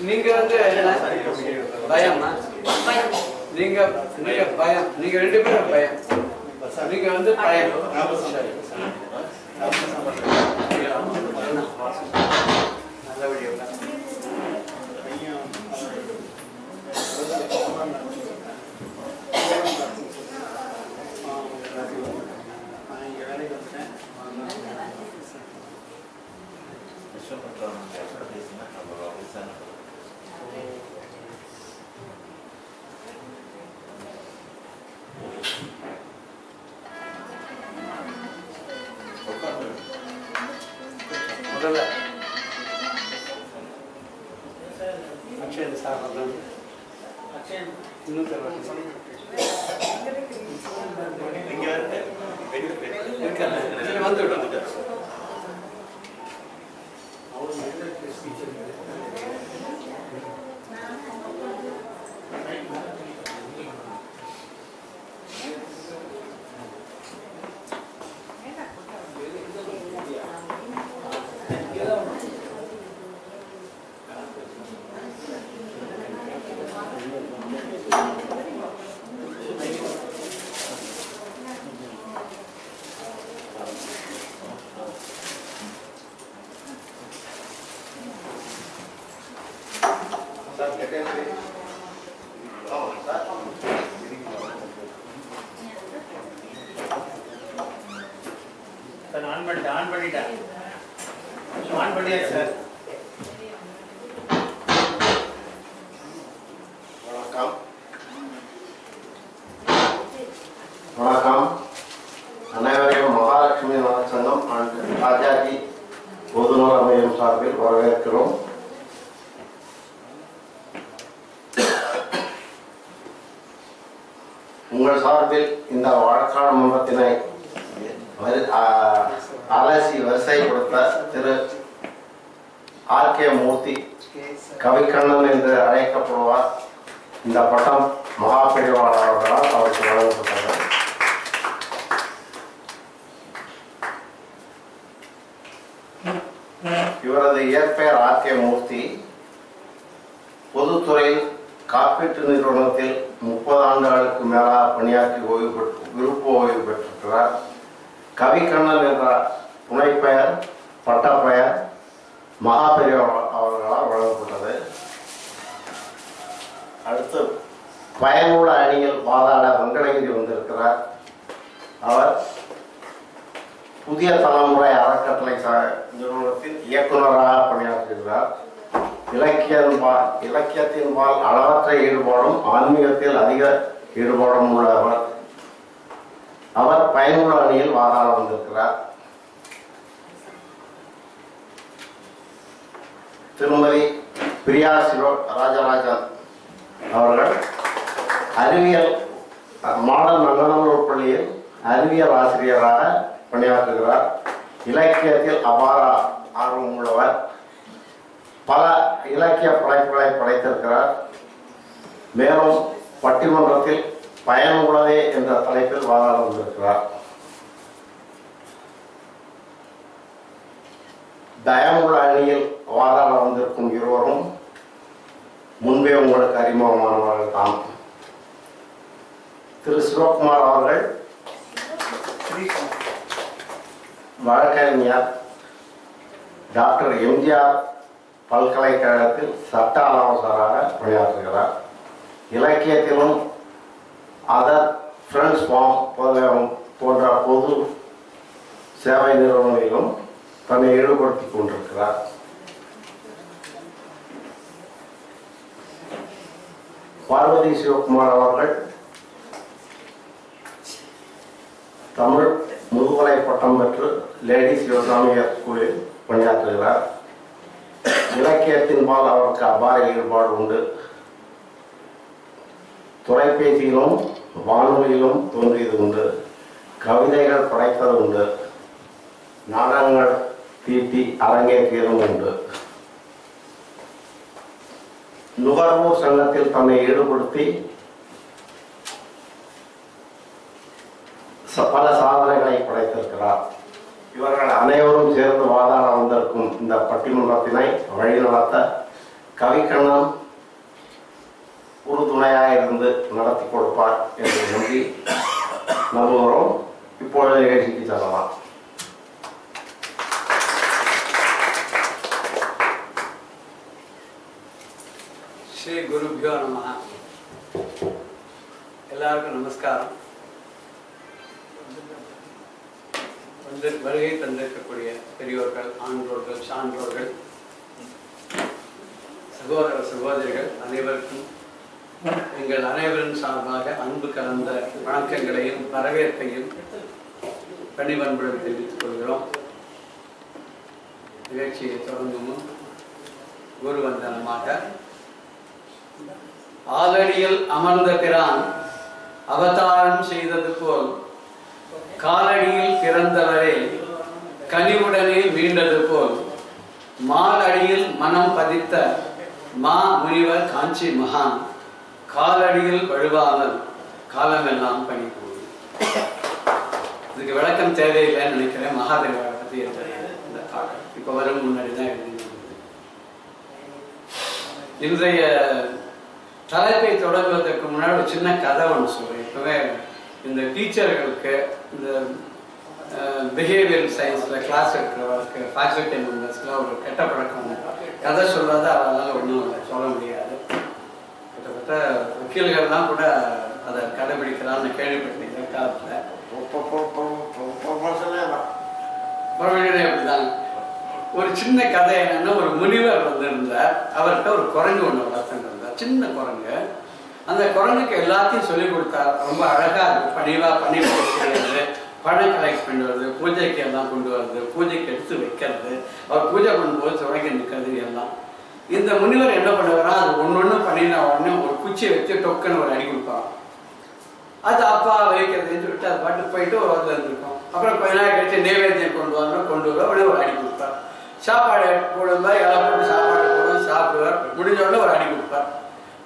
நீங்க வந்து பயமா? நீங்க பயம், நீங்க 2 பேரும் பயம், நீங்க வந்து பயம். வணக்கம். அனைவரையும் மகாலட்சுமி சங்கம் ராஜாஜி பொதுநல மையம் சார்பில் வரவேற்கிறோம். உங்கள் சார்பில் இந்த வழக்காடு மன்றத்தினை அலசி வரிசைப்படுத்த திரு ஆர்.கே. மூர்த்தி கவிக்கண்ணன் என்று அழைக்கப்படுவார். இந்த பட்டம் மகாபெரிவாளர்களால் அவருக்கு வழங்கப்பட்டது. இவரது இயற்பெயர் ஆர்.கே. மூர்த்தி. பொதுத்துறையில் காப்பீட்டு நிறுவனத்தில் 30 ஆண்டுகளுக்கு மேலாக பணியாற்றி விருப்ப ஓய்வு பெற்றிருக்கிறார். கவிக்கண்ணன் என்ற புனைப்பெயர் பட்டப்பெயர் மகாபெரிவாளர் அவர்களால் வழங்கப்பட்டது. அடுத்து பயனுள்ள அணியில் வாதாட வெங்கடகிரி வந்திருக்கிறார். அவர் புதிய தலைமுறை அறக்கட்டளை நிறுவனத்தில் இயக்குநராக பணியாற்றுகிறார். இலக்கியத்தின்பால் அளவற்ற ஈடுபாடும் ஆன்மீகத்தில் அதிக ஈடுபாடும் உள்ளவர். அவர் பயனுள்ள அணியில் வாதாட வந்திருக்கிறார். திருமதி பிரியா ராஜராஜன் அவர்கள் அறிவியல் மாடல் நங்கநல்லூர் பள்ளியில் அறிவியல் ஆசிரியராக பணியாற்றுகிறார். இலக்கியத்தில் அபார ஆர்வம் உள்ளவர். பல இலக்கிய படைப்புகளை படைத்திருக்கிறார். மேலும் பட்டிமன்றத்தில் பயனுள்ளதே என்ற தலைப்பில் வாதாட வந்திருக்கிறார். பயமுள்ள அணியில் வாதாட வந்திருக்கும் இருவரும் முன்பே உங்களுக்கு அறிமுகமானவர்கள் தான். திரு சிவகுமார் அவர்கள் வழக்கறிஞர், டாக்டர் எம்ஜிஆர் பல்கலைக்கழகத்தில் சட்ட ஆலோசகராக பணியாற்றுகிறார். இலக்கியத்திலும் அதர் ஃப்ரெண்ட்ஸ் ஃபார்ம் போன்ற பொது சேவை நிறுவனங்களிலும் தன்னை ஈடுபடுத்திக் கொண்டிருக்கிறார். பார்வதி சிவகுமார் அவர்கள் தமிழ் முதுகலை பட்டம் பெற்று லேடி சிவசாமியார் ஸ்கூலில் பணியாற்றுகிறார். இலக்கியத்தின்பால் அவருக்கு அபார ஈடுபாடு உண்டு. தொலைபேசியிலும் வானொலியிலும் தோன்றியது உண்டு. கவிதைகள் படைத்தது உண்டு. நாடகங்கள் தீட்டி அரங்கேற்றியதும் உண்டு. நுகர்வோர் சங்கத்தில் தன்னை ஈடுபடுத்தி பல சாதனைகளை படைத்திருக்கிறார். இவர்கள் அனைவரும் சேர்ந்து வாதாட வந்திருக்கும் இந்த பட்டிமன்றத்தினை வழிநடத்த கவிக்கண்ணன் உறுதுணையாக இருந்து நடத்தி கொடுப்பார் என்று நம்பி நம்புகிறோம். இப்பொழுது நிகழ்ச்சிக்கு செல்லலாம். ஸ்ரீ குருபியோ நமஹ. எல்லாருக்கும் நமஸ்காரம். வருகை தந்திருக்கக்கூடிய பெரியோர்கள், ஆன்றோர்கள், சான்றோர்கள், சகோதர சகோதரிகள் அனைவருக்கும் எங்கள் அனைவரின் சார்பாக அன்பு கலந்த வணக்கங்களையும் வரவேற்பையும் பணிவன்புடன் தெரிவித்துக் கொள்கிறோம். நிகழ்ச்சியை தொடங்கும் குருவந்தனமாக ஆலடியில் அமர்ந்த பிரான் அவதாரம் செய்தது போல் காலடியில் பிறந்தவரே கனிவுடனே மீண்டது போல் மாலடியில் மனம் பதித்த மா முனிவர் காஞ்சி மகான் காலடியில் வழுவாமல் காலமெல்லாம் பணி கூடி. இதுக்கு விளக்கம் தேவையில்லைன்னு நினைக்கிறேன். மகாதேவரை பத்தி இந்த காலம் இப்ப வரும் முன்னாடி தான் எழுதி. இன்றைய தலைப்பை தொடங்குவதற்கு முன்னாடி ஒரு சின்ன கதை ஒன்று சொல்றேன். இப்பவே இந்த டீச்சர்களுக்கு இந்த பிஹேவியர் சயின்ஸ்ல கிளாஸ் இருக்கிறவருக்கு ஃபேக்கல்டி மெம்பர்ஸ்க்குலாம் ஒரு கெட்ட பழக்கம். கதை சொல்லாத அவரால் ஒன்றும் சொல்ல முடியாது. கிட்டத்தட்ட வக்கீல்கள்லாம் கூட அதை கடைபிடிக்கிறான்னு கேள்விப்பட்டேன். இந்த காலத்தில் அப்படிதாங்க. ஒரு சின்ன கதை என்னன்னா, ஒரு முனிவர் வந்திருந்தார். அவர்கிட்ட ஒரு குரங்கு ஒன்று வளர்த்துட்டு இருந்தார், சின்ன குரங்கு. அந்த குரங்குக்கு எல்லாத்தையும் சொல்லிக் கொடுத்தார். ரொம்ப அழகா இருக்கு, பணிவா பணி செய்யறது, பணம் கலெக்ட் பண்ணுறது, பூஜைக்கு எல்லாம் கொண்டு வர்றது, பூஜைக்கு எடுத்து வைக்கிறது, அவர் பூஜை பண்ணும்போது தொடங்கி நிற்கிறது எல்லாம். இந்த முனிவர் என்ன பண்ணுவாரா, அது ஒன்று பண்ணின உடனே ஒரு குச்சியை வச்சு டொக்குன்னு ஒரு அடி கொடுப்பார். அது அப்பா வைக்கிறதுன்னு சொல்லிட்டு அது பாட்டு போயிட்டு ஒரு வந்து இருந்திருக்கும். அப்புறம் கொஞ்ச நாள் கழிச்சு நைவேத்தியம் கொண்டு வர உடனே ஒரு அடி கொடுப்பார். சாப்பாடு போடும்போது எல்லாம் போட்டு சாப்பாடு போடும், சாப்பிடுவார். முடிஞ்ச உடனே ஒரு அடி கொடுப்பார்.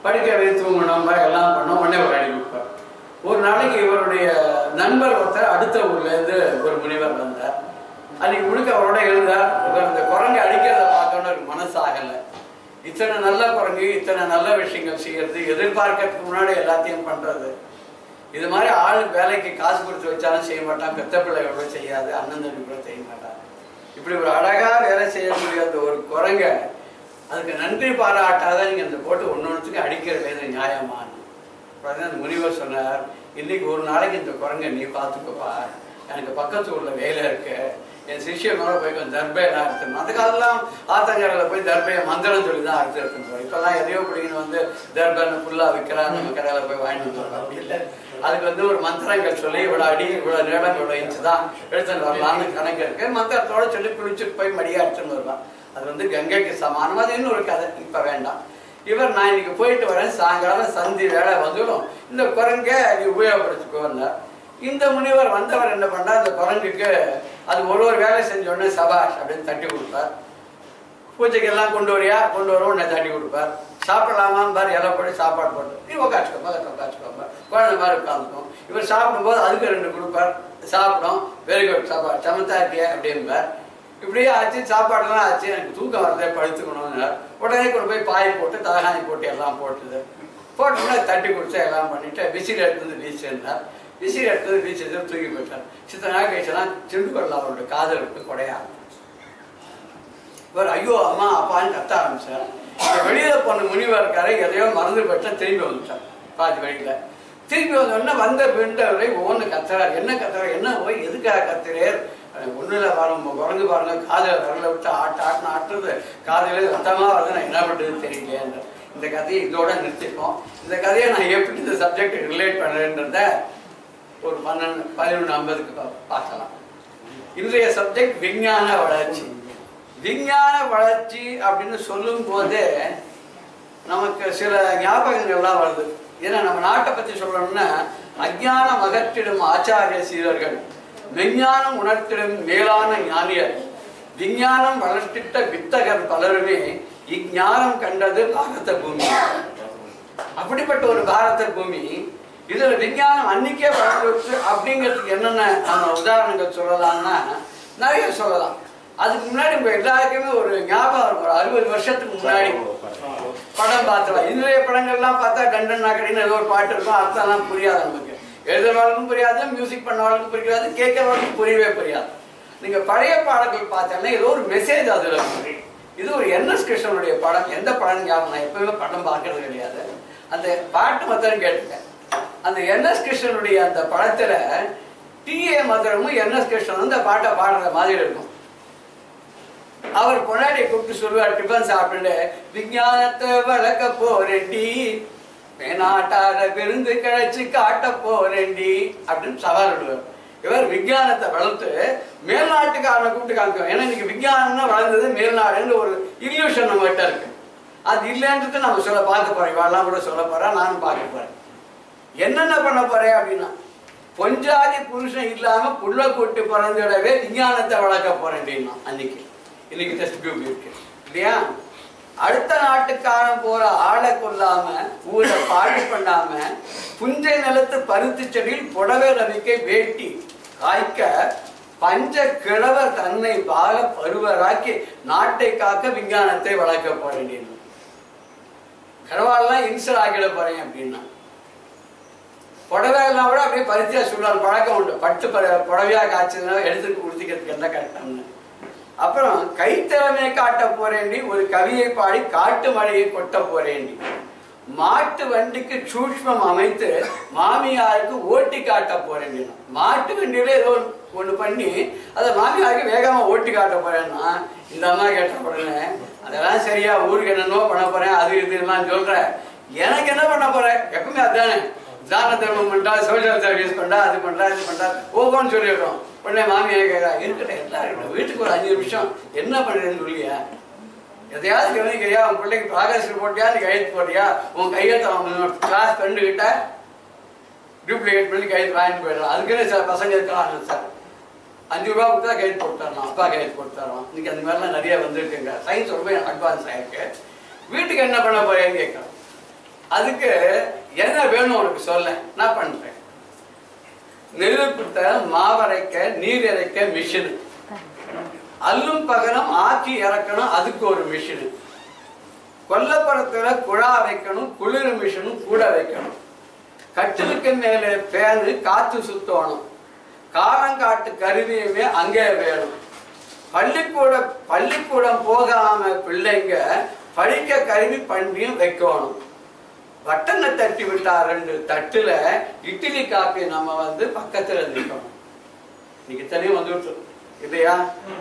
படிக்க வைத்து தூங்கணும் எல்லாம் பண்ணோம், உடனே ஒரு அடி கொடுப்பார். ஒரு நாளைக்கு இவருடைய நண்பர் ஒருத்தர் அடுத்த ஊர்ல இருந்து ஒரு முனிவர் வந்தார். அன்னைக்கு முழுக்க அவரோட எழுந்தார். இந்த குரங்கு அடிக்கிறத பார்த்தோன்னு ஒரு மனசாகல. இத்தனை நல்ல குரங்கு, இத்தனை நல்ல விஷயங்கள் செய்யறது, எதிர்பார்க்கறதுக்கு முன்னாடி எல்லாத்தையும் பண்றது. இது மாதிரி ஆள் வேலைக்கு காசு கொடுத்து வச்சாலும் செய்ய மாட்டான், பெத்த பிள்ளைகளோட செய்யாது, அண்ணன் தம்பி கூட செய்ய மாட்டான். இப்படி ஒரு அழகா வேலை செய்யக்கூடிய அந்த ஒரு குரங்க அதுக்கு நன்றி பாராட்டாத நீங்க அந்த போட்டு ஒன்னொன்னுக்கு அடிக்கிறது இது நியாயமான. அந்த முனிவர் சொன்னார், இன்னைக்கு ஒரு நாளைக்கு இந்த குரங்க நீ பார்த்துக்கப்பா, எனக்கு பக்கத்து ஊர்ல வேலை இருக்கு, என் சிஷியனோட போய் கொஞ்சம் தர்பையெல்லாம் எடுத்துக்கணும். அதுக்கெல்லாம் ஆத்தங்கரையில் போய் தர்பையை மந்திரம் சொல்லி தான் அறுத்து எடுத்துன்னு. இப்பெல்லாம் எதையோ பிடிக்கணும் வந்து தர்பைன்னு ஃபுல்லாக விற்கிறான், நம்ம கடையில் போய் வாங்கிட்டு வந்துடுறோம். அப்படி இல்லை, அதுக்கு வந்து ஒரு மந்திரங்கள் சொல்லி இவ்வளோ அடி இவ்வளோ நேரம் இவ்வளோ இன்ச்சு தான் எடுத்துன்னு வரலாம்னு கணக்கு இருக்கு. மந்திரத்தோட சொல்லி குளிச்சுட்டு போய் மடியாக எடுத்துன்னு வருவான். அது வந்து கங்கைக்கு சமானம். அது இன்னொரு கதை, இப்போ வேண்டாம். இவர் நான் இன்னைக்கு போயிட்டு வரேன், சாயங்காலம் சந்தி வேலை வந்துடும், இந்த குரங்க நீ உபயோகப்படுத்திக்கோன்னார். இந்த முனிவர் வந்தவர் என்ன பண்ணார், அந்த குரங்குக்கு அது ஒரு வேலை செஞ்ச உடனே சபாஷ் அப்படின்னு தட்டி கொடுப்பார். பூஜைக்கு எல்லாம் கொண்டு வரியா, கொண்டு வரும், உடனே தட்டி கொடுப்பார். சாப்பிடலாமான்னு பாரு, இலை போட்டு சாப்பாடு போட்டு நீ உட்காச்சுக்கோப்பா, உட்காச்சுக்கோப்பா, குழந்தை மாதிரி உட்காந்துக்கும். இவர் சாப்பிடும்போது அதுக்கு 2 கொடுப்பார், சாப்பிடும். வெரி குட் சாப்பாடு, சமத்தா இருக்கியா அப்படின்பார். இப்படியே ஆச்சு, சாப்பாடுலாம் ஆச்சு, எனக்கு தூக்கம் வரதே, படுத்துக்கணும்னார். உடனே கொண்டு போய் பாய் போட்டு தலகாணி போட்டு எல்லாம் போட்டுது. போட்டோம்னா தட்டி கொடுத்து எல்லாம் பண்ணிட்டு விசிறி எடுத்து வீசிருந்தார். விசிறி எடுத்தது வீச்சு தூக்கி போயிட்டார். சித்த நாள் கழிச்செல்லாம் சிண்டு கொள்ளலாம் அவருடைய காதல் விட்டு கொடையா. இவர் ஐயோ அம்மா அப்பான்னு கத்த ஆரம்பிச்சார். வெளியில போன முனிவர் இருக்காரு, எதையோ மறந்து போயிட்டா திரும்பி வந்துட்டார். பாதி வழியில திரும்பி வந்தோடனே வந்த பிண்டவரை ஒவ்வொன்று கத்துறாரு. என்ன கத்துறாரு, என்ன போய் எதுக்காக கத்துறாரு, ஒண்ணுல பாருங்க குரங்கு பாருங்க, காதல விரல விட்டு ஆட்டுன்னு ஆட்டுறது, காதல ரத்தமா வருது, நான் என்ன பண்றதுன்னு தெரியல. இந்த கதையை இதோட நிறுத்திப்போம். இந்த கதையை நான் எப்படி இந்த சப்ஜெக்ட் ரிலேட் பண்றேன்றத ஒரு 11:50க்கு பார்க்கலாம். இன்றைய சப்ஜெக்ட் விஞ்ஞான வளர்ச்சி. விஞ்ஞான வளர்ச்சி அப்படின்னு சொல்லும் போதே நமக்கு சில ஞாபகங்கள்லாம் வருது. ஏன்னா நம்ம நாட்டை பத்தி சொல்லணும்னா, அஞ்ஞானம் அகற்றிடும் ஆச்சாரிய சீரர்கள், மெஞ்ஞானம் உணர்த்திடும் மேலான ஞானியர், விஞ்ஞானம் வளர்த்திட்ட வித்தகர் பலருமே இஞ்ஞானம் கண்டது பாரத பூமி. அப்படிப்பட்ட ஒரு பாரத பூமி, இதுல விஞ்ஞானம் அன்னைக்கே வளர்ந்துச்சு. அப்படிங்கிறதுக்கு என்னென்ன நம்ம உதாரணங்கள் சொல்லலாம்னா, நிறைய சொல்லலாம். அதுக்கு முன்னாடி உங்க எல்லாருக்குமே ஒரு ஞாபகம் இருக்கும், ஒரு 60 வருஷத்துக்கு முன்னாடி படம் பார்த்துலாம். இன்றைய படங்கள்லாம் பார்த்தா கண்டன் நாக்கடின்னு ஏதோ ஒரு பாட்டு இருக்கும், அர்த்தம்லாம் புரியாது நமக்கு. எழுதுறவர்களுக்கும் புரியாது, மியூசிக் பண்ணவர்களுக்கும் புரியாது, கேட்கறவர்களுக்கும் புரியவே புரியாது. நீங்க பழைய பாடல்கள் பார்த்தோன்னா ஏதோ ஒரு மெசேஜ் அதுல இருக்கு. இது ஒரு NS கிருஷ்ணனுடைய படம். எந்த படம் ஞாபகம், நான் எப்பவுமே படம் பார்க்கறது கிடையாது. அந்த பாட்டு மாத்திரம் கேட்டுட்டேன். அந்த NS கிருஷ்ணனுடைய அந்த படத்துல T.A. மதுரமும் NS கிருஷ்ணனும் அந்த பாட்டை பாடுற மாதிரி இருக்கும். அவர் பொன்னாடியை கூப்பிட்டு சொல்லுவார், டிஃபன் சாப்பிட்டு விஞ்ஞானத்தை வளர்க்க போறேன்டி, மேனாட்டார விருந்து கிழச்சி காட்ட போறேன்டி அப்படின்னு சவால் விடுவார். இவர் விஞ்ஞானத்தை வளர்த்து மேல்நாட்டுக்காரனை கூப்பிட்டு காமிக்கும். ஏன்னா இன்னைக்கு விஞ்ஞானம்னா வளர்ந்தது மேல்நாடுன்னு ஒரு இல்யூஷன் நம்ம கிட்ட இருக்கு. அது இல்லைன்றது நம்ம சொல்ல பார்க்க போறோம். இவெல்லாம் கூட சொல்ல போறேன், நானும் பார்க்க போறேன். என்னென்ன பண்ண போறேன் அப்படின்னா, பொஞ்சாதி புருஷன் இல்லாம புள்ள கூட்டு பிறந்திடவே விஞ்ஞானத்தை வளர்க்க போறேன் அப்படின்னா அன்னைக்கு. இன்னைக்கு டெஸ்ட் டியூப் இருக்கு இல்லையா? அடுத்த நாட்டுக்காரன் போற ஆளை கொள்ளாம, ஊரை பாடு பண்ணாம, புஞ்சை நிலத்து பருத்தி செடியில் புடவை ரவிக்கை வேட்டி காய்க்க பஞ்ச கிழவர் தன்னை பால பருவராக்கி நாட்டை காக்க விஞ்ஞானத்தை வளர்க்க போறேன். கிழவாலாம் இன்சல் ஆகிட போறேன் அப்படின்னா, புடவைலாம் கூட அப்படியே பருத்தியா சொல்றாரு, பழக்கம் உண்டு. பட்டு புடவையா காய்ச்சதுனால எடுத்துட்டு குடிச்சிக்கிறதுக்கு என்ன கரெக்டான்னு. அப்புறம் கைத்திறமை காட்ட போறேன்டி, ஒரு கவியை பாடி காட்டு மழையை கொட்ட போறேன்டி, மாட்டு வண்டிக்கு சூக்ஷ்மம் அமைத்து மாமியாருக்கு ஓட்டி காட்ட போறேன். மாட்டு வண்டியில ஏதோ ஒண்ணு பண்ணி அதை மாமியாருக்கு வேகமா ஓட்டி காட்ட போறேன்னா, இந்த அம்மா கேட்ட உடனே அதெல்லாம் சரியா, ஊருக்கு என்னென்னோ பண்ண போறேன், அது இதுலாம் சொல்ற, எனக்கு என்ன பண்ண போறேன், எப்பவுமே அதுதானே, தான தர்மம் பண்றா, சோசியல் சர்வீஸ் பண்றா, அது பண்றா, இது பண்றா, ஓகோன்னு சொல்லிடுறோம். உடனே மாமியை கேட்கறா, இருக்கட்ட எல்லாரும் வீட்டுக்கு ஒரு 5 நிமிஷம் என்ன பண்றேன்னு சொல்லியா, எதையாவது கவனிக்கிறியா, உன் பிள்ளைக்கு ப்ராக்ரஸ் போட்டியா, நீ கையெழுத்து போட்டியா, உன் கையெழுத்து கிளாஸ் ஃப்ரெண்டு கிட்ட டூப்ளிகேட் பண்ணி கையெழுத்து வாங்கிட்டு போயிடலாம். அதுக்குன்னு சில பசங்க இருக்கலாம் சார், 5 ரூபா கொடுத்தா கையெழுத்து போட்டு தரலாம், அப்பா கையெழுத்து போட்டு தரோம். இன்னைக்கு அந்த மாதிரிலாம் நிறைய வந்துருக்குங்க. சயின்ஸ் ரொம்ப அட்வான்ஸ் ஆயிருக்கு. வீட்டுக்கு என்ன பண்ண போறேன்னு கேட்கலாம். அதுக்கு என்ன வேணும் உனக்கு சொல்ல, நான் பண்றேன். நெருப்புத்த மாவரைக்க நீர் இறைக்க மிஷின், அல்லும் பகரம் ஆக்கி இறக்கணும், அதுக்கு ஒரு மிஷின், கொல்லப்புறத்துல குழா வைக்கணும், குளிர் மிஷினும் கூட வைக்கணும், கட்டிலுக்கு மேலே பேனு காத்து சுத்தணும், காலங்காட்டு கருவியுமே அங்கே வேணும், பள்ளிக்கூடம் போகாம பிள்ளைங்க படிக்க கருவி பண்ணியும் வைக்கணும், பட்டனை தட்டி விட்டா 2 தட்டுல இட்லி காப்பி நம்ம பக்கத்துல நிற்கணும். இன்னைக்கு தனியும் வந்துட்டு இல்லையா?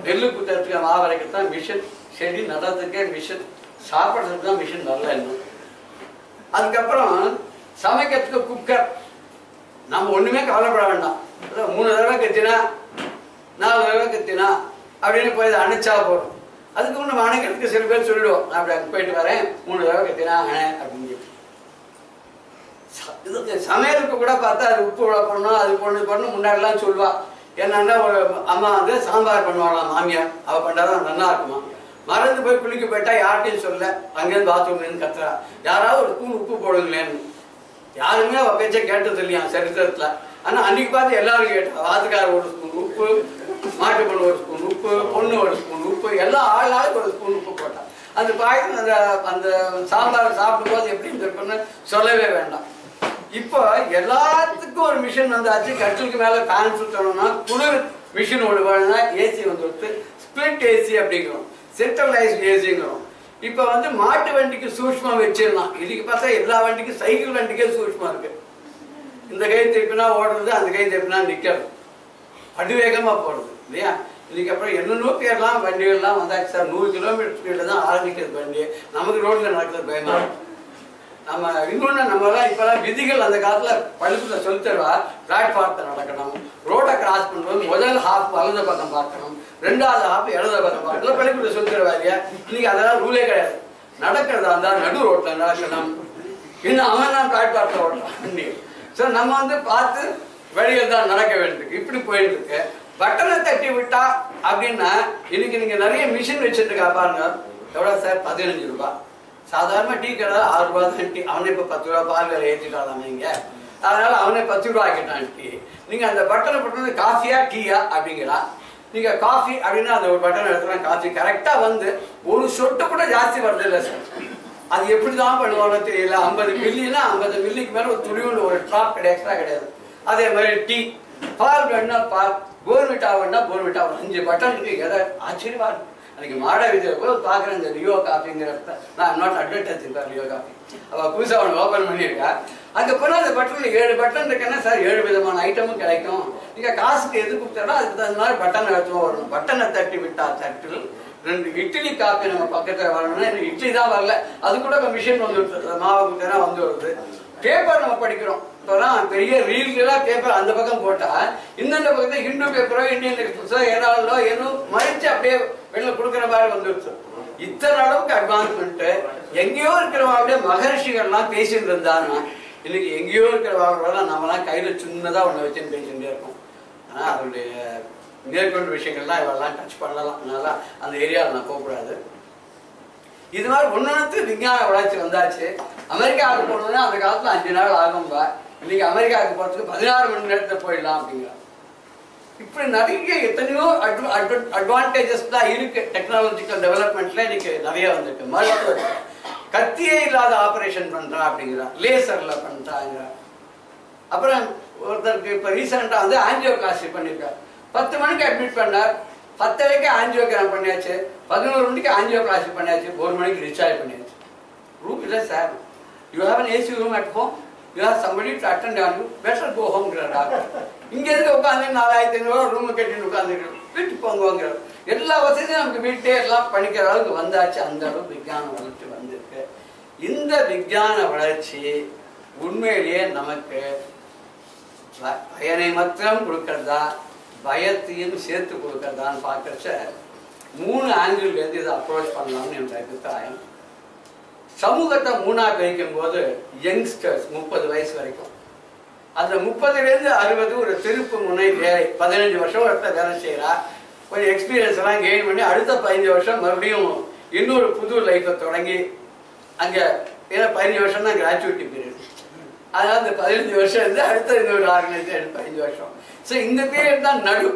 நெல்லு குத்துறதுக்கு மாவரைக்கத்தான் மிஷின், செடி நடுறதுக்கே மிஷின், சாப்பிட்றதுக்கு தான் மிஷின் வரல இன்னும். அதுக்கப்புறம் சமைக்கிறதுக்கு குக்கர். நம்ம ஒண்ணுமே கவலைப்பட வேண்டாம். 3 தடவை கத்தினா 4 தடவை கத்தினா அப்படின்னு போய் அணைச்சா போடும். அதுக்கு நம்ம அணைக்கிறதுக்கு சில பேர் சொல்லிடுவோம், நான் அப்படி அங்கே போயிட்டு வரேன், 3 தடவை கத்தினா அப்படின்னு. சமையலுக்கு கூட பார்த்தா அது உப்பு பண்ணணும், அது பண்ணணும் முன்னாடிலாம் சொல்லுவா. என்னன்னா ஒரு அம்மா சாம்பார் பண்ணுவாங்களாம் மாமியார், அவ பண்ணாதான் நல்லா இருக்குமா. மறந்து போய் குளிக்க போயிட்டா யார்கிட்டையும் சொல்ல, அங்கேருந்து பாத்ரூம்லேருந்து கத்துறா, யாராவது ஒரு ஸ்பூன் உப்பு போடுங்களேன்னு. யாருமே அவ பேச்சை கேட்டது இல்லையா சரித்திரத்துல. ஆனா அன்னைக்கு பார்த்து எல்லாரும் கேட்டா, வாத்துக்கார 1 ஸ்பூன் உப்பு, மாட்டு பொண்ணு 1 ஸ்பூன் உப்பு, பொண்ணு 1 ஸ்பூன் உப்பு, எல்லாம் ஆளுக்கு 1 ஸ்பூன் உப்பு போட்டா. அந்த பாயசம் அந்த சாம்பார் சாப்பிடும் போது எப்படின்னு இருக்குன்னு சொல்லவே வேண்டாம். இப்போ எல்லாத்துக்கும் ஒரு மிஷின் வந்தாச்சு. கட்டிலுக்கு மேல ஃபேன் சுத்தணும்னா குளிர் மிஷின் ஒன்று வேணும்னா ஏசி வந்துட்டு ஸ்பிளிட் ஏசி அப்படிங்கிறோம், சென்ட்ரலைஸ்ட் ஏசிங்கிறோம். இப்போ மாட்டு வண்டிக்கு சூட்சமாக வச்சிடலாம். இதுக்கு பார்த்தா எல்லா வண்டிக்கும், சைக்கிள் வண்டிக்கே சூட்சமாக இருக்கு. இந்த கை திருப்பினா ஓடுறது, அந்த கை திருப்பினா நிற்கிறது, அதிவேகமாக போடுறது இல்லையா? இதுக்கப்புறம் என்னென்னோ பேர்லாம் வண்டிகள்லாம் வந்தாச்சு சார். 100 கிலோமீட்டர் ஸ்பீடில் தான் ஆரம்பிக்கிறது வண்டி. நமக்கு ரோட்டில் நடக்கிறது பயமா. நம்ம இன்னொன்று நம்மளாம் இப்போலாம் விதிகள் அந்த காலத்தில் பள்ளிக்கூட சொல்லி தருவா. பிளாட்ஃபார்த்தை நடக்கணும், ரோட்டை கிராஸ் பண்ணும்போது முதல் ஹாஃப் வலது பக்கம் பார்க்கணும், 2வது ஹாஃப் இடது பக்கம் பார்க்கணும், பள்ளிக்கூட சொல்லி தருவா இல்லையா? இன்னைக்கு அதெல்லாம் ரூலே கிடையாது. நடக்கிறதா இருந்தால் நடு ரோட்டில் நடக்கணும். இன்னும் அவன் தான் பிளாட்ஃபார்த்தை ஓட்டலாம். ஸோ நம்ம பார்த்து வழிகள் தான் நடக்க வேண்டியிருக்கு. இப்படி போயிட்டு இருக்கு. பட்டனை தட்டி விட்டா அப்படின்னா இன்னைக்கு நீங்க நிறைய மிஷின் வச்சுருக்கா பாருங்க. எவ்வளோ சார்? 15 ரூபாய். சாதாரண டீ கடை 6 ரூபாய் தான் டீ. அவனே இப்போ 10 ரூபா பால் வேலை ஏற்றிட்டாலாம் நீங்க. அதனால அவனே 10 ரூபா ஆக்கிட்டான் டீ. நீங்க அந்த பட்டனை போட்டு காஃபியா டீயா அப்படிங்கிறா. நீங்கள் காஃபி அப்படின்னா அந்த ஒரு பட்டன் எடுத்துலாம் காஃபி கரெக்டாக வந்து ஒரு சொட்டு கூட ஜாஸ்தி வருது இல்லை சார். அது எப்படி தான் பண்ணுவாங்க தெரியல. 50 மில்லினா 50 மில்லிக்கு மேலே ஒரு துணிவுண்டு ஒரு ட்ராப் கிடையாது, எக்ஸ்ட்ரா கிடையாது. அதே மாதிரி டீ, பால் வேணுன்னா பால், போர்விட்டா வேணுன்னா போர்விட்டா, 5 பட்டன் இருக்கு. எதை ஆச்சரியமா இருக்கு. அன்றைக்கி மாட விதியில் கூட பார்க்குறேன் இந்த லியோ காஃபிங்கிற நான் நாட் அட்வர்டைஸ் லியோ காஃபி அவள் புதுசாக அவனை ஓப்பன் பண்ணியிருக்கா. அங்கே போனால் அந்த பட்டனில் 7 பட்டன் இருக்குன்னா சார் 7 விதமான ஐட்டமும் கிடைக்கும். நீங்கள் காசுக்கு எது கொடுத்தாலும் அதுக்கு தகுந்த மாதிரி பட்டன் எடுத்துவோம் வரணும். பட்டனை தட்டி விட்டா தட்டில் 2 இட்லி காப்பி நம்ம பக்கத்தில் வரணும்னா எனக்கு இட்லி தான் வரல, அது கூட மிஷின் வந்து விட்டுருது, மாவு கொடுத்தா வந்து வருது. பேப்பர் நம்ம படிக்கிறோம் இப்போதான் பெரிய ரீல்களாக பேப்பர் அந்த பக்கம் போட்டால் இந்தந்த பக்கத்தில் ஹிந்து பேப்பரோ இந்தியன் எக்ஸ்பிரஸோ ஏதாவது ஏதோ மறைச்சு அப்படியே வெளில கொடுக்குற மாதிரி வந்துடுச்சு. இத்தனை அளவுக்கு அட்வான்ஸ்மெண்ட்டு. எங்கேயோ இருக்கிறவங்களுடைய மகரிஷிகள்லாம் பேசிட்டு இருந்தாங்கன்னா இன்னைக்கு எங்கேயோ இருக்கிறவங்களெல்லாம் நம்மலாம் கையில் சின்னதாக ஒன்று வச்சுன்னு பேசிகிட்டே இருக்கோம். ஆனால் அதனுடைய மேற்கொண்ட விஷயங்கள்லாம் இவெல்லாம் டச் பண்ணலாம். அதனால அந்த ஏரியாவில் நான் போகக்கூடாது. இது மாதிரி ஒன்னொன்று விஞ்ஞான வளர்ச்சி வந்தாச்சு. அமெரிக்காவுக்கு போகணுன்னா அந்த காலத்தில் 5 நாள் ஆகும்பா. இன்னைக்கு அமெரிக்காவுக்கு போகிறதுக்கு 16 மணி நேரத்தில் போயிடலாம் அப்படிங்கிற. இப்படி நிறைய எத்தனையோ அட்வான்டேஜஸ் தான் இருக்கு. டெக்னாலஜிக்கல் டெவலப்மெண்ட்ல இன்னைக்கு நிறைய வந்திருக்கு. மருத்துவ கத்தியே இல்லாத ஆப்ரேஷன் பண்றா அப்படிங்கிறா, லேசர்ல பண்றாங்க. அப்புறம் ஒருத்தருக்கு இப்போ ரீசெண்டாக வந்து ஆஞ்சியோபிளாஸ்டி பண்ணியிருக்காரு. 10 மணிக்கு அட்மிட் பண்ணார், 10:30க்கு ஆஞ்சியோகிராம் பண்ணியாச்சு, 11 மணிக்கு ஆஞ்சியோபிளாஸ்டி பண்ணியாச்சு, 1 மணிக்கு டிஸ்சார்ஜ் பண்ணியாச்சு. ரூம் இல்லை sir, you have an AC room at home, you have somebody to attend on you, better go ஹோம்ங்கிற டாக்டர். இங்கே எதுக்கு உட்காந்து 4500 ரூமு கட்டின்னு உட்காந்துருக்கோம், வீட்டுக்கு போங்குவோங்கிற. எல்லா வசதியும் நமக்கு வீட்டே எல்லாம் படிக்கிற அளவுக்கு வந்தாச்சு. அந்த அளவுக்கு விஞ்ஞான வளர்ச்சி வந்திருக்கு. இந்த விஞ்ஞான வளர்ச்சி உண்மையிலேயே நமக்கு பயனை மாத்திரம் கொடுக்கறதா பயத்தையும் சேர்த்து கொடுக்கறதான்னு பார்க்கறச்ச 3 ஆங்கிள்லேருந்து இதை அப்ரோச் பண்ணலாம்னு என்னோட அபிப்பிராயம். சமூகத்தை 3ஆக பிரிக்கும் போது யங்ஸ்டர்ஸ் 30 வயசு வரைக்கும், அந்த 30லேருந்து 60 ஒரு திருப்பு முனை வேலை, 15 வருஷம் ஒருத்தர் வேலை செய்கிறா, கொஞ்சம் எக்ஸ்பீரியன்ஸ் எல்லாம் கெயின் பண்ணி அடுத்த 15 வருஷம் மறுபடியும் இன்னொரு புது லைஃப்பை தொடங்கி அங்கே ஏன்னா 15 வருஷம் தான் கிராச்சுவிட்டி பீரியட். அதனால் இந்த 15 வருஷம் இருந்து அடுத்த இன்னொரு ஆர்கனைசேஷன் 15 வருஷம். ஸோ இந்த பீரியட் தான் நடு.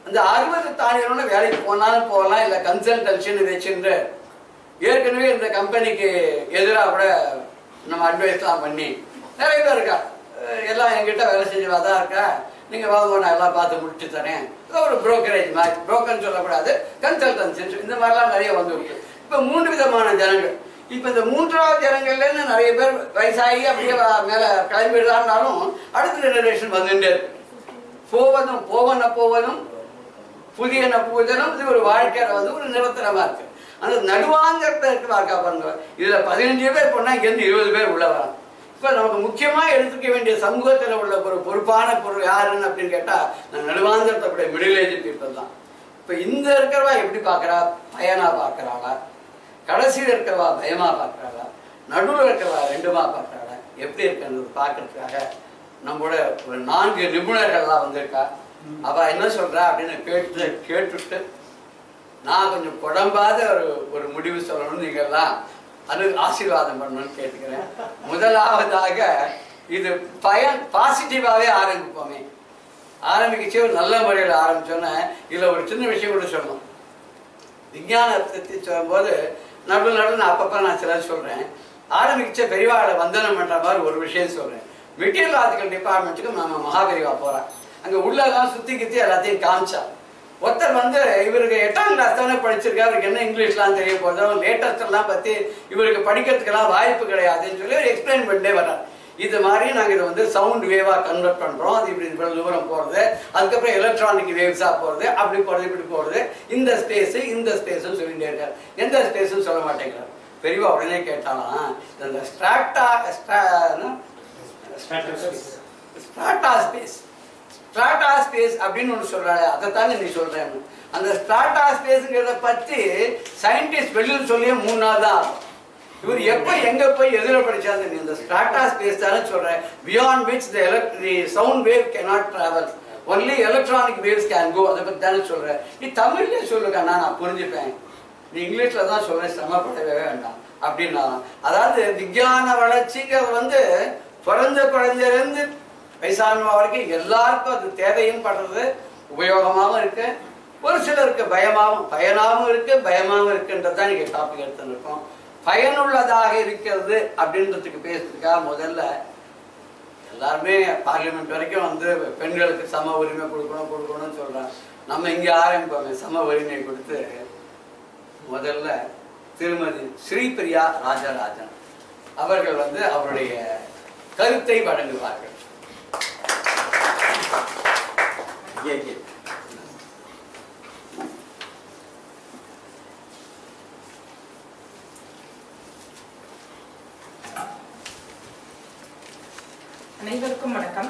அந்த 60 தாண்டினோட வேலைக்கு போனாலும் போகலாம், இல்லை கன்சல்டன்சின்னு வச்சுட்டு ஏற்கனவே இந்த கம்பெனிக்கு எதிராக கூட நம்ம அட்வைஸ்லாம் பண்ணி நிறைய பேர் இருக்கா. எல்லாம் என்கிட்ட வேலை செஞ்சவா தான் இருக்கா, நீங்கள் வாங்க நான் எல்லாம் பார்த்து முடிச்சு தரேன். ஒரு புரோக்கரேஜ் மாதிரி, புரோக்கர்னு சொல்லக்கூடாது, கன்சல்டன்சி, இந்த மாதிரிலாம் நிறைய வந்துருக்கு. இப்போ 3 விதமான ஜனங்கள். இப்போ இந்த 3ஆவது ஜனங்கள்லேருந்து நிறைய பேர் வயசாகி அப்படியே மேலே கிளம்பிடலான்னாலும் அடுத்த ஜெனரேஷன் வந்துட்டே இருக்கு. போவதும் புதியன பூஜனம், இது ஒரு வாழ்க்கையில் வந்து ஒரு நிரந்தரமாக இருக்கு. அந்த நடுவாங்கத்தை இருக்கு பார்க்கா பாருங்க. இதில் 15 பேர் போனால் இங்கேருந்து 20 பேர் உள்ள வராங்க. இப்போ நமக்கு முக்கியமாக எடுத்துக்க வேண்டிய சமூகத்தில் உள்ள ஒரு பொறுப்பான பொருள் யாருன்னு அப்படின்னு கேட்டால் நான் நடுவாங்கத்தை மிடில் ஏஜ் பீப்புள் தான். இப்போ இந்த இருக்கிறவா எப்படி பார்க்குறா, பயனா பார்க்குறாளா, கடைசியில் இருக்கிறவா பயமா பார்க்குறாளா, நடுவில் இருக்கிறவா 2மா பார்க்குறாளா, எப்படி இருக்கிறது பார்க்கறதுக்காக நம்மளோட ஒரு 4 நிபுணர்கள்லாம் வந்திருக்கா. அவள் என்ன சொல்கிறா அப்படின்னு கேட்டுட்டு நான் கொஞ்சம் குழம்பாத ஒரு முடிவு சொல்லணும்னு நீங்கள்லாம் அது ஆசீர்வாதம் பண்ணணும்னு கேட்டுக்கிறேன். முதலாவதாக இது பாசிட்டிவாகவே ஆரம்பிப்போமே. ஆரம்பிக்கச்சு ஒரு நல்ல முறையில் ஆரம்பிச்சோன்னே இதில் ஒரு சின்ன விஷயம் கூட சொல்லணும். விஞ்ஞானத்தை சொல்லும்போது நடுவில் நான் அப்பப்போ நான் சிலர் சொல்கிறேன். ஆரம்பிச்ச பெரியவாளை வந்தனம் பண்ணுற மாதிரி ஒரு விஷயம் சொல்கிறேன். மெட்டீரியல் ஆர்டிக்கல் டிபார்ட்மெண்ட்டுக்கு நம்ம மகாபெரிவா போகிறேன். அங்கே உள்ளெல்லாம் சுற்றி கித்தி எல்லாத்தையும் காமிச்சா. ஒருத்தர் வந்து இவருக்கு 8ஆம் கிளாஸ் தானே படிச்சிருக்கா, அவருக்கு என்ன இங்கிலீஷ்லாம் தெரிய போகுது, லேட்டஸ்டெல்லாம் பற்றி இவருக்கு படிக்கிறதுக்கெல்லாம் வாய்ப்பு கிடையாதுன்னு சொல்லி அவர் எக்ஸ்பிளைன் பண்ணிட்டே வர்றார். இது மாதிரி நாங்கள் இதை வந்து சவுண்ட் வேவாக கன்வெர்ட் பண்ணுறோம், அது இப்படி இவ்வளோ தூரம் போகிறது, அதுக்கப்புறம் எலக்ட்ரானிக் வேவ்ஸாக போகிறது, அப்படி போகிறது இப்படி போகிறது, இந்த ஸ்பேஸுன்னு சொல்லிகிட்டே இருக்கார். எந்த ஸ்பேஸுன்னு சொல்ல மாட்டேங்கிறார். பெரியவா உடனே கேட்டாலாம், இந்த ஸ்ட்ராட்டா ஸ்பேஸ் அப்படின்னு ஒன்று சொல்கிறாரு, அதை தாங்க நீ சொல்கிறேன். அந்த ஸ்ட்ராட்டா ஸ்பேஸுங்கிறத பற்றி சயின்டிஸ்ட் வெளியில் சொல்லியே 3 நாள் தான் ஆகும். இவர் எப்போ எங்கே போய் எதிர படித்தாங்க, நீ இந்த ஸ்ட்ராட்டா ஸ்பேஸ் தானே சொல்கிறேன், beyond which the sound wave cannot travel, only electronic waves can go, அதை பற்றி தானே சொல்கிறேன். நீ தமிழ்லேயே சொல்லுக்கண்ணா, நான் புரிஞ்சுப்பேன், நீ இங்கிலீஷில் தான் சொல்கிறேன், சிரமப்படவே வேண்டாம் அப்படின்னா. அதாவது விஞ்ஞான வளர்ச்சிங்கிறது வந்து பிறந்த குழந்தையிலேருந்து வயசானவா வரைக்கும் எல்லாருக்கும் அது தேவையும் படுறது, உபயோகமாகவும் இருக்கு, ஒரு சிலருக்கு பயனாகவும் இருக்கு, பயமாகவும் இருக்குன்றதான் நீங்க டாபிக் எடுத்துருக்கோம். பயனுள்ளதாக இருக்கிறது அப்படின்றதுக்கு பேசுறதுக்காக முதல்ல எல்லாருமே பார்லிமெண்ட் வரைக்கும் வந்து பெண்களுக்கு சம உரிமை கொடுக்கணும்னு சொல்றாங்க. நம்ம இங்க ஆரம்பிப்போமே சம உரிமை கொடுத்து. முதல்ல திருமதி ஸ்ரீபிரியா ராஜராஜன் அவர்கள் வந்து அவருடைய கருத்தை வழங்குவார்கள். அனைவருக்கும் வணக்கம்.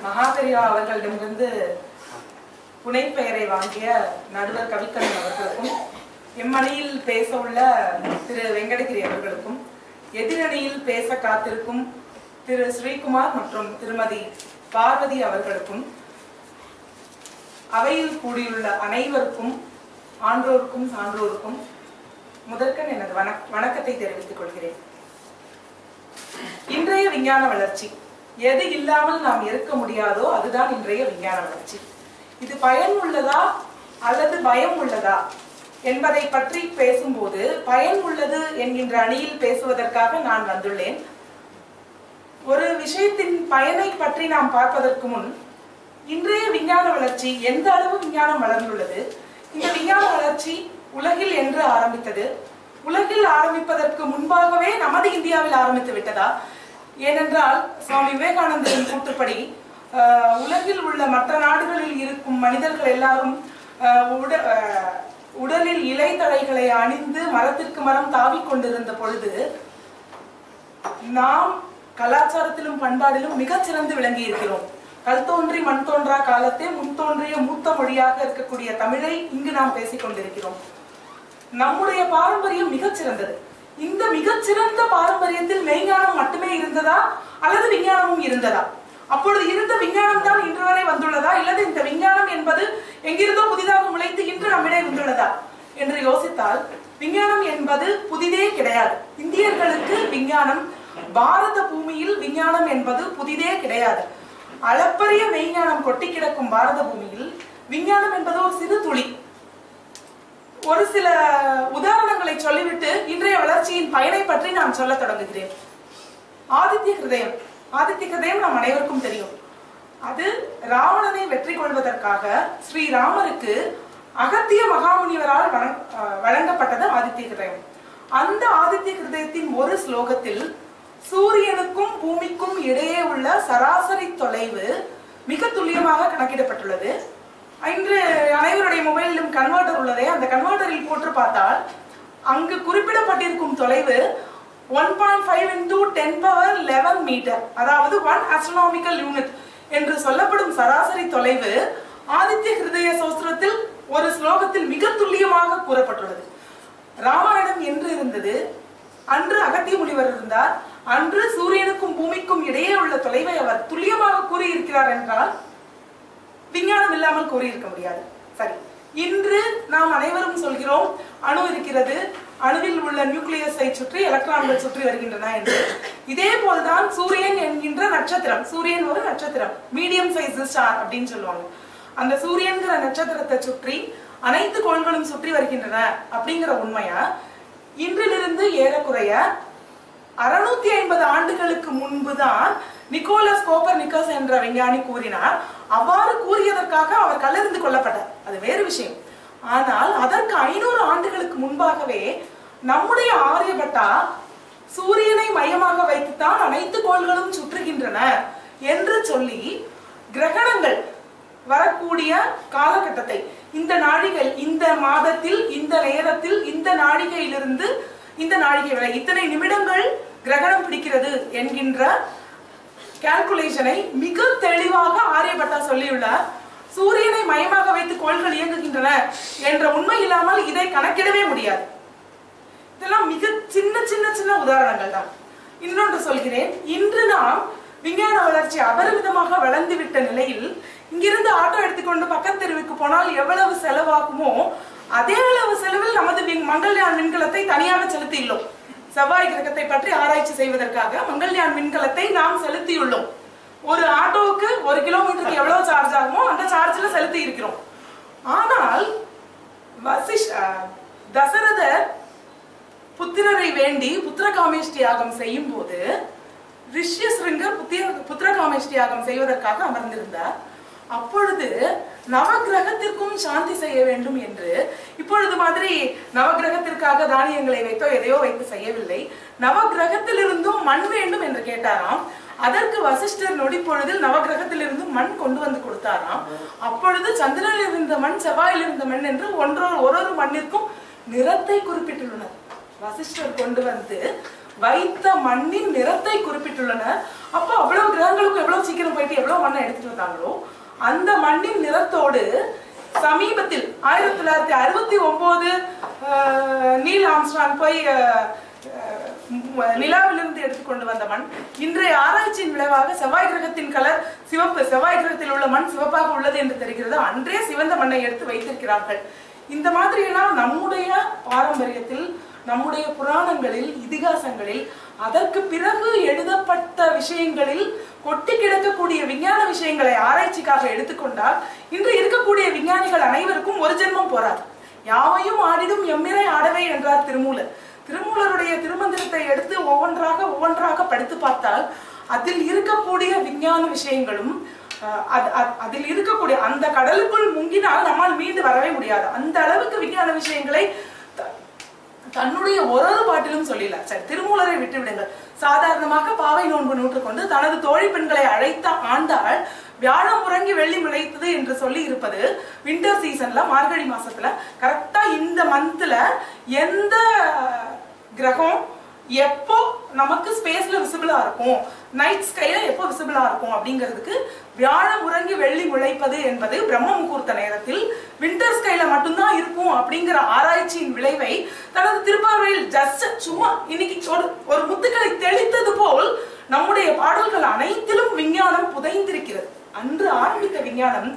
மகாபெரியா அவர்களிடமிருந்து புனைப்பெயரை வாங்கிய நடுவர் கவிக்கண்ணன் அவர்களுக்கும், எம்மணியில் பேச உள்ள திரு வெங்கடகிரி அவர்களுக்கும், எதிரணியில் பேச காத்திருக்கும் திரு ஸ்ரீகுமார் மற்றும் திருமதி பார்வதி அவர்களுக்கும், அவையில் கூடியுள்ள அனைவருக்கும், ஆன்றோருக்கும் சான்றோருக்கும் முதற்கண் எனது வணக்கத்தை தெரிவித்துக் கொள்கிறேன். இன்றைய விஞ்ஞான வளர்ச்சி எது இல்லாமல் நாம் இருக்க முடியாதோ அதுதான் இன்றைய விஞ்ஞான வளர்ச்சி. இது பயன் உள்ளதா அல்லது பயம் உள்ளதா என்பதை பற்றி பேசும்போது பயன் உள்ளது என்கின்ற அணியில் பேசுவதற்காக நான் வந்துள்ளேன். ஒரு விஷயத்தின் பயனை பற்றி நாம் பார்ப்பதற்கு முன் இன்றைய விஞ்ஞான வளர்ச்சி எந்த அளவு விஞ்ஞானம் வளர்ந்துள்ளது, இந்த விஞ்ஞான வளர்ச்சி உலகில் என்று ஆரம்பித்தது, உலகில் ஆரம்பிப்பதற்கு முன்பாகவே நமது இந்தியாவில் ஆரம்பித்து விட்டதா? ஏனென்றால் சுவாமி விவேகானந்தரின் கூற்றுப்படி உலகில் உள்ள மற்ற நாடுகளில் இருக்கும் மனிதர்கள் எல்லாரும் உடலில் இலைத்தழைகளை அணிந்து மரத்திற்கு மரம் தாவிக் கொண்டிருந்த பொழுது நாம் கலாச்சாரத்திலும் பண்பாடிலும் மிகச் சிறந்து விளங்கி இருக்கிறோம். கல் தோன்றி மண் தோன்றா காலத்தே முன் தோன்றிய மூத்த மொழியாக இருக்கக்கூடிய தமிழை இங்கு நாம் பேசிக் கொண்டிருக்கிறோம். நம்முடைய பாரம்பரியம் மிகச் சிறந்தது. இந்த மிகச்சிறந்த பாரம்பரியத்தில் மெய்ஞானம் மட்டுமே இருந்ததா அல்லது விஞ்ஞானமும் இருந்ததா? அப்பொழுது இருந்த விஞ்ஞானம் தான் இன்று வரை வந்துள்ளதா, இல்லது இந்த விஞ்ஞானம் என்பது எங்கிருந்தோ புதிதாக முளைத்து இன்று நம்மிடையே வந்துள்ளதா என்று யோசித்தால் விஞ்ஞானம் என்பது புதிதே கிடையாது. இந்தியர்களுக்கு விஞ்ஞானம், பாரத பூமியில் விஞ்ஞானம் என்பது புதிதே கிடையாது. அளப்பரிய மெய்ஞானம் கொட்டி கிடக்கும் பாரத பூமியில் விஞ்ஞானம் என்பது ஒரு சிறு துளி. ஒரு சில உதாரணங்களை சொல்லிவிட்டு இன்றைய வளர்ச்சியின் பயனை பற்றி நான் சொல்ல தொடங்குகிறேன். ஆதித்ய ஹிருதயம் நாம் அனைவருக்கும் தெரியும். அது ராவணனை வெற்றி கொள்வதற்காக ஸ்ரீராமருக்கு அகத்திய மகாமுனிவரால் வழங்கப்பட்டது ஆதித்ய ஹிருதயம். அந்த ஆதித்ய ஹிருதயத்தின் ஒரு ஸ்லோகத்தில் சூரியனுக்கும் பூமிக்கும் இடையே உள்ள சராசரி தொலைவு மிக துல்லியமாக கணக்கிடப்பட்டுள்ளது. இன்று அனைவருடைய மொபைலிலும் கன்வெர்டர் உள்ளதே, அந்த கன்வெர்டரில் போட்டு பார்த்தால் அங்கு குறிப்பிடப்பட்டிருக்கும் தொலைவு 1.5 into 10⁻11 மீட்டர், அதாவது 1 astronomical unit என்று சொல்லப்படும் சராசரி தொலைவு ஆதித்ய ஹிருதய சோஸ்திரத்தில் ஒரு ஸ்லோகத்தில் மிக துல்லியமாக கூறப்பட்டுள்ளது. ராமாயணம் என்று இருந்தது, அன்று அகத்திய முனிவர் இருந்தார், அன்று சூரியனுக்கும் பூமிக்கும் இடையே உள்ள தொலைவை அவர் துல்லியமாக கூறியிருக்கிறார் என்றால் விஞ்ஞானம் இல்லாமல் கூறியிருக்க முடியாது. சரி, இன்று நாம் அனைவரும் சொல்கிறோம் அணு இருக்கிறது, அணுவில் உள்ள நியூக்ளியஸை சுற்றி எலக்ட்ரான்கள் சுற்றி வருகின்றன என்று. இதே போல்தான் சூரியன் என்கின்ற நட்சத்திரம், சூரியன் ஒரு நட்சத்திரம், மீடியம் சைஸ் ஸ்டார் அப்படின்னு சொல்லுவாங்க. அந்த சூரியன்கிற நட்சத்திரத்தை சுற்றி அனைத்து கோள்களும் சுற்றி வருகின்றன அப்படிங்கிற உண்மையா இன்றிலிருந்து ஏறக்குறைய 650 ஆண்டுகளுக்கு முன்புதான் நிக்கோலஸ் கோப்பர்னிக்கஸ் என்ற விஞ்ஞானி கூறினார். அவ்வாறு கூறியதற்காக அவர் கல்லெறிந்து கொல்லப்பட்டார், அது வேறு விஷயம். ஆனால் அதற்கு 500 ஆண்டுகளுக்கு முன்பாகவே நம்முடைய ஆரியபட்டா சூரியனை மையமாக வைத்துத்தான் அனைத்து கோள்களும் சுற்றுகின்றன என்று சொல்லி கிரகணங்கள் வரக்கூடிய காலகட்டத்தை, இந்த நாழிகை, இந்த மாதத்தில், இந்த நேரத்தில், இந்த நாழிகையிலிருந்து இந்த நாழிகை வரை இத்தனை நிமிடங்கள் கிரகணம் பிடிக்கிறது என்கின்ற கால்குலேஷனை மிக தெளிவாக ஆரியபட்டா சொல்லியுள்ளார். சூரியனை மையமாக வைத்து கோள்கள் இயங்குகின்றன என்ற உண்மை இல்லாமல் இதை கணக்கிடவே முடியாது. இதெல்லாம் மிக சின்ன சின்ன சின்ன உதாரணங்கள் தான். இன்னொன்று சொல்கிறேன், இன்று நாம் விஞ்ஞான வளர்ச்சி அபரிமிதமாக வளர்ந்துவிட்ட நிலையில் இங்கிருந்து ஆட்டோ எடுத்துக்கொண்டு பக்கத்து தெருவுக்கு போனால் எவ்வளவு செலவாகுமோ அதே அளவு செலவில் நமது மங்கள்யான் விண்கலத்தை தனியாக செலுத்தியுள்ளோம். செவ்வாய் கிரகத்தை பற்றி ஆராய்ச்சி செய்வதற்காக மங்கள்யான் விண்கலத்தை நாம் செலுத்தியுள்ளோம். ஒரு ஆட்டோவுக்கு 1 கிலோமீட்டருக்கு எவ்வளவு சார்ஜ் ஆகுமோ அந்த சார்ஜ்ல செலுத்தி இருக்கிறோம். ஆனால் தசரதர் புத்திரரை வேண்டி புத்திரகாமேஷ்டி யாகம் செய்யும் போது ரிஷ்யசிருங்கர் புத்திரகாமேஷ்டி யாகம் செய்வதற்காக அமர்ந்திருந்தார். அப்பொழுது நவகிரகத்திற்கும் சாந்தி செய்ய வேண்டும் என்று, இப்பொழுது மாதிரி நவகிரகத்திற்காக தானியங்களை வைத்தோ எதையோ வைத்து செய்யவில்லை, நவகிரகத்திலிருந்தும் மண் வேண்டும் என்று கேட்டாராம். அதற்கு வசிஷ்டர் நொடி பொழுதில் நவகிரகத்திலிருந்து மண் கொண்டு வந்து கொடுத்தாராம். அப்பொழுது சந்திரனில் இருந்த மண், செவ்வாயில் இருந்த மண் என்று ஒரு மண்ணிற்கும் நிறத்தை குறிப்பிட்டுள்ளனர். வசிஷ்டர் கொண்டு வந்து வைத்த மண்ணின் நிறத்தை குறிப்பிட்டுள்ளனர். அப்போ அவ்வளவு கிரகங்களுக்கும் எவ்வளவு சீக்கிரம் போயிட்டு எவ்வளவு மண்ணை எடுத்துட்டு வந்தாங்களோ அந்த மண்ணின் நிறத்தோடு சமீபத்தில் 1969 நீல் ஆம்ஸ்ட்ராங் போய் நிலாவிலிருந்து எடுத்துக்கொண்டு வந்த மண், இன்றைய ஆராய்ச்சியின் விளைவாக செவ்வாய் கிரகத்தின் கலர் சிவப்பு, செவ்வாய் கிரகத்தில் உள்ள மண் சிவப்பாக உள்ளது என்று தெரிகிறது. அன்றே சிவந்த மண்ணை எடுத்து வைத்திருக்கிறார்கள். இந்த மாதிரியெல்லாம் நம்முடைய பாரம்பரியத்தில், நம்முடைய புராணங்களில், இதிகாசங்களில், அதற்கு பிறகு எழுதப்பட்ட விஷயங்களில் கொட்டி கிடக்கக்கூடிய விஞ்ஞான விஷயங்களை ஆராய்ச்சிக்காக எடுத்துக்கொண்டால் இன்று இருக்கக்கூடிய விஞ்ஞானிகள் அனைவருக்கும் ஒரு ஜென்மம் போராது. யாவையும் ஆடிடும் எம்மிரை ஆடவே என்றார் திருமூலர். திருமூலருடைய திருமந்திரத்தை எடுத்து ஒவ்வொன்றாக படித்து பார்த்தால் அதில் இருக்கக்கூடிய விஞ்ஞான விஷயங்களும், அதில் இருக்கக்கூடிய அந்த கடலுக்குள் முங்கினால் நம்மால் மீண்டு வரவே முடியாது. அந்த அளவுக்கு விஞ்ஞான விஷயங்களை தன்னுடைய ஒரு பாட்டிலும் சொல்லில. சரி, திருமூலரை விட்டு விடுங்கள். சாதாரணமாக பாவை நோன்பு நூற்றுக்கொண்டு தனது தோழி பெண்களை அழைத்த ஆண்டாள் வியாழம் உறங்கி வெள்ளி முளைத்தது என்று சொல்லி இருப்பது விண்டர் சீசன்ல, மார்கழி மாசத்துல, கரெக்டா இந்த மந்த்ல எந்த கிரகம் எப்போ நமக்கு ஸ்பேஸ்ல விசிபிளா இருக்கும், நைட் ஸ்கைல எப்போ விசிபிளா இருக்கும் அப்படிங்கிறதுக்கு வியாழம் உறங்கி வெள்ளி முளைப்பது என்பது பிரம்ம முகூர்த்த நேரத்தில் விண்டர் ஸ்கைல மட்டும்தான் இருக்கும் அப்படிங்கிற ஆராய்ச்சியின் விளைவை தனது திருப்பாவையில் ஜஸ்ட் சும்மா இன்னைக்கு ஒரு முத்துக்களை தெளித்தது போல் நம்முடைய பாடல்கள் அனைத்திலும் விஞ்ஞானம் புதைந்திருக்கிறது. அன்று ஆரம்பித்த விஞ்ஞானம்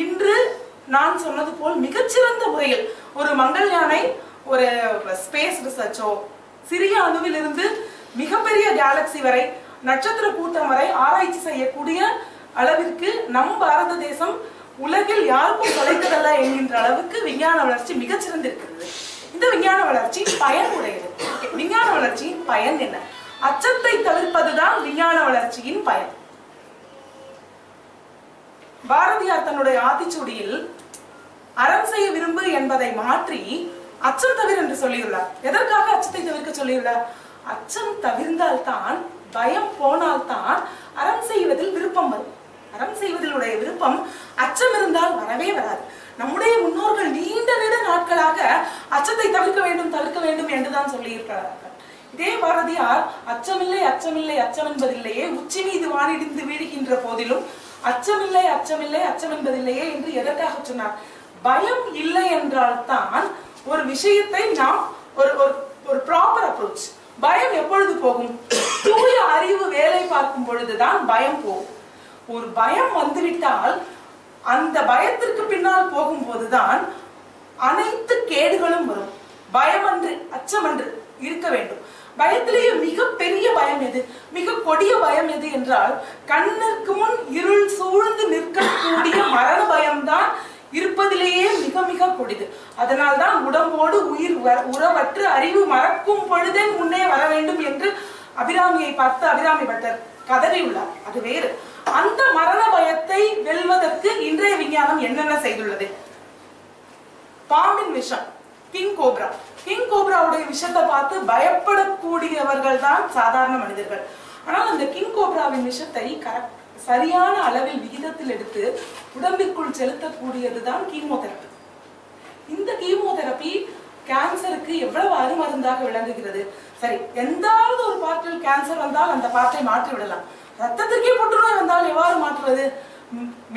இன்று நான் சொன்னது போல் மிகச்சிறந்த முறையில் ஒரு மங்கள்யானை, ஒரு ஸ்பேஸ் ரிசர்ச்சோ, சிறிய அணுவில் இருந்து மிகப்பெரிய கேலக்சி வரை, நட்சத்திர கூட்டம் வரை ஆராய்ச்சி செய்யக்கூடிய அளவிற்கு நம் பாரத தேசம் உலகில் யாருக்கும் தொலைத்ததல்ல என்கின்ற அளவுக்கு விஞ்ஞான வளர்ச்சி மிகச்சிறந்திருக்கிறது. இந்த விஞ்ஞான வளர்ச்சி பயன் உடையது. விஞ்ஞான வளர்ச்சியின் பயன் என்ன? அச்சத்தை தவிர்ப்பதுதான் விஞ்ஞான வளர்ச்சியின் பயன். பாரதியார் தன்னுடைய ஆத்திச்சூடியில் அறம் செய்ய விரும்பு என்பதை மாற்றி அச்சம் தவிர என்று சொல்லியுள்ளார். எதற்காக அச்சத்தை தவிர்க்க சொல்லியுள்ளார்? அச்சம் தவிர்ந்தால்தான், பயம் போனால்தான் அறம் செய்வதில் விருப்பம் வரும். அறம் செய்வதிலுடைய விருப்பம் அச்சம் இருந்தால் வரவே வராது. நம்முடைய முன்னோர்கள் நீண்ட நெடு நாட்களாக அச்சத்தை தவிர்க்க வேண்டும் என்றுதான் சொல்லி இருக்கிறார்கள். இதே பாரதியார் அச்சமில்லை அச்சமில்லை அச்சம் என்பதில்லையே, உச்சி மீது வானிடிந்து வீடுகின்ற போதிலும் அச்சமில்லை அச்சமில்லை அச்சம் என்பதில்லையே என்று எதற்காக சொன்னார்? பயம் இல்லை என்றால் தான் ஒரு விஷயத்தை நாம் ஒரு ப்ராப்பர் அப்ரோச். பயம் எப்பொழுது போகும்? தூய அறிவு வேலை பார்க்கும் பொழுதுதான் பயம் போகும். ஒரு பயம் வந்துவிட்டால் அந்த பயத்திற்கு பின்னால் போகும்போதுதான் அனைத்து கேடுகளும் வரும். பயமன்று அச்சமன்று இருக்க வேண்டும். பயத்திலேயே மிக பெரிய பயம் எது, மிக கொடிய பயம் எது என்றால், கண்ணிற்கு முன் இருள் சூழ்ந்து நிற்கக்கூடிய மரண பயம்தான் இருப்பதிலேயே மிக மிக கொடிது. அதனால்தான் உடம்போடு உயிர் உறவற்று அறிவு மறக்கும் பொழுதே முன்னே வர வேண்டும் என்று அபிராமியை பார்த்து அபிராமி பட்டர் கதறியுள்ளார். அது வேறு. அந்த மரண பயத்தை வெல்வதற்கு இன்றைய விஞ்ஞானம் என்னென்ன செய்துள்ளது? பாம்பின் விஷம், கிங் கோப்ரா. கிங் கோப்ராவுடைய விஷத்தை பார்த்து பயப்படக்கூடியவர்கள் தான் சாதாரண மனிதர்கள். ஆனால் அந்த கிங் கோப்ராவின் விஷத்தை சரியான அளவில் விகிதத்தில் எடுத்து உடம்பிற்குள் செலுத்தக்கூடியதுதான் கீமோதெரபி. இந்த கீமோதெரபி கேன்சருக்கு எவ்வளவு அருமருந்தாக விளங்குகிறது. சரி, எந்தாவது ஒரு பார்ட்டில் கேன்சர் வந்தால் அந்த பார்ட்டை மாற்றி விடலாம். ரத்தத்திற்கே புற்றுநோய் வந்தால் எவ்வாறு மாற்றுவது?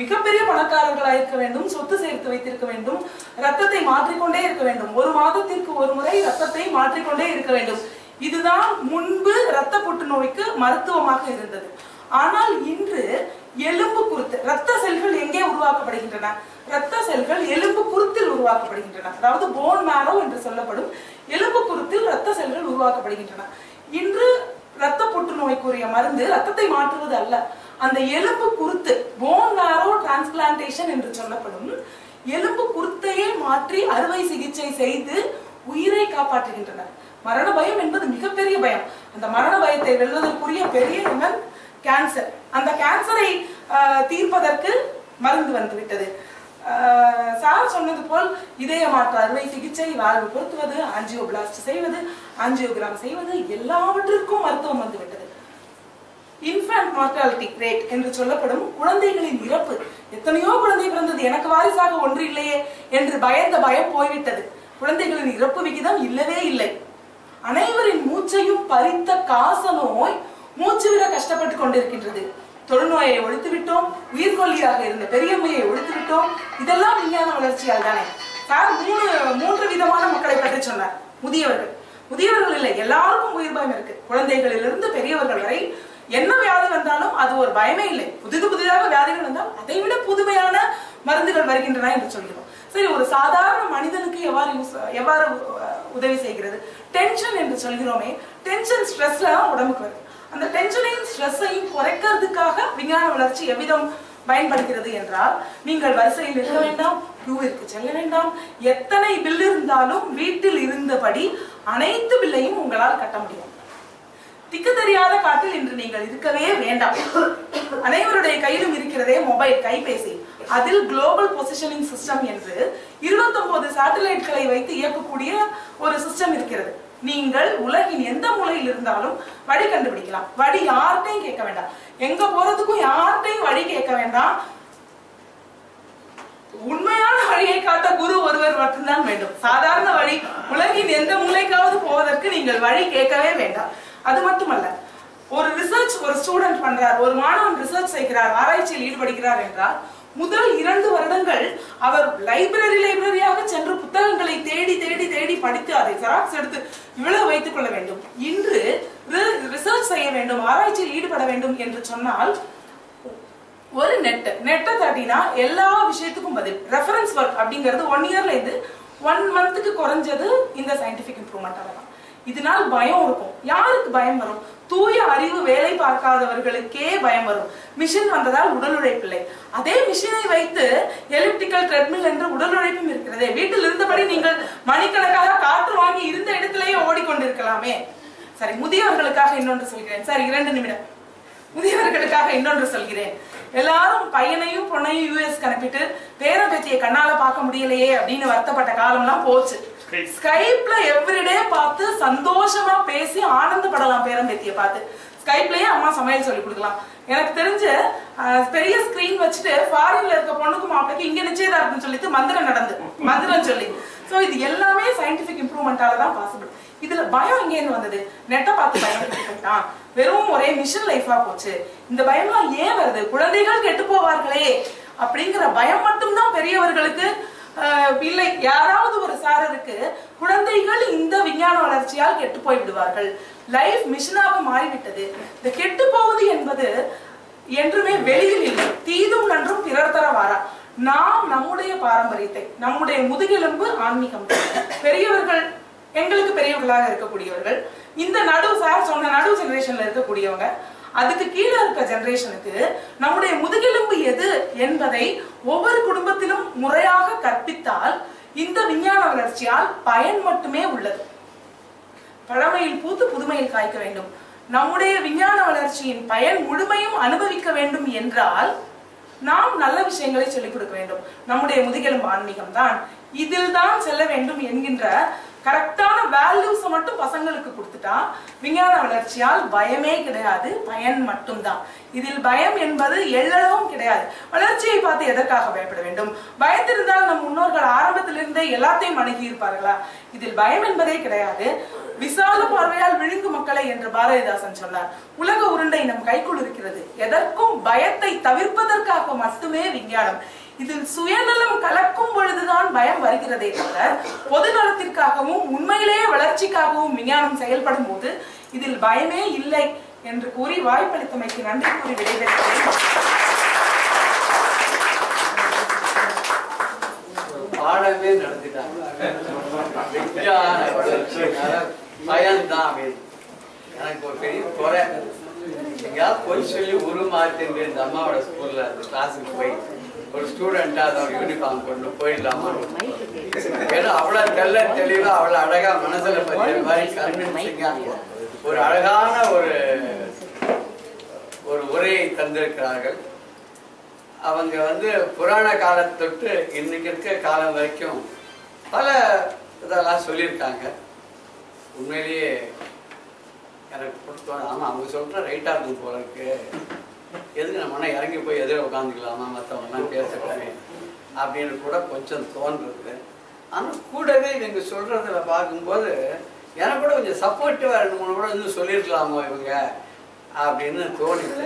மிகப்பெரிய பணக்காரர்களாக இருக்க வேண்டும், சொத்து சேர்த்து வைத்திருக்க வேண்டும், ரத்தத்தை மாற்றிக்கொண்டே இருக்க வேண்டும், ஒரு மாதத்திற்கு ஒரு முறை ரத்தத்தை மாற்றிக்கொண்டே இருக்க வேண்டும். இதுதான் முன்பு இரத்த புற்றுநோய்க்கு மருத்துவமாக இருந்தது. ஆனால் இன்று எலும்பு குருத்து, இரத்த செல்கள் எங்கே உருவாக்கப்படுகின்றன? இரத்த செல்கள் எலும்பு குருத்தில் உருவாக்கப்படுகின்றன. அதாவது போன் மேரோ என்று சொல்லப்படும் எலும்பு குருத்தில் இரத்த செல்கள் உருவாக்கப்படுகின்றன. இன்று இரத்த புற்றுநோய்க்குரிய மருந்து ரத்தத்தை மாற்றுவது அல்ல, அந்த எலும்பு குருத்து போன் மேரோ டிரான்ஸ்பிளான்டேஷன் என்று சொல்லப்படும் எலும்பு குருத்தையே மாற்றி அறுவை சிகிச்சை செய்து உயிரை காப்பாற்றுகின்றனர். மரண பயம் என்பது மிகப்பெரிய பயம். அந்த மரண பயத்தை வெல்வதற்குரிய பெரிய கேன்சர். அந்த கேன்சரை தீர்ப்பதற்கு மருந்து வந்துவிட்டது. சார் சொன்னது போல் இதய மாற்று அறுவை சிகிச்சை, வாழ்வு பொருத்துவது, ஆஞ்சியோபிளாஸ்ட் செய்வது, ஆஞ்சியோகிராம் செய்வது, எல்லாவற்றிற்கும் மருத்துவம் வந்துவிட்டது. இன்ஃபேன்ட் மார்டாலிட்டி ரேட் என்று சொல்லப்படும் குழந்தைகளின் இறப்பு, எத்தனையோ குழந்தை பிறந்தது, எனக்கு வாரிசாக ஒன்று இல்லையே என்று பயந்த பயம் போய்விட்டது. குழந்தைகளின் இறப்பு விகிதம் இல்லவே இல்லை. அனைவரின் மூச்சையும் பறித்த காச நோய் மூச்சு விட கஷ்டப்பட்டு கொண்டிருக்கின்றது. தொழுநோயை ஒழித்து விட்டோம், உயிர்கொல்லியாக இருந்த பெரியம்மையை ஒழித்து விட்டோம். இதெல்லாம் விஞ்ஞான வளர்ச்சியால் தானே. சார் மூன்று விதமான மக்களை பற்றி சொன்னார். முதியவர்கள் இல்லை, எல்லாருக்கும் உயிர் பயம் இருக்கு. குழந்தைகளிலிருந்து பெரியவர்கள் வரை என்ன வியாதி வந்தாலும் அது ஒரு பயமே இல்லை. புதிதாக வியாதிகள் வந்தால் அதை விட புதுமையான மருந்துகள் வருகின்றன என்று சொல்கிறோம். சரி, ஒரு சாதாரண மனிதனுக்கு எவ்வாறு உதவி செய்கிறது? டென்ஷன் என்று சொல்கிறோமே, டென்ஷன் ஸ்ட்ரெஸ்ல உடம்புக்கு வருது. அந்த டென்ஷனையும் ஸ்ட்ரெஸ்ஸையும் குறைக்கிறதுக்காக விஞ்ஞான வளர்ச்சி எவ்விதம் பயன்படுகிறது என்றால், நீங்கள் வரிசையில் இருக்க வேண்டாம், கியூவிற்கு செல்ல வேண்டாம், எத்தனை பில் இருந்தாலும் வீட்டில் இருந்தபடி அனைத்து பில்லையும் உங்களால் கட்ட முடியும். திக்கு தெரியாத காட்டில் இன்று நீங்கள் இருக்கவே வேண்டாம். அனைவருடைய கையிலும் இருக்கிறதே மொபைல், கைபேசி. அதில் குளோபல் பொசிஷனிங் சிஸ்டம் என்று 29 சேட்டலைட்களை வைத்து இயக்கக்கூடிய ஒரு சிஸ்டம் இருக்கிறது. நீங்கள் உலகின் எந்த மூலையில் இருந்தாலும் வழி கண்டுபிடிக்கலாம். வழி யார்கிட்டையும் கேட்க வேண்டாம், எங்க போறதுக்கும் யார்கிட்டையும் வழி கேட்க வேண்டாம். உண்மையான வழியை காட்ட குரு ஒருவர் மட்டும்தான் வேண்டும். சாதாரண வழி, உலகின் எந்த மூலைக்காவது போவதற்கு நீங்கள் வழி கேட்கவே வேண்டாம். அது மட்டுமல்ல, ஒரு ரிசர்ச் ஒரு ஸ்டூடெண்ட் பண்றார், ஒரு மாணவன் ரிசர்ச் செய்கிறார், ஆராய்ச்சியில் ஈடுபடுகிறார் என்றால் முதல் 2 வருடங்கள் அவர் லைப்ரரியாக சென்று புத்தகங்களை தேடி தேடி தேடி படித்து அதை ஜெராக்ஸ் எடுத்து இவ்வளவு வைத்துக் கொள்ள வேண்டும். இன்று ரிசர்ச் செய்ய வேண்டும், ஆராய்ச்சியில் ஈடுபட வேண்டும் என்று சொன்னால் ஒரு நெட்டை தட்டினா எல்லா விஷயத்துக்கும் பதில். ரெஃபரன்ஸ் ஒர்க் அப்படிங்கிறது 1 இயர்ல இருந்து 1 மந்த்துக்கு குறைஞ்சது இந்த சயின்டிபிக் இம்ப்ரூவ்மெண்ட் தான். இதனால் பயம் இருக்கும். யாருக்கு பயம் வரும்? தூய அறிவு வேலை பார்க்காதவர்களுக்கே பயம் வரும். மிஷின் வந்ததால் உடல் உழைப்பில்லை. அதே மிஷினை வைத்து எலிப்டிக்கல் ட்ரெட்மில் என்று உடல் உழைப்பும் இருக்கிறதே. வீட்டில் இருந்தபடி நீங்கள் மணிக்கணக்காக காற்று வாங்கி இருந்த இடத்திலேயே ஓடிக்கொண்டிருக்கலாமே. சரி, முதியவர்களுக்காக இன்னொன்று சொல்கிறேன். சரி, 2 நிமிடம். முதியவர்களுக்காக இன்னொன்று சொல்கிறேன். எல்லாரும் பையனையும் பொண்ணையும் யூஎஸ் அனுப்பிட்டு பேர பேத்தியை கண்ணால பார்க்க முடியலையே அப்படின்னு வருத்தப்பட்ட காலம்லாம் போச்சு. ஸ்கைப்ல எவ்ரிடே பார்த்து சந்தோஷமா பேசி ஆனந்தப்படலாம். பேரம் பேத்தியை பார்த்து ஸ்கைப்லயே அம்மா சமையல் சொல்லி கொடுக்கலாம். எனக்கு தெரிஞ்ச பெரிய ஸ்கிரீன் வச்சுட்டு ஃபாரின்ல இருக்க பொண்ணுக்கு மாப்பிளைக்கு இங்க நிச்சயதார்த்தம் சொல்லிட்டு மந்திரம் சொல்லி. சோ இது எல்லாமே சயின்டிபிக் இம்ப்ரூவ்மெண்டால தான் பாசிபிள். இதுல பயம் எங்க இருந்து வந்தது? நெட்டை பார்த்து பயம், வெறும் ஒரே மிஷன் லைஃபா போச்சு. இந்த பயம்லாம் ஏன் வருது? குழந்தைகள் கெட்டு போவார்களே அப்படிங்கிற பயம் மட்டும்தான் பெரியவர்களுக்கு இல்லை. யாராவது ஒரு சாரருக்கு குழந்தைகள் இந்த விஞ்ஞான வளர்ச்சியால் கெட்டு போய் விடுவார்கள், லைஃப் மிஷனாக மாறிவிட்டது. இந்த கெட்டு போவது என்பது என்றுமே வெளியில் இல்லை. தீதும் நன்றும் பிறர் தர வாரா. நாம் நம்முடைய பாரம்பரியத்தை, நம்முடைய முதுகெலும்பு ஆன்மீகம், பெரியவர்கள் எங்களுக்கு பெரியவர்களாக இருக்கக்கூடியவர்கள், இந்த சார் சொன்ன நடு ஜெனரேஷன்ல இருக்கக்கூடியவங்க, அதுக்கு கீழே இருக்க ஜெனரேஷனுக்கு நம்முடைய முதுகெலும்பு எது என்பதை ஒவ்வொரு குடும்பத்திலும் முறையாக கற்பித்தால் இந்த விஞ்ஞான வளர்ச்சியால் பயன் மட்டுமே உள்ளது. பழமையில் பூத்து புதுமையில் காய்க்க வேண்டும். நம்முடைய விஞ்ஞான வளர்ச்சியின் பயன் முழுமையும் அனுபவிக்க வேண்டும் என்றால் நாம் நல்ல விஷயங்களை சொல்லிக் கொடுக்க வேண்டும். நம்முடைய முதுகெலும்பு ஆன்மீகம் தான், இதில் தான் செல்ல வேண்டும் என்கின்ற கரெக்டான வேல்யூஸ் மட்டும் பசங்களுக்கு கொடுத்துட்டா விஞ்ஞான வளர்ச்சியால் பயமே கிடையாது, பயன் மட்டும்தான். இதில் பயம் என்பது எள்ளளவும் கிடையாது. வளர்ச்சியை பார்த்து எதற்காக பயப்பட வேண்டும்? பயத்திருந்தால் நம் முன்னோர்கள் ஆரம்பத்திலிருந்தே எல்லாத்தையும் அணுகி இருப்பார்களா? இதில் பயம் என்பதே கிடையாது. விசால பார்வையால் விழுங்கு மக்களை என்று பாரதிதாசன் சொன்னார். உலக உருண்டை நம் கைக்குள் இருக்கிறது. எதற்கும் பயத்தை தவிர்ப்பதற்காக மட்டுமே விஞ்ஞானம். இதில் சுயநலம் கலக்கும் பொழுதுதான் பயம் வருகிறதே தவிர பொது நலத்திற்காகவும் உண்மையிலேயே வளர்ச்சிக்காகவும் விஞ்ஞானம் செயல்படும் போது இதில் பயமே இல்லை என்று கூறி வாய்ப்பளித்தமைக்கு நன்றி கூறி விடைபெறுகிறேன். பாடமே நடத்திட்டாங்க. விஞ்ஞான வளர்ச்சி பயன்தான் அப்படின்னு. எனக்கு ஒரு பெரிய குறை, எங்கேயாவது போய் சொல்லி உருமாற்றிட்டு இந்த அம்மாவோட ஸ்கூல்ல அந்த கிளாஸுக்கு போய் ஒரு ஸ்டூடெண்டா அதோட யூனிஃபார்ம் கொண்டு போயிடலாமா? ஏன்னா அவ்வளவு தெல்ல தெளிவா அவ்வளவு அழகா மனசுல பதிகிற மாதிரி கருணிச்சிங்க ஒரு அழகான ஒரு உரையை தந்திருக்கிறார்கள். அவங்க வந்து புராண காலத்தொட்டு இன்னைக்கு இருக்க காலம் வரைக்கும் பல இதெல்லாம் சொல்லியிருக்காங்க. உண்மையிலேயே எனக்கு கொடுத்தோம். ஆமா, அவங்க சொல்ற ரைட்டா இருக்கும் போல இருக்கு. எதுக்கு நம்ம இறங்கி போய் எதிர உட்காந்துக்கலாமா, மற்றவங்கலாம் பேசக்கூடாது அப்படின்னு கூட கொஞ்சம் தோன்றுறது. ஆனால் கூடவே இவங்க சொல்றதுல பார்க்கும்போது எனக்கு கூட கொஞ்சம் சப்போர்ட்டிவா 2-3 கூட இன்னும் சொல்லியிருக்கலாமோ இவங்க அப்படின்னு தோணிட்டு.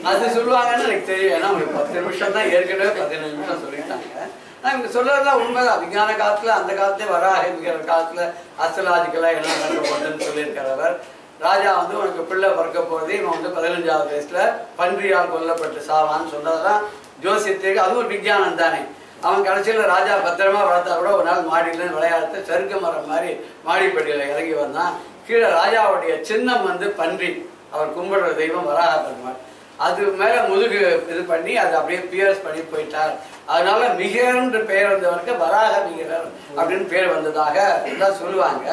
அது சொல்லுவாங்கன்னு எனக்கு தெரியும். ஏன்னா ஒரு 10 நிமிஷம் தான், ஏற்கனவே 15 நிமிஷம் சொல்லிட்டாங்க. ஆனால் இவங்க சொல்றதுலாம் உண்மைதான். விஞ்ஞான காலத்துல அந்த காலத்துல வராகிற காலத்துல அஸ்ட்ராலஜிக்கலா என்ன நடக்க போகுதுன்னு சொல்லியிருக்கிறவர். ராஜா வந்து உனக்கு பிள்ளை பிறக்க போறது, இவன் வந்து 15வது வயசுல பன்றியால் கொல்லப்பட்டு சாவான்னு சொன்னதெல்லாம் ஜோசியத்துக்கு அது ஒரு விஞ்ஞானம் தானே. அவன் கடைசியில ராஜா பத்திரமா வளர்த்தா கூட ஒரு நாள் மாடியில விளையாடுறது சறுக்க மரம் மாதிரி மாடிப்படியில இறங்கி வந்தான். கீழே ராஜாவுடைய சின்னம் வந்து பன்றி, அவர் கும்பிடுற தெய்வம் வராக பெருமாள். அது மேல முதுகு இது பண்ணி அது அப்படியே பியர்ஸ் பண்ணி போயிட்டார். அதனால மிகர்ன்ற பெயர் வந்தவருக்கு வராக மிகர் அப்படின்னு பேர் வந்ததாக எல்லாம் சொல்லுவாங்க.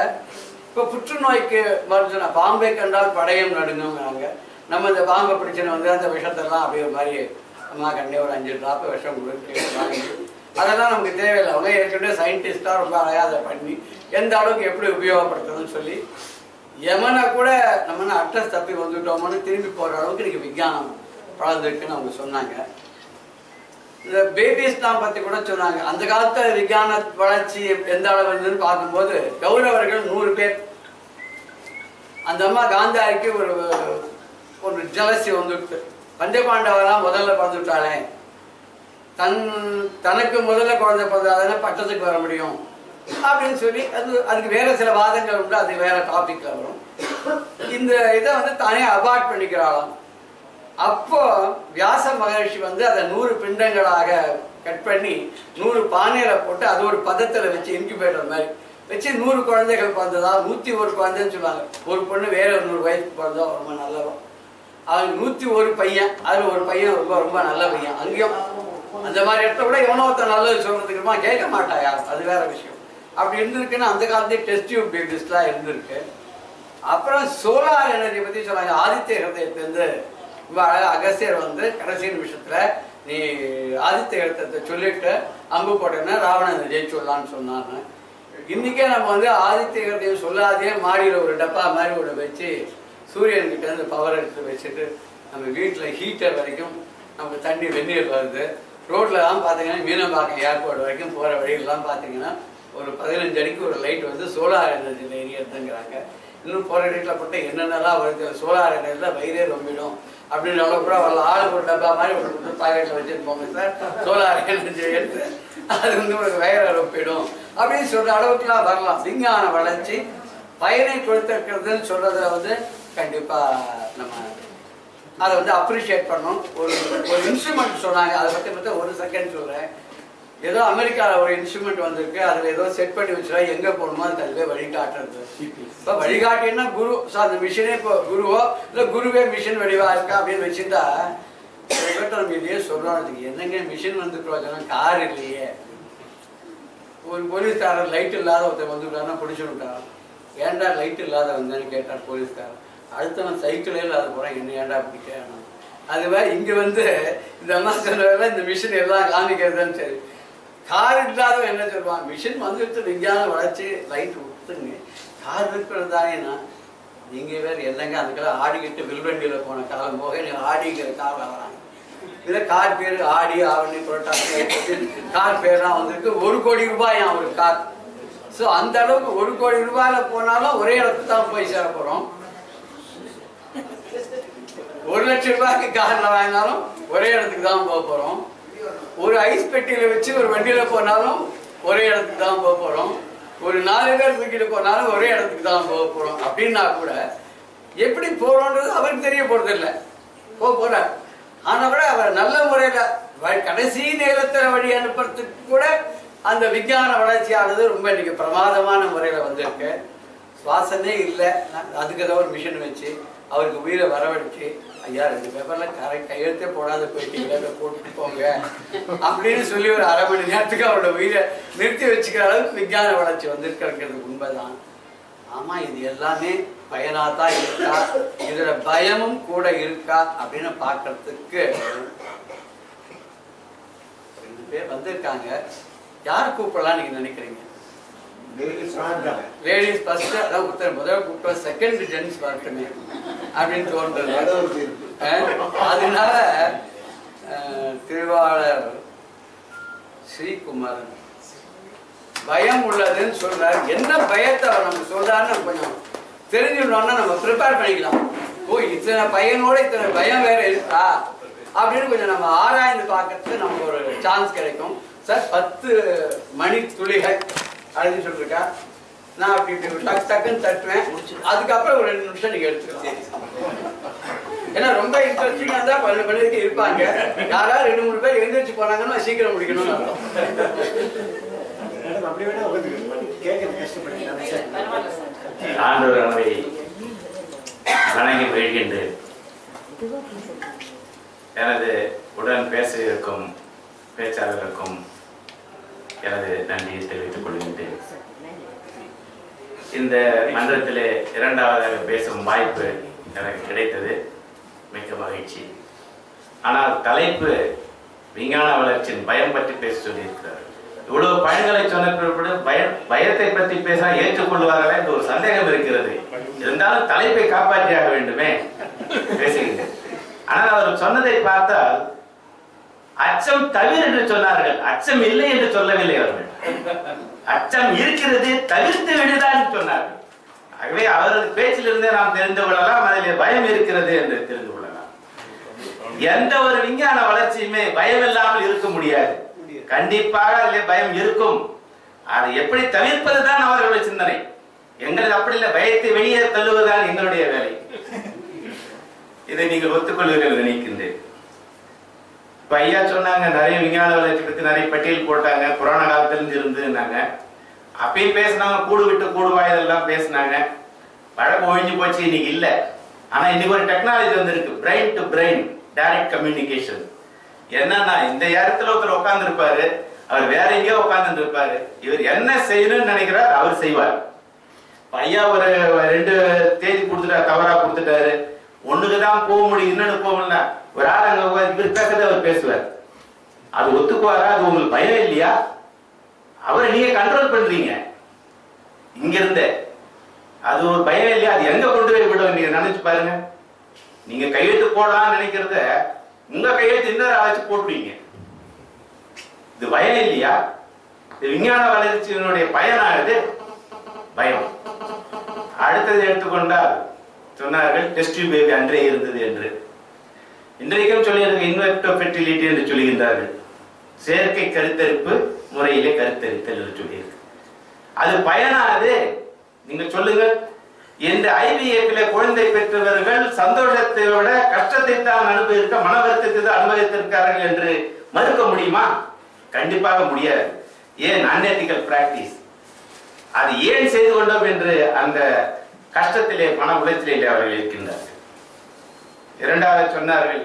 இப்போ புற்றுநோய்க்கு மருந்து பாம்பை கண்டால் படையம் நடுங்கிறாங்க. நம்ம இந்த பாம்பை பிடிச்சின்னு வந்து அந்த விஷத்தெல்லாம் அப்படியே ஒரு மாதிரி அம்மா கண்டே ஒரு 5 டிராப் விஷம் கொடுத்து அதெல்லாம் நமக்கு தேவையில்லை. அவங்க ஏற்கனவே சயின்டிஸ்டா ரொம்ப அழகாக அதை பண்ணி எந்த அளவுக்கு எப்படி உபயோகப்படுத்துறதுன்னு சொல்லி யமனை கூட நம்ம அட்ரஸ் தப்பி வந்துட்டோம்னு திரும்பி போற அளவுக்கு இன்னைக்கு விஞ்ஞானம் வளர்ந்துருக்குன்னு அவங்க சொன்னாங்க. இந்த பேபிஸ்லாம் பத்தி கூட சொன்னாங்க. அந்த காலத்துல விஞ்ஞான வளர்ச்சி எந்த அளவு இருந்ததுன்னு பார்க்கும்போது கௌரவர்கள் 100 பேர். அந்த அம்மா காந்தாரிக்கு ஒரு ஜலசி வந்துட்டு, பஞ்சபாண்டவெல்லாம் முதல்ல பிறந்துட்டாளே, தனக்கு முதல்ல குழந்தை பிறந்தாதானே பட்டத்துக்கு வர முடியும் அப்படின்னு சொல்லி அதுக்கு வேற சில வாதங்கள் உண்டு. அது வேற டாபிக்ல வரும். இந்த இதை வந்து தானே அபார்ட் பண்ணிக்கிறாளாம். அப்போ வியாச மகர்ஷி வந்து அதை 100 பிண்டங்களாக கட் பண்ணி 100 பானையில போட்டு அது ஒரு பதத்துல வச்சு இன்குபேட்டர் மாதிரி வச்சு 100 குழந்தைகள் பிறந்ததா, 101 குழந்தைன்னு சொல்லுவாங்க. ஒரு பொண்ணு வேற 100 வயசுக்கு பிறந்தா ரொம்ப நல்லவன். அவனுக்கு 101 பையன், அதுல ஒரு பையன் ரொம்ப ரொம்ப நல்ல பையன். அங்கேயும் அந்த மாதிரி இடத்த கூட எவனோ ஒருத்தர் நல்லது சொல்றதுக்குமா கேட்க மாட்டா யாரும், அது வேற விஷயம். அப்படி இருந்திருக்குன்னு அந்த காலத்தையே டெஸ்ட் டியூப் பேபிஸ்லாம் இருந்திருக்கு. அப்புறம் சோலார் எனர்ஜி பத்தி சொன்னாங்க. ஆதித்ய ஹிருதயத்திலிருந்து அகஸ்தியர் வந்து கடைசி நிமிஷத்துல நீ ஆதித்ய ஹிருதயத்தை சொல்லிட்டு அம்பு போட்டேன்னா ராவணன் ஜெயிச்சுடலான்னு சொன்னாங்க. இன்னைக்கே நம்ம வந்து ஆதித்ய ஹிருதயம் சொல்லாதே மாடியில் ஒரு டப்பா மாதிரி ஒன்று வச்சு சூரியன் கிட்ட இருந்து பவர் எடுத்து வச்சுட்டு நம்ம வீட்டில் ஹீட்டர் வரைக்கும் நமக்கு தண்ணி வெந்நீர் வருது. ரோட்லலாம் பார்த்தீங்கன்னா மீனம்பாக்கம் ஏர்போர்ட் வரைக்கும் போகிற வழியெல்லாம் பார்த்தீங்கன்னா ஒரு 15 அடிக்கு ஒரு லைட் வந்து சோலார் எனர்ஜியில் எரியறதுங்கிறாங்க. இன்னும் போகிற இடத்துல போட்டு என்னென்னலாம் வருது, சோலார் எனர்ஜியில் வயிறே ரொம்பிடும் அப்படின்னு அவ்வளோ கூட வரல. ஆளுக்கு ஒரு டப்பா மாதிரி ஒரு பாக்கெட்டில் வச்சுட்டு போங்க சார், சோலார் எனர்ஜி எடுத்து அது வந்து ஒரு வயிறை ரொப்பிடும் அப்படின்னு சொல்கிற அளவுக்குலாம் வரலாம். விஞ்ஞான வளர்ச்சி பயனை கொடுத்துருக்கிறதுன்னு சொல்றதுல வந்து கண்டிப்பாக நம்ம அதை வந்து அப்ரிஷியேட் பண்ணணும். ஒரு இன்ஸ்ட்ருமெண்ட் சொன்னாங்க, அதை பற்றி ஒரு செகண்ட் சொல்கிறேன். ஏதோ அமெரிக்காவில் ஒரு இன்ஸ்ட்ருமெண்ட் வந்திருக்கு, அதில் ஏதோ செட் பண்ணி வச்சுட்டா எங்கே போகணுமோ அதுக்கு அதுவே வழிகாட்டுறது. இப்போ வழிகாட்டின்னா குரு, ஸோ அந்த மிஷினே இப்போ குருவோ இல்லை குருவே மிஷின் வடிவாக இருக்கா அப்படின்னு வச்சுட்டா நம்ம இதையே சொல்கிறோம். என்னங்க மிஷின் வந்து பிரயோஜனம், கார் இல்லையே. ஒரு போலீஸ்காரர் லைட் இல்லாத ஒருத்தர் வந்துவிட்டாருன்னா பிடிச்சுட்டான். ஏன்டா லைட் இல்லாத வந்தேன்னு கேட்டார் போலீஸ்காரர். அடுத்தவன் சைக்கிளே இல்லாத போகிறான், என்ன ஏன்டா பிடிக்கணும். அது மாதிரி இங்கே வந்து இந்த அம்மா சொன்னதெல்லாம் இந்த மிஷின் எல்லாம் காமிக்கிறதுன்னு சரி. கார் இல்லாதவன் என்ன சொல்லுவான், மிஷின் வந்துட்டு விஞ்ஞான வளர்ச்சி லைட் விட்டுங்க, கார் இருக்கிறது தானேண்ணா. நீங்கள் வேறு என்னங்க அதுக்கெல்லாம் ஆடிக்கிட்டு வில்வண்டியில் போன காலம் போக நீ ஆடிக்கிற காரில் வராங்க. இதில் கார் பேர் ஆடி ஆவணி புரட்டாசி கார் பேர்லாம் வந்திருக்கு. 1 கோடி ரூபாய் ஒரு கார். ஸோ அந்த அளவுக்கு 1 கோடி ரூபாயில போனாலும் ஒரே இடத்துக்கு தான் போய் சேர போகிறோம். 1 லட்சம் ரூபாய்க்கு காரில் வாங்கினாலும் ஒரே இடத்துக்கு தான் போக போகிறோம். ஒரு ஐஸ் பெட்டியில் வச்சு ஒரு வண்டியில் போனாலும் ஒரே இடத்துக்கு தான் போக போகிறோம். ஒரு 4 பேர் தூக்கிட்டு போனாலும் ஒரே இடத்துக்கு தான் போக போகிறோம். அப்படின்னா கூட எப்படி போகிறோன்றது அவருக்கு தெரிய போகிறது இல்லை, போகிறார். ஆனால் கூட அவர் நல்ல முறையில் கடைசி நேரத்தில் வழி அனுப்புறதுக்கு கூட அந்த விஞ்ஞான வளர்ச்சியானது ரொம்ப இன்னைக்கு பிரமாதமான முறையில் வந்திருக்கு. சுவாசமே இல்லை, அதுக்கு ஏதோ ஒரு மிஷின் வச்சு அவருக்கு உயிரை வரவழைச்சு, ஐயா 2 பேப்பரில் கையெழுத்தே போடாத போயிட்டீங்களா, போட்டுட்டு போங்க அப்படின்னு சொல்லி ஒரு அரை மணி நேரத்துக்கு அவரோட உயிரை நிறுத்தி வச்சுக்கிற அளவுக்கு விஞ்ஞான வளர்ச்சி வந்திருக்கிறது உண்மைதான். ஆமாம், இது எல்லாமே பயனாக தான் இருக்கா, இதோட பயமும் கூட இருக்கா அப்படின்னு பார்க்கறதுக்கு 2 பேர் வந்திருக்காங்க. யார் கூப்பிடலாம் நீங்க நினைக்கிறீங்க? லேடிஸ் ஃபர்ஸ்ட், அதான் முதல்ல கூப்பிட்டோம், செகண்ட் ஜென்ஸ் வரட்டுமே அப்படின்னு தோன்றது. அதனால திருவாளர் ஸ்ரீகுமாரன் பயம் உள்ளதுன்னு சொல்றாரு. என்ன பயத்தை அவர் நமக்கு சொல்றாருன்னு கொஞ்சம் தெரிஞ்சுக்கணும்னா நம்ம ப்ரிப்பேர் பண்ணிக்கலாம். ஓ, இத்தனை பையனோட இத்தனை பயம் வேற இருக்கா அப்படின்னு கொஞ்சம் நம்ம ஆராய்ந்து பார்க்கறதுக்கு நமக்கு ஒரு சான்ஸ் கிடைக்கும். சார் 10 மணி துளிகள் அப்படின்னு சொல்லிருக்கா. நான் அப்படி டக்குன்னு தட்டுவேன், அதுக்கப்புறம் ஒரு 2 நிமிஷம் நீங்க எடுத்துக்கலாம். ஏன்னா ரொம்ப இன்ட்ரெஸ்டிங்கா தான் 12 மணிக்கு இருப்பாங்க. யாராவது 2-3 பேர் எழுந்திரிச்சு போனாங்கன்னா சீக்கிரம் முடிக்கணும்னு அர்த்தம். ஆண்டவரை வணங்கி வருகின்றேன். எனது உடன் பேச இருக்கும் பேச்சாளர்களுக்கும் எனது நன்றியை தெரிவித்துக் கொள்கின்றேன். இந்த மன்றத்திலே 2வது பேசும் வாய்ப்பு எனக்கு கிடைத்தது, மிக்க மகிழ்ச்சி. ஆனால் தலைப்பு விஞ்ஞான வளர்ச்சியின் பயம் பற்றி பேச சொல்லியிருக்கிறார். இவ்வளவு பயன்களை சொன்ன பயத்தை பற்றி பேச ஏற்றுக்கொள்வார்களா என்று ஒரு சந்தேகம் இருக்கிறது. இருந்தாலும் தலைப்பை காப்பாற்றியாக வேண்டுமே பேசுகின்றேன். ஆனால் அவர் சொன்னதை பார்த்தால் அச்சம் தவிர என்று சொன்னார்கள், அச்சம் இல்லை என்று சொல்லவில்லை அவர்கள். அச்சம் இருக்கிறது, தவிர்த்து விடுதான் சொன்னார்கள். ஆகவே அவரது பேச்சிலிருந்தே நாம் தெரிந்து கொள்ளலாம் அதில் பயம் இருக்கிறது என்று தெரிந்து கொள்ளலாம். எந்த ஒரு விஞ்ஞான வளர்ச்சியுமே பயம் இல்லாமல் இருக்க முடியாது. கண்டிப்பாக அதில் பயம் இருக்கும். அதை எப்படி தவிர்ப்பதுதான் அவர்களுடைய சிந்தனை. எங்களது அப்படி இல்லை, பயத்தை வெளியே தள்ளுவதுதான் எங்களுடைய வேலை. இதை நீங்கள் ஒத்துக்கொள்வீர்கள் நினைக்கின்றேன். இப்ப ஐயா சொன்னாங்க, நிறைய விஞ்ஞான வளர்ச்சி பத்தி நிறைய பட்டியல் போட்டாங்க, புராண காலத்திலிருந்து இருந்துன்னாங்க. அப்பயும் பேசினாங்க, கூடு விட்டு கூடுவாய் இதெல்லாம் பேசினாங்க. வழக்கு ஒழிஞ்சு போச்சு, இன்னைக்கு இல்லை. ஆனா இன்னைக்கு ஒரு டெக்னாலஜி வந்திருக்கு, brain to brain direct communication. என்னன்னா, இந்த இடத்துல ஒருத்தர் உட்கார்ந்து இருப்பாரு, அவர் வேற எங்கேயோ உட்கார்ந்து இருப்பாரு, இவர் என்ன செய்யணும்னு நினைக்கிறார் அவர் செய்வார். ஐயா ஒரு 2 தேதி கொடுத்துட்டாரு, தவறா கொடுத்துட்டாரு, ஒண்ணுக்குதான் போக முடியும், இன்னொன்னு போக முடியல. ஒரு ஆள் அங்க இவர் பேசுறத அவர் பேசுவார். அது ஒத்துக்குவாரா? அது உங்களுக்கு பயம் இல்லையா? அவரை நீங்க கண்ட்ரோல் பண்றீங்க இங்க இருந்த. அது ஒரு பயம் இல்லையா? அது எங்க கொண்டு போய் விடும் நீங்க நினைச்சு பாருங்க. நீங்க கையெழுத்து போடலாம்னு நினைக்கிறத உங்க கையெழுத்து இன்னொரு ஆச்சு போட்டுவீங்க. இது பயம் இல்லையா? இது விஞ்ஞான வளர்ச்சியினுடைய பயனானது பயம். அடுத்தது எடுத்துக்கொண்டால் சொன்னார்கள் டெஸ்ட் பேபி அன்றே இருந்தது என்று. இன்றைக்கும் சொல்லியிருக்க இன்வெர்டோ ஃபெர்டிலிட்டி என்று சொல்லுகின்றார்கள். செயற்கை கருத்தரிப்பு முறையிலே கருத்தரித்தல் என்று சொல்லியிருக்கு. அது பயனானது. நீங்க சொல்லுங்க, இந்த ஐவிஎஃப்ல குழந்தை பெற்றவர்கள் சந்தோஷத்தை விட கஷ்டத்தை தான் அனுபவிக்க, மன வருத்தத்தை தான் அனுபவித்திருக்கிறார்கள் என்று மறுக்க முடியுமா? கண்டிப்பாக முடியாது. ஏன்? Unethical practice. அது ஏன் செய்து கொண்டோம் என்று அந்த கஷ்டத்திலே மன உளைச்சலிலே அவர்கள் இருக்கின்றார்கள். 2வது சொன்னார்கள்,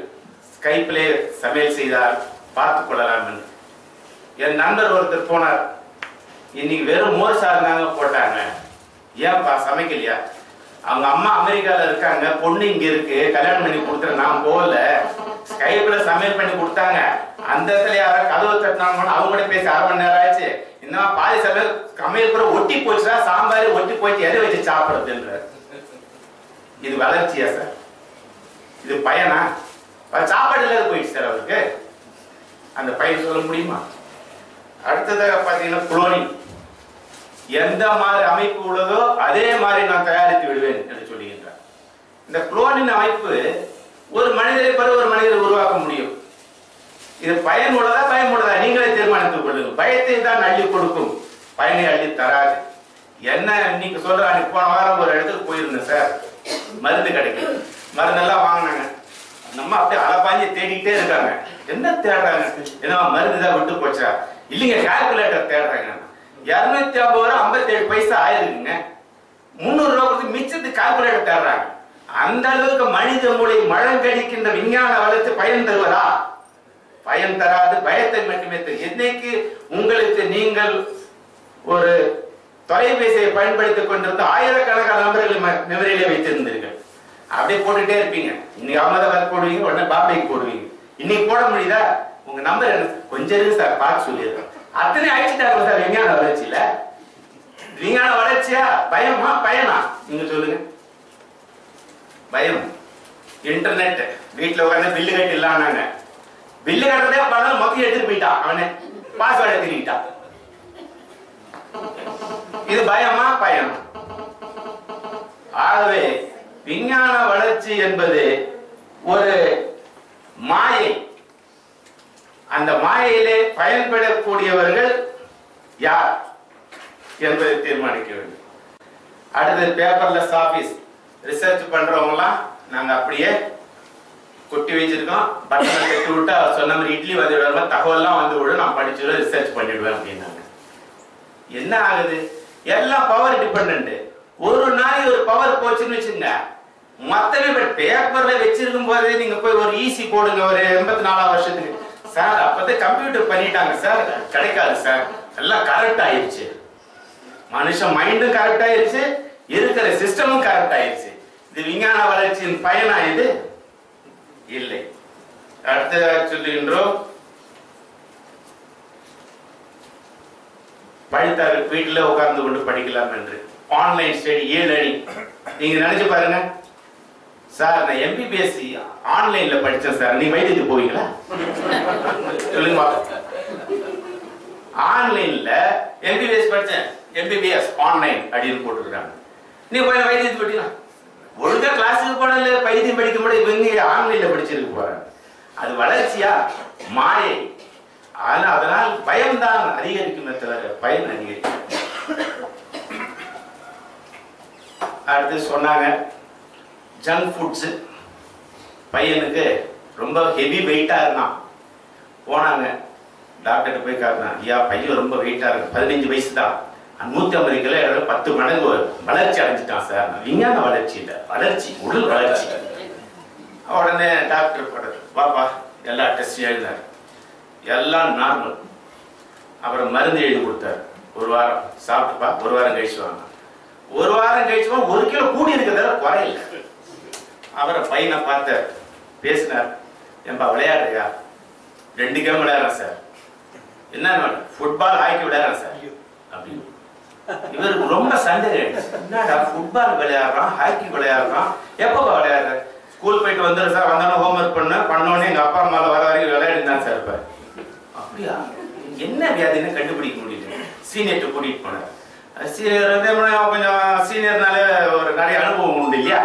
ஸ்கைப்பிலே சமையல் செய்தால் பார்த்துக் கொள்ளலாம் என்று. என் நண்பர் ஒருத்தர் போனார், இன்னைக்கு வெறும் மோர் சாதனாங்க போட்டாங்க, ஏன்பா சமைக்கலையா? அவங்க அம்மா அமெரிக்கால இருக்காங்க, பொண்ணு இங்க இருக்கு, கல்யாணம் பண்ணி கொடுத்துற, நான் போகல, ஸ்கைப்ல சமையல் பண்ணி கொடுத்தாங்க. அந்த இடத்துல யாராவது கதவு தட்டினாங்க, அவங்க கூட பேசி 1/2 மணி நேரம் ஆச்சு. இன்னும் பாதி சமையல் கூட ஒட்டி போச்சுன்னா, சாம்பார் ஒட்டி போச்சு, எதை வச்சு சாப்பிடுறதுன்ற. இது வளர்ச்சியா சார்? இது பயனா? சாப்பாடு இல்லாத போயிடுச்சு சார் அவருக்கு. அந்த பயிர் சொல்ல முடியுமா? அடுத்ததாக பாத்தீங்கன்னா குளோனிங். எந்த மாதிரி அமைப்பு உள்ளதோ அதே மாதிரி நான் தயாரித்து விடுவேன் என்று சொல்லுகின்றார். இந்த குளோனின் அமைப்பு ஒரு மனிதரை பிறகு ஒரு மனிதரை உருவாக்க முடியும். இது பயன் உள்ளதா பயம் உள்ளதா நீங்களே தீர்மானித்துக் கொள்ளுங்கள். பயத்தை தான் அள்ளி கொடுக்கும், பயனை அள்ளி தராது. என்ன நீங்க சொல்ற, அன்னைக்கு போன வாரம் ஒரு இடத்துக்கு போயிருந்தேன் சார், மருந்து கிடைக்கும், மருந்தெல்லாம் வாங்கினாங்க. நம்ம அப்படியே அலப்பாஞ்சி தேடிக்கிட்டே இருக்காங்க. என்ன தேடுறாங்க? ஏன்னா மருந்து தான் விட்டு போச்சா? இல்லைங்க, கால்குலேட்டர் தேடுறாங்க. 250 ரூபா 57 பைசா ஆயிருக்குங்க. 300 ரூபா கொடுத்து மிச்சத்துக்கு கால்குலேட்டர் தேடுறாங்க. அந்த அளவுக்கு மனித மூளை மழங்கடிக்கின்ற விஞ்ஞான வளர்ச்சி பயன் தருவதா? பயன் தராது, பயத்தை மட்டுமே தரும். என்னைக்கு உங்களுக்கு நீங்கள் ஒரு தொலைபேசியை பயன்படுத்திக் கொண்டிருந்த ஆயிரக்கணக்கான நபர்களை மெமரியிலே வைத்திருந்தீர்கள். அப்படியே போட்டுட்டே இருப்பீங்க. இன்னைக்கு அகமதாபாத் போடுவீங்க, உடனே பாம்பேக்கு போடுவீங்க. இன்னைக்கு போட முடியுதா? உங்க நம்பர் என்ன? கொஞ்சம் இருக்கு சார், பார்த்து சொல்லிடுறேன். அத்தனை அழிச்சுட்டாங்க சார் விஞ்ஞான வளர்ச்சியில. விஞ்ஞான வளர்ச்சியா பயமா பயனா? நீங்க சொல்லுங்க. பயம். இன்டர்நெட் வீட்டுல உட்காந்து பில்லு கட்டிடலான்னாங்க. பில்லு கட்டுறதே பணம் மொத்தம் எடுத்துட்டு போயிட்டான். அவனே பாஸ்வேர்டை திருக்கிட்டான். இது பயமா பயமா? ஆகவே விஞ்ஞான வளர்ச்சி என்பது ஒரு மாயை. அந்த மாயையிலே பயன்படக்கூடியவர்கள் யார் என்பதை தீர்மானிக்க வேண்டும். அடுத்தது பேப்பர்லெஸ் ஆபீஸ். ரிசர்ச் பண்றவங்கலாம் நாங்க அப்படியே கொட்டி வச்சிருக்கோம். பட்டனை கட்டி விட்டு அவர் சொன்ன மாதிரி இட்லி வந்து விடுற தகவல்லாம் வந்து விட நான் படிச்சுடுவேன், ரிசர்ச் பண்ணிடுவேன் அப்படின்னாங்க. என்ன ஆகுது? எல்லாம் பவர் டிபெண்ட். ஒரு நாளைக்கு ஒரு பவர் போச்சுன்னு வச்சுங்க, மொத்தமே பேப்பர்ல வச்சிருக்கும் போதே நீங்க போய் ஒரு ஈசி போடுங்க ஒரு 84 வருஷத்துக்கு. சார் அப்பதான் கம்ப்யூட்டர் பண்ணிட்டாங்க சார். கிடைக்காது சார், எல்லாம் கரெக்ட் ஆயிடுச்சு. மனுஷன் மைண்டும் கரெக்ட் ஆயிடுச்சு, இருக்கிற சிஸ்டமும் கரெக்ட் ஆயிடுச்சு. இது விஞ்ஞான வளர்ச்சியின் பயனா? இது இல்லை. அடுத்த சொல்லுகின்றோம், படித்தார்கள் வீட்டில் உட்கார்ந்து கொண்டு படிக்கலாம் என்று. Online study, e-learning. நீங்க நினைச்சு பாருங்க சார், நான் MBBS ஆன்லைன்ல படிச்சேன் சார், நீங்க வைத்தியத்துக்கு போவீங்களா? சொல்லுங்க. ஆன்லைன்ல MBBS படிச்சேன், MBBS ஆன்லைன் அப்படின்னு போட்டுருக்காங்க. நீ போய் வைத்தியத்துக்கு போட்டீங்களா? ஒழுங்கா கிளாஸுக்கு போனல வைத்தியம் படிக்க முடியும், இவங்க ஆன்லைன்ல படிச்சிருக்கு போறாங்க. அது வளர்ச்சியா? மாயை. ஆனா அதனால் பயம்தான் அதிகரிக்குமே தவிர பயன் அதிகரிக்கும். அடுத்து சொன்னாங்க ஜங்க் ஃபுட்ஸ். பையனுக்கு ரொம்ப ஹெவி வெயிட்டா இருந்தான். போனாங்க டாக்டர்கிட்ட போய் காட்டினான். ஐயா பையன் ரொம்ப வெயிட்டா இருக்கு, 15 வயசு தான், 150 கிலோ, 10 மடங்கு வளர்ச்சி அடைஞ்சிட்டான் சார். விஞ்ஞான வளர்ச்சி இல்லை, வளர்ச்சி, உடல் வளர்ச்சி. உடனே டாக்டர் போடுறது, பாப்பா எல்லா டெஸ்டும் எழுதினார், எல்லாம் நார்மல். அப்புறம் மருந்து எழுதி கொடுத்தாரு. 1 வாரம் சாப்பிட்டுப்பா, 1 வாரம் கழிச்சு வாங்க. 1 வாரம் கழிச்சு 1 கிலோ கூடி இருக்கிறதால குறையில. அவரை பையனை பார்த்தார், பேசினார். ஏன்பா விளையாடுறியா? 2 கேம் விளையாடுறேன் சார். என்ன ஃபுட்பால் ஹாக்கி விளையாடுறேன் சார் அப்படின்னு. இவருக்கு ரொம்ப சந்தேகம். என்னடா ஃபுட்பால் விளையாடுறான், ஹாக்கி விளையாடுறான், எப்பப்பா விளையாடுற? ஸ்கூல் போயிட்டு வந்துரு சார், வந்தோடனே ஹோம்ஒர்க் பண்ணோடனே எங்க அப்பா அம்மால வர வரைக்கும் விளையாடிதான் சார் இருப்பார். அப்படியா? என்ன வியாதின்னு கண்டுபிடிக்க முடியல. சீனியர்கிட்ட கூட்டிட்டு போனார். சீனியர் வந்து கொஞ்சம் சீனியர்னால ஒரு நிறைய அனுபவம் உண்டு இல்லையா?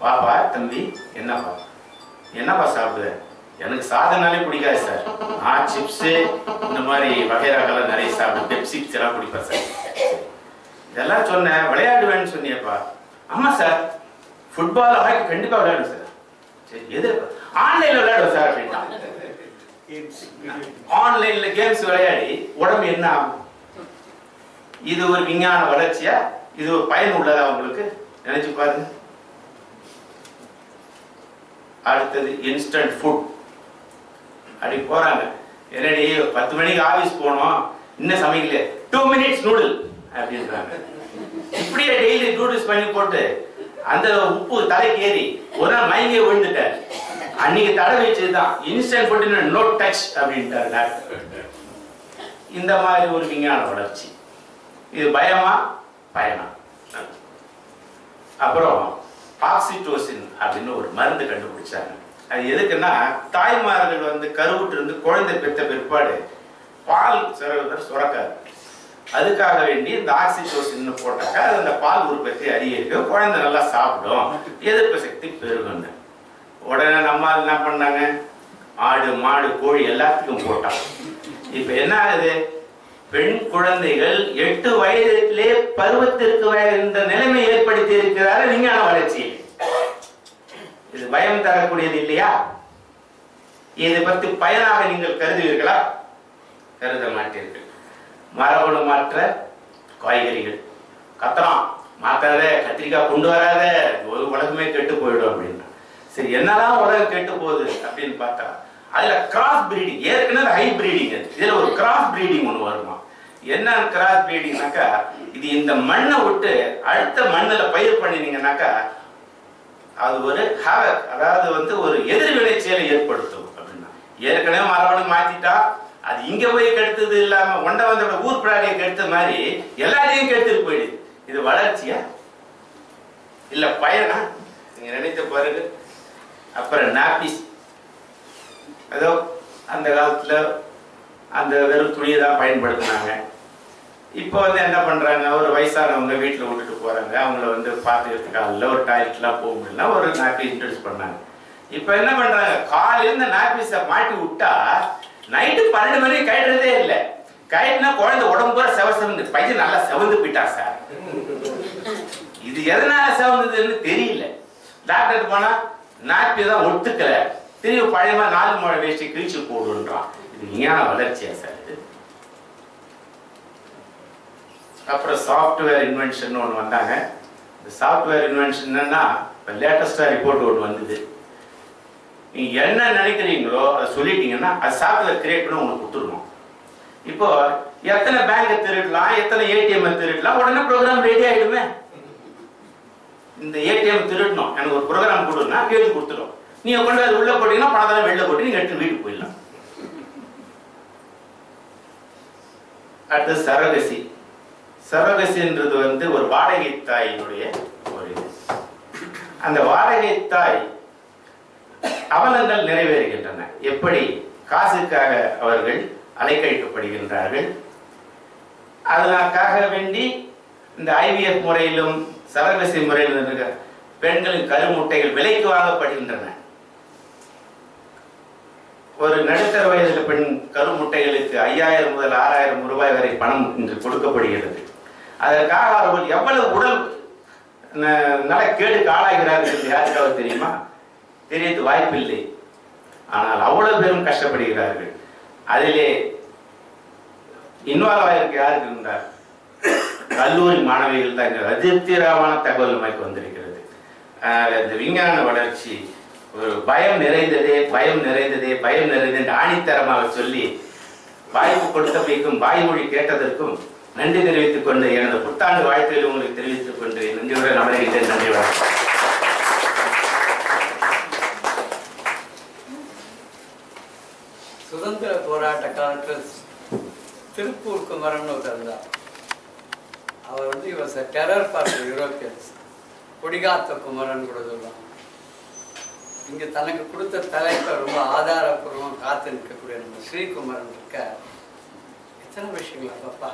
வாப்பா தம்பி, என்னப்பா சாப்பிடுவேன்? எனக்கு சாதனாலே பிடிக்காது சார். சிப்ஸு இந்த மாதிரி வகைராக்கெல்லாம் நிறைய சாப்பிடு, பெப்சிப்ஸ் எல்லாம் பிடிப்பேன் சார். இதெல்லாம் சொன்னேன். விளையாடுவேன்னு சொன்னியப்பா. ஆமா சார், ஃபுட்பால் ஹாக்கி கண்டிப்பா விளையாடுவேன் சார். சரி எது? ஆன்லைன்ல விளையாடுவேன் சார் அப்படின்னா. ஆன்லைன்ல கேம்ஸ் விளையாடி உடம்பு என்ன ஆகும்? இது ஒரு விஞ்ஞான வளர்ச்சியா? இது ஒரு பயன் உள்ளதா உங்களுக்கு? நினைச்சு பாருங்க. அடுத்தது இன்ஸ்டன்ட் ஃபுட். அப்படி போறாங்க. என்னடி 10 மணிக்கு ஆபீஸ் போனோம், இன்னும் சமைக்கல, 2 மினிட்ஸ் நூடுல் அப்படின்றாங்க. இப்படியே டெய்லி நூடுல்ஸ் பண்ணி போட்டு அந்த உப்பு தலைக்கு ஏறி ஒரு நாள் மயங்கி விழுந்துட்டார். அன்னைக்கு தடை வச்சதுதான் இன்ஸ்டன்ட் ஃபுட், நோ டச் அப்படின்ட்டார் டாக்டர். இந்த மாதிரி ஒரு விஞ்ஞான வளர்ச்சி. இது பயமா பயனா? அப்புறம் ஆக்சிடோசின் அப்படின்னு ஒரு மருந்து கண்டுபிடிச்சாங்க. அது எதுக்குன்னா, தாய்மார்கள் வந்து கருவுற்று இருந்து குழந்தை பெற்ற பிற்பாடு பால் சுரக்காது. அதுக்காக வேண்டி இந்த ஆக்சிடோசின் போட்டாக்கா அது அந்த பால் உற்பத்தி அதிகரிக்கும், குழந்தை நல்லா சாப்பிடும், எதிர்ப்பு சக்தி பெருகும். உடனே நம்ம என்ன பண்ணாங்க, ஆடு மாடு கோழி எல்லாத்துக்கும் போட்டாங்க. இப்ப என்ன ஆகுது? பெண் குழந்தைகள் 8 வயதிலே பருவத்திற்கு இந்த நிலைமை ஏற்படுத்தி இருக்கிறாரு விஞ்ஞான வளர்ச்சி. இது பயம் தரக்கூடியது இல்லையா? இதை பற்றி பயனாக நீங்கள் கருதுவீர்களா? கருத மாட்டீர்கள். மரபணு மாற்ற காய்கறிகள் கத்துறான், மாத்தாத, கத்திரிக்காய் கொண்டு வராத, ஒரு உலகமே கெட்டு போயிடும் அப்படின்னா. சரி, என்னதான் உலகம் கெட்டு போகுது அப்படின்னு பார்த்தா அதுல கிராஸ் பிரீடிங், ஏற்கனவே ஹை பிரீடிங், இதுல ஒரு கிராஸ் பிரீடிங் ஒண்ணு வருமா? என்ன கிராஸ் பிரீடிங்னாக்கா, இது இந்த மண்ணை விட்டு அடுத்த மண்ணுல பயிர் பண்ணினீங்கன்னாக்கா அது ஒரு ஹேவக், அதாவது ஒரு எதிர்வினை செயலை ஏற்படுத்தும் அப்படின்னா. ஏற்கனவே மரபணு மாத்திட்டா அது இங்க போய் கெடுத்தது இல்லாம ஒண்ட வந்தோட ஊர் பிராணியை கெடுத்த மாதிரி எல்லாத்தையும் கெடுத்துட்டு போயிடுது. இது வளர்ச்சியா இல்ல பயனா? நீங்க நினைத்த பாருங்க. அப்புறம் நாப்பிஸ், ஏதோ அந்த காலத்துல அந்த வெறும் துணியை தான் பயன்படுத்தினாங்க. இப்போ என்ன பண்றாங்க, ஒரு வயசானவங்க வீட்டுல விட்டுட்டு போறாங்க, அவங்கள பாத்துக்கிறதுக்காக ஒரு டாய்லெட்லாம் போக முடியல, ஒரு நாப்பி இன்ட்ரடியூஸ் பண்ணாங்க. இப்ப என்ன பண்றாங்க, காலையில இந்த நாப்பிஸை மாட்டி விட்டா நைட்டு 12 மணி கயிடுறதே இல்லை. கயிறுனா குழந்தை உடம்பு பூரா செவந்து, பையன் நல்லா செவந்து போயிட்டா சார். இது எதனால செவந்ததுன்னு தெரியல. டாக்டர் போனா நாப்பி தான் ஒத்துக்கல, திரும்பி பழையமா 4 முழ வேஷ்டி கிழிச்சு போடுன்றான். இது விஞ்ஞான வளர்ச்சியா சார்? அப்புறம் சாஃப்ட்வேர் இன்வென்ஷன் ஒன்று வந்தாங்க. இந்த சாஃப்ட்வேர் இன்வென்ஷன் என்னன்னா, இப்போ லேட்டஸ்டாக ரிப்போர்ட் ஒன்று வந்தது. நீங்க என்ன நினைக்கிறீங்களோ அதை சொல்லிட்டீங்கன்னா அது சாஃப்ட்வேர் கிரியேட் பண்ணி உங்களுக்கு கொடுத்துருவோம். இப்போ எத்தனை பேங்கை திருடலாம், எத்தனை ஏடிஎம் திருடலாம், உடனே ப்ரோக்ராம் ரெடி ஆயிடுமே. இந்த ஏடிஎம் திருடணும், எனக்கு ஒரு ப்ரோக்ராம் கொடுன்னா எழுதி கொடுத்துடும். நீங்க கொண்டு அது உள்ள போட்டீங்கன்னா பணத்தெல்லாம் வெளில போட்டு நீங்க எடுத்து வீட்டுக்கு போயிடலாம். அடுத்து சரகசி. சரகசின்றது ஒரு வாடகை தாயினுடைய ஒரு இது. அந்த வாடகை தாய் அவலங்கள் நிறைவேறுகின்றன. எப்படி? காசுக்காக அவர்கள் அலைக்கழிக்கப்படுகின்றார்கள். அதற்காக வேண்டி இந்த ஐவிஎஃப் முறையிலும் சரகசி முறையிலும் இருக்கிற பெண்களின் கருமுட்டைகள் விலைக்கு வாங்கப்படுகின்றன. ஒரு நடுத்தர வயதில் பெண் கருமுட்டைகளுக்கு 5000 முதல் 6000 ரூபாய் வரை பணம் இன்று கொடுக்கப்படுகிறது. அதற்காக அவர்கள் எவ்வளவு உடல் நல கேடுக்கு ஆளாகிறார்கள் என்று யாருக்காவது தெரியுமா? தெரியறது வாய்ப்பில்லை. ஆனால் அவ்வளவு பேரும் கஷ்டப்படுகிறார்கள். அதிலே இன்வால்வ் ஆகிருக்க யாருக்கு இருந்தார்? கல்லூரி மாணவிகள் தான். அதிர்ச்சிகரமான தகவல் நமக்கு வந்திருக்கிறது. இந்த விஞ்ஞான வளர்ச்சி ஒரு பயம் நிறைந்ததே, பயம் நிறைந்ததே, பயம் நிறைந்தது ஆணித்தரமாக சொல்லி வாய்ப்பு கொடுத்தமைக்கும் வாய்மொழி கேட்டதற்கும் நன்றி தெரிவித்துக் கொண்டு எனது புத்தாண்டு வாழ்க்கையில் உங்களுக்கு தெரிவித்துக் கொண்டு நன்றியுடன் அமர்கின்றேன். நன்றி, வணக்கம். சுதந்திர போராட்ட காலத்தில் திருப்பூர் குமரன் ஒருத்தர் இருந்தார். அவர் இவர் டெரர் ஃபார் யூரோப்பியன்ஸ், கொடிகாத்த குமரன் கூட சொல்லலாம். இங்கே தனக்கு கொடுத்த தலைப்பை ரொம்ப ஆதாரப்பூர்வம் காத்து நிற்கக்கூடிய நம்ம ஸ்ரீகுமரன் இருக்க எத்தனை விஷயங்கள் அப்பப்பா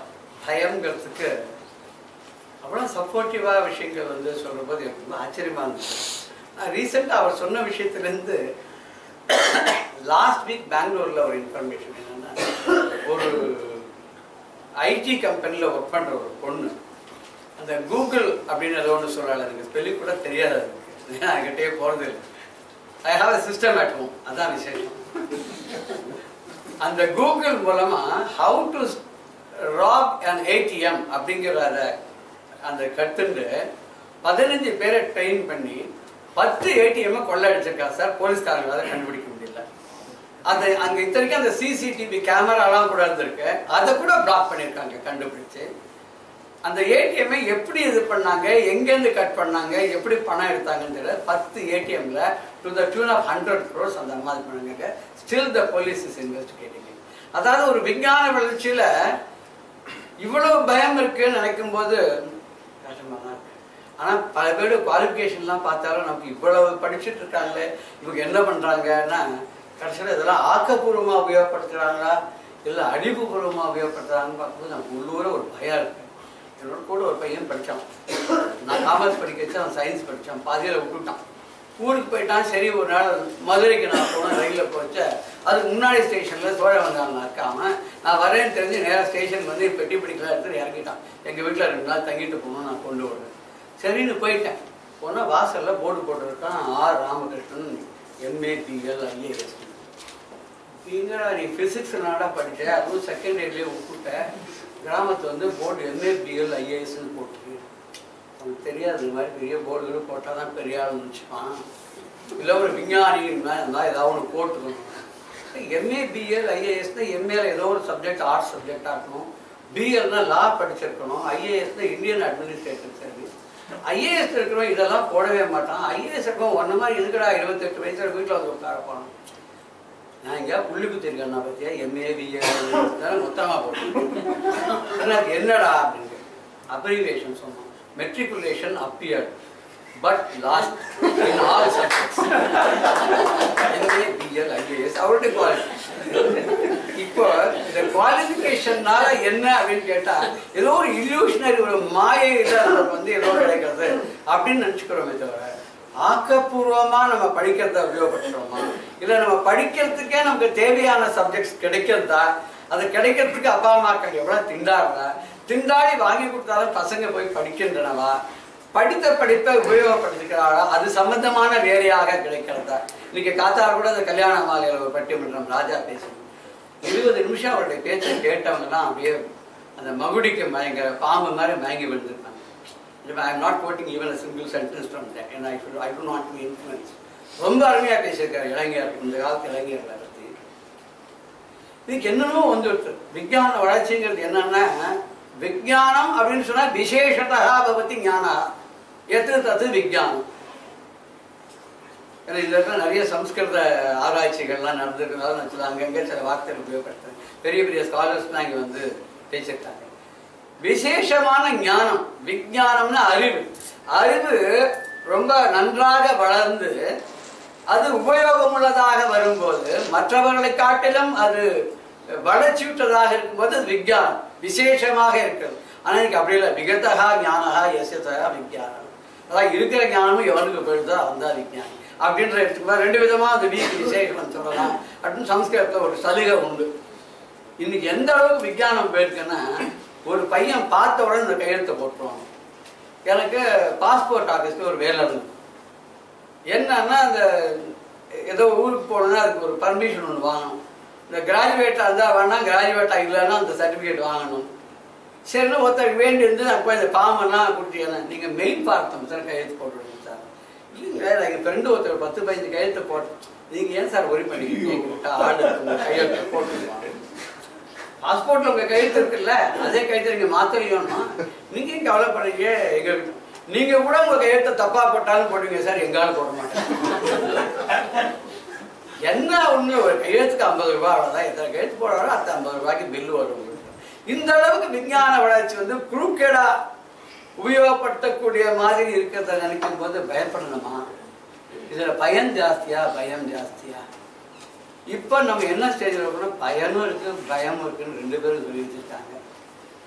பயங்கிறதுக்கு அவ்வளோ சப்போர்ட்டிவாக விஷயங்கள் சொல்கிற போது எனக்கு ரொம்ப ஆச்சரியமாக இருந்துச்சு. நான் ரீசெண்டாக அவர் சொன்ன விஷயத்துலேருந்து லாஸ்ட் வீக் பெங்களூரில் ஒரு இன்ஃபர்மேஷன் என்னென்னா, ஒரு ஐடி கம்பெனியில் ஒர்க் பண்ணுற ஒரு பொண்ணு அந்த கூகுள் அப்படின்னு ஏதோ ஒன்று சொல்கிறாள். எனக்கு ஸ்பெல்லிங் கூட தெரியாது, ஏன்னா என்கிட்டயே போகிறது இல்லை. I have a system at home, அதான் விசேஷம். அந்த கூகுள் மூலமாக how to rob an ATM அப்படிங்கிற அந்த கற்றுண்டு 15 பேரை ட்ரெயின் பண்ணி 10 ஏடிஎம்மை கொள்ளடிச்சிருக்கா சார். போலீஸ்காரங்களால கண்டுபிடிக்க முடியல. அது அங்கே இத்தனைக்கும் அந்த சிசிடிவி கேமராலாம் கூட இருந்திருக்கு, அதை கூட பிளாக் பண்ணியிருக்காங்க கண்டுபிடிச்சு. அந்த ஏடிஎம்ஐ எப்படி இது பண்ணாங்க, எங்கேருந்து கட் பண்ணாங்க, எப்படி பணம் எடுத்தாங்கன்னு 10 ஏடிஎம்ல to the tune of 100 crores அந்த மாதிரி பண்ணாங்க. Still the police is investigating. அதாவது ஒரு விஞ்ஞான வளர்ச்சியில இவ்வளவு பயம் இருக்குன்னு நினைக்கும் போது கஷ்டமா தான் இருக்கு. ஆனால் பல பேர் குவாலிஃபிகேஷன்லாம் பார்த்தாலும் நமக்கு இவ்வளவு படிச்சுட்டு இருக்காங்களே, இவங்க என்ன பண்றாங்கன்னா கடைசியில் இதெல்லாம் ஆக்கப்பூர்வமாக உபயோகப்படுத்துகிறாங்களா இல்லை அழிவுபூர்வமாக உபயோகப்படுத்துகிறாங்கன்னு பார்க்கும்போது நமக்கு உள்ளூர ஒரு பயம் இருக்கு. என்னோட கூட ஒரு பையன் படித்தான். நான் காமர்ஸ் படிக்க வச்சு அவன் சயின்ஸ் படித்தான், பாதியில் விட்டுட்டான். ஊருக்கு போயிட்டான். சரி, ஒரு நாள் மதுரைக்கு நான் போனேன், ரயிலில் போச்ச. அதுக்கு முன்னாடி ஸ்டேஷனில் சோழ வந்தாங்க இருக்காம நான் வரேன்னு தெரிஞ்சு நேராக ஸ்டேஷனுக்கு பெட்டி பிடிக்கலாம் எடுத்துட்டு இறங்கிட்டான். எங்கள் வீட்டில் 2 நாள் தங்கிட்டு போகணும், நான் கொண்டு விடுறேன். சரின்னு போயிட்டேன். போனால் வாசலில் போர்டு போட்டிருக்கான் R Ramakrishnan MA BL IAS. நீங்களா நீ ஃபிசிக்ஸ் நாடா படித்த, அதுவும் செகண்ட் இயர்லேயே விட்டுட்ட, கிராமத்தில் வந்து போர்டு எம்ஏ பிஎல் ஐஏஎஸ்ன்னு போட்டு அவனுக்கு தெரியாது. இது மாதிரி பெரிய போர்டுகள் போட்டால் தான் பெரிய ஆள் நினச்சிப்பான். இல்லை ஒரு விஞ்ஞானியின் மேலே இருந்தால் ஏதாவது ஒன்று போட்டுக்கணும். எம்ஏ பிஎல் ஐஏஎஸ்னால் எம்ஏல ஏதோ ஒரு சப்ஜெக்ட் ஆர்ட்ஸ் சப்ஜெக்டாக இருக்கணும், பிஎல்னா லா படிச்சிருக்கணும், ஐஏஎஸ்னா இந்தியன் அட்மினிஸ்ட்ரேட்டிவ் சர்வீஸ். ஐஏஎஸ் இருக்கிறவன் இதெல்லாம் போடவே மாட்டான். ஐஏஎஸ் இருக்கவன் ஒன்று மாதிரி இதுக்கடா 28 வயசுல வீட்டில் வந்து உட்கார போனோம். நான் எங்கேயா புள்ளி குத்திருக்கேன் நான் பற்றியா எம்ஏ பிஎல் மொத்தமாக போட்டு என்னடா அப்படின்னு அப்ரிவேஷன் சொன்னோம். Matriculation appeared but last in all subjects. MA, BL, IAS அவருடைய குவாலிஃபிகேஷன். இப்போ இந்த குவாலிஃபிகேஷன்னால என்ன அப்படின்னு கேட்டா ஏதோ ஒரு இல்யூஷனரி ஒரு மாயையில நமக்கு வந்து ஏதோ கிடைக்கிறது அப்படின்னு நினச்சிக்கிறோமே தவிர ஆக்கப்பூர்வமா நம்ம படிக்கிறத உபயோகப்படுத்துறோமா, இல்லை நம்ம படிக்கிறதுக்கே நமக்கு தேவையான சப்ஜெக்ட்ஸ் கிடைக்கிறதா, அது கிடைக்கிறதுக்கு அப்பா அம்மாக்கள் எவ்வளோ திண்டாடி வாங்கி கொடுத்தாலும் பசங்க போய் படிக்கின்றனவா, படித்த படிப்பை உபயோகப்படுத்திக்கிறாரா, அது சம்பந்தமான வேலையாக கிடைக்கிறதா. இன்னைக்கு காத்தார் கூட அந்த கல்யாண மாலையில் ஒரு பட்டிமன்றம் ராஜா பேசணும். 20 நிமிஷம் அவருடைய பேச்சை கேட்டவங்கலாம் அப்படியே அந்த மகுடிக்கு மயங்கிற பாம்பு மாதிரி மயங்கி விழுந்திருக்காங்க. I am not quoting even a single sentence from that and I do not be influenced. ரொம்ப அருமையாக பேசியிருக்காரு இளைஞர், இந்த காலத்து இளைஞர்களை பற்றி. இதுக்கு என்னமோ வந்துடுது. விஞ்ஞான வளர்ச்சிங்கிறது என்னன்னா, விஞ்ஞானம் அப்படின்னு சொன்னா விசேஷதா பவதி ஞானா எது தது விஞ்ஞானம். ஏன்னா இதில் நிறைய சம்ஸ்கிருத ஆராய்ச்சிகள்லாம் நடந்துருக்கிறதால நான் அங்கங்கே சில வார்த்தைகள் உபயோகப்படுத்துறேன். பெரிய பெரிய ஸ்காலர்ஸ்லாம் இங்கே வந்து பேசியிருக்காங்க. விசேஷமான ஞானம், விஞ்ஞானம்னா அறிவு. அறிவு ரொம்ப நன்றாக வளர்ந்து அது உபயோகமுள்ளதாக வரும்போது, மற்றவர்களை காட்டிலும் அது வளர்ச்சியுற்றதாக இருக்கும்போது அது விஞ்ஞானம் விசேஷமாக இருக்கிறது. ஆனால் இன்னைக்கு அப்படி இல்லை. விகதா ஞானகா எசதா விஞ்ஞானம். அதான் இருக்கிற ஞானமும் எவனுக்கு போயிடுதோ அவன் தான் விஞ்ஞானி அப்படின்ற எடுத்துக்கலாம். 2 விதமாக அந்த வீக்கு விசேஷம் சொல்லலாம் அப்படின்னு சம்ஸ்கிருதத்தில் ஒரு சலுகை உண்டு. இன்னைக்கு எந்த அளவுக்கு விஞ்ஞானம் போயிருக்குன்னா, ஒரு பையன் பார்த்த உடனே இந்த கையெழுத்தை போட்டுருவாங்க. எனக்கு பாஸ்போர்ட் ஆஃபீஸ்க்கு ஒரு வேலை இருந்தது. என்னன்னா, அந்த ஏதோ ஊருக்கு போகணுன்னா அதுக்கு ஒரு பர்மிஷன் ஒன்று வாங்கணும். இந்த கிராஜுவேட்டாக இருந்தால் வேணாம், கிராஜுவேட்டாக இல்லைன்னா அந்த சர்டிஃபிகேட் வாங்கணும். சரின்னு ஒருத்தருக்கு வேண்டி இருந்து நான் போய் இந்த ஃபார்மெல்லாம் கொடுத்தீங்கன்னா, நீங்கள் மெயின் பார்த்தோம் சார் கையெழுத்து போட்டுவிடுங்க சார். இல்லைங்க, எங்கள் ஃப்ரெண்டு ஒருத்தர் 10-15 கையெழுத்து போட்டோம். நீங்கள் ஏன் சார் ஒரி பண்ணிக்கிட்டு ஆள் உங்கள் கையெழுத்து போட்டுருவாங்க. பாஸ்போர்ட்டில் உங்கள் கையெழுத்து இருக்குல்ல, அதே கையெழுத்து நீங்கள் மாற்றலையோன்னா நீங்கள் ஏன் கவலைப்படுறீங்க. எங்கள் நீங்கள் கூட உங்கள் கையெழுத்தை தப்பாக போட்டாலும் போடுவீங்க சார், எங்காலும் போட மாட்டேன். என்ன ஒன்று, ஒரு கையெழுத்துக்கு 50 ரூபா, அவ்வளோதான். எத்தனை கையெழுத்து போடுறாலும் அத்தனை 50 ரூபாய்க்கு பில்லு வரும். இந்த அளவுக்கு விஞ்ஞான வளர்ச்சி வந்து குறுக்கேடா உபயோகப்படுத்தக்கூடிய மாதிரி இருக்கிறத நினைக்கும் போது பயப்படணுமா? இதுல பயன் ஜாஸ்தியா பயம் ஜாஸ்தியா? இப்ப நம்ம என்ன ஸ்டேஜில் இருக்கணும், பயனும் இருக்கு பயமும் இருக்குன்னு 2 பேரும் சொல்லி வச்சுருக்காங்க.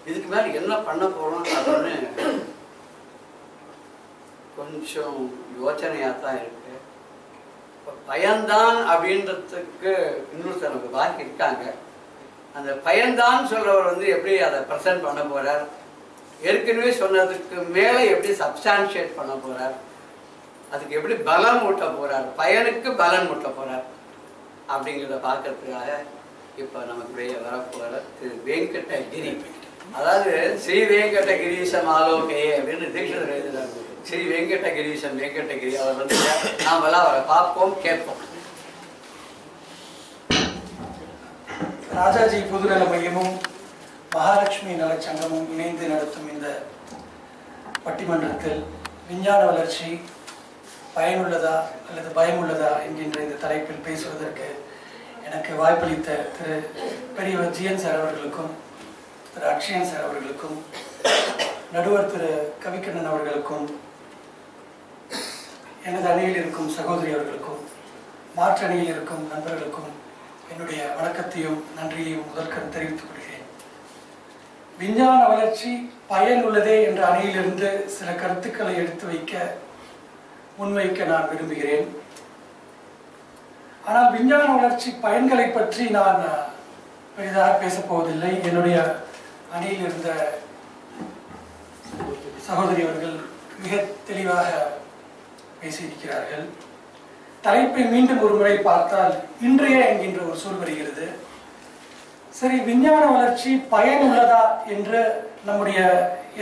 இதுக்கு மேல என்ன பண்ண போறோம் அப்படின்னு கொஞ்சம் யோசனையா தான் இருக்கு. பயன்தான் அப்படின்றதுக்கு இன்னொருத்தர் நமக்கு பாக்கி இருக்காங்க. அந்த பயன்தான் சொல்றவர் வந்து எப்படி அதை ப்ரெசென்ட் பண்ண போறார், ஏற்கனவே சொன்னதுக்கு மேலே எப்படி சப்ஸ்டான்ஷியேட் பண்ண போறார், அதுக்கு எப்படி பலம் ஊட்ட போறார், பயனுக்கு பலன் ஊட்ட போறார் அப்படிங்கிறத பார்க்கறதுக்காக இப்போ நமக்கு வரப்போகிற திரு வெங்கடகிரி, அதாவது ஸ்ரீ வெங்கடகிரீசம் ஆலோகே அப்படின்னு தீட்சிதர் எழுதினார். ஸ்ரீ வெங்கடகிரீசம் வெங்கடகிரி அவர் வந்து நாமெல்லாம் அவரை பார்ப்போம் கேட்போம். ராஜாஜி பொதுநல மையமும் மகாலட்சுமி நலச்சங்கமும் இணைந்து நடத்தும் இந்த பட்டிமன்றத்தில் விஞ்ஞான வளர்ச்சி பயனுள்ளதா அல்லது பயமுள்ளதா என்கின்ற இந்த தலைப்பில் பேசுவதற்கு எனக்கு வாய்ப்பளித்த திரு பெரியவர் ஜிஎன் சார் அவர்களுக்கும், திரு அக்ஷயன் சார் அவர்களுக்கும், நடுவர் திரு கவிக்கண்ணன் அவர்களுக்கும், எனது அணியில் இருக்கும் சகோதரி அவர்களுக்கும், மாற்று அணியில் இருக்கும் நண்பர்களுக்கும் என்னுடைய வணக்கத்தையும் நன்றியையும் முதற்கண் தெரிவித்துக் கொள்கிறேன். விஞ்ஞான வளர்ச்சி பயனுள்ளதே என்ற அணியிலிருந்து சில கருத்துக்களை எடுத்து முன்வைக்க நான் விரும்புகிறேன். ஆனால் விஞ்ஞான வளர்ச்சி பயன்களை பற்றி நான் பெரிதாக பேசப்போவதில்லை. என்னுடைய அணியில் இருந்த சகோதரி அவர்கள் மிக தெளிவாக பேசியிருக்கிறார்கள். தலைப்பை மீண்டும் ஒரு முறை பார்த்தால் இன்றைய என்கின்ற ஒரு சொல் வருகிறது. சரி, விஞ்ஞான வளர்ச்சி பயனுள்ளதா என்று நம்முடைய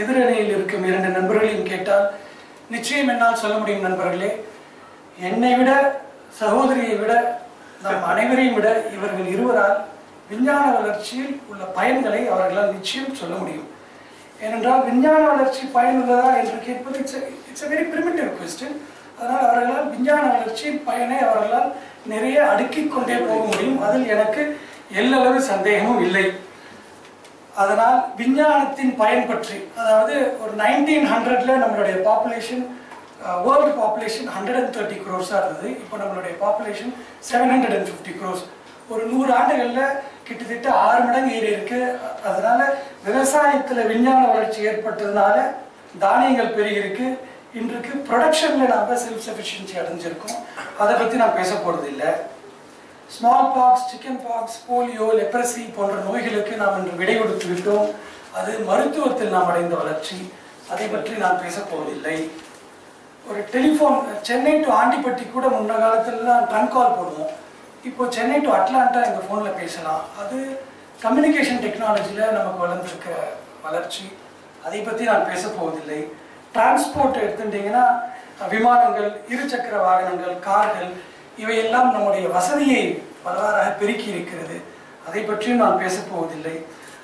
எதிரணியில் இருக்கும் 2 நண்பர்களையும் கேட்டால் நிச்சயம் என்னால் சொல்ல முடியும். நண்பர்களே, என்னை விட, சகோதரியை விட, நம் அனைவரையும் விட இவர்கள் இருவரால் விஞ்ஞான வளர்ச்சியில் உள்ள பயன்களை அவர்களால் நிச்சயம் சொல்ல முடியும். ஏனென்றால் விஞ்ஞான வளர்ச்சி பயனுள்ளதா என்று கேட்பது it's a very primitive question. அதனால் அவர்களால் விஞ்ஞான வளர்ச்சியின் பயனை அவர்களால் நிறைய அடுக்கிக் கொண்டே போக முடியும். அதில் எனக்கு எல்லளவு சந்தேகமும் இல்லை. அதனால் விஞ்ஞானத்தின் பயன் பற்றி, அதாவது ஒரு 1900ல நம்மளுடைய பாப்புலேஷன், வேர்ல்டு பாப்புலேஷன் 130 crores-ஆ இருந்தது. இப்போ நம்மளுடைய பாப்புலேஷன் 750 crores. ஒரு 100 ஆண்டுகளில் கிட்டத்தட்ட 6 மடங்கு ஏறி இருக்கு. அதனால விவசாயத்தில் விஞ்ஞான வளர்ச்சி ஏற்பட்டதுனால தானியங்கள் பெருகிருக்கு. இன்றைக்கு ப்ரொடக்ஷன்ல நாம செல்ஃப் சஃபிஷியன்சி அடைஞ்சிருக்கோம். அதை பற்றி நான் பேச போறது இல்லை. Small box, chicken box, polio, leprosy போன்ற நோய்களுக்கு நாம் இன்று விடை கொடுத்து விட்டோம். அது மருத்துவத்தில் நாம் அடைந்த வளர்ச்சி. அதை பற்றி நான் பேச போவதில்லை. ஒரு டெலிஃபோன், சென்னை டு ஆண்டிப்பட்டி கூட முன்ன காலத்துலலாம் ட்ரங்க் கால் போடுவோம். இப்போ சென்னை டு அட்லாண்டா இந்த ஃபோனில் பேசலாம். அது கம்யூனிகேஷன் டெக்னாலஜியில் நமக்கு வளர்ந்துருக்க வளர்ச்சி. அதை பற்றி நான் பேச போவதில்லை. டிரான்ஸ்போர்ட் எடுத்துட்டீங்கன்னா விமானங்கள், இருசக்கர வாகனங்கள், கார்கள், இவையெல்லாம் நம்முடைய வசதியை பலவாறாக பெருக்கி இருக்கிறது. அதை பற்றியும் நான் பேச போவதில்லை.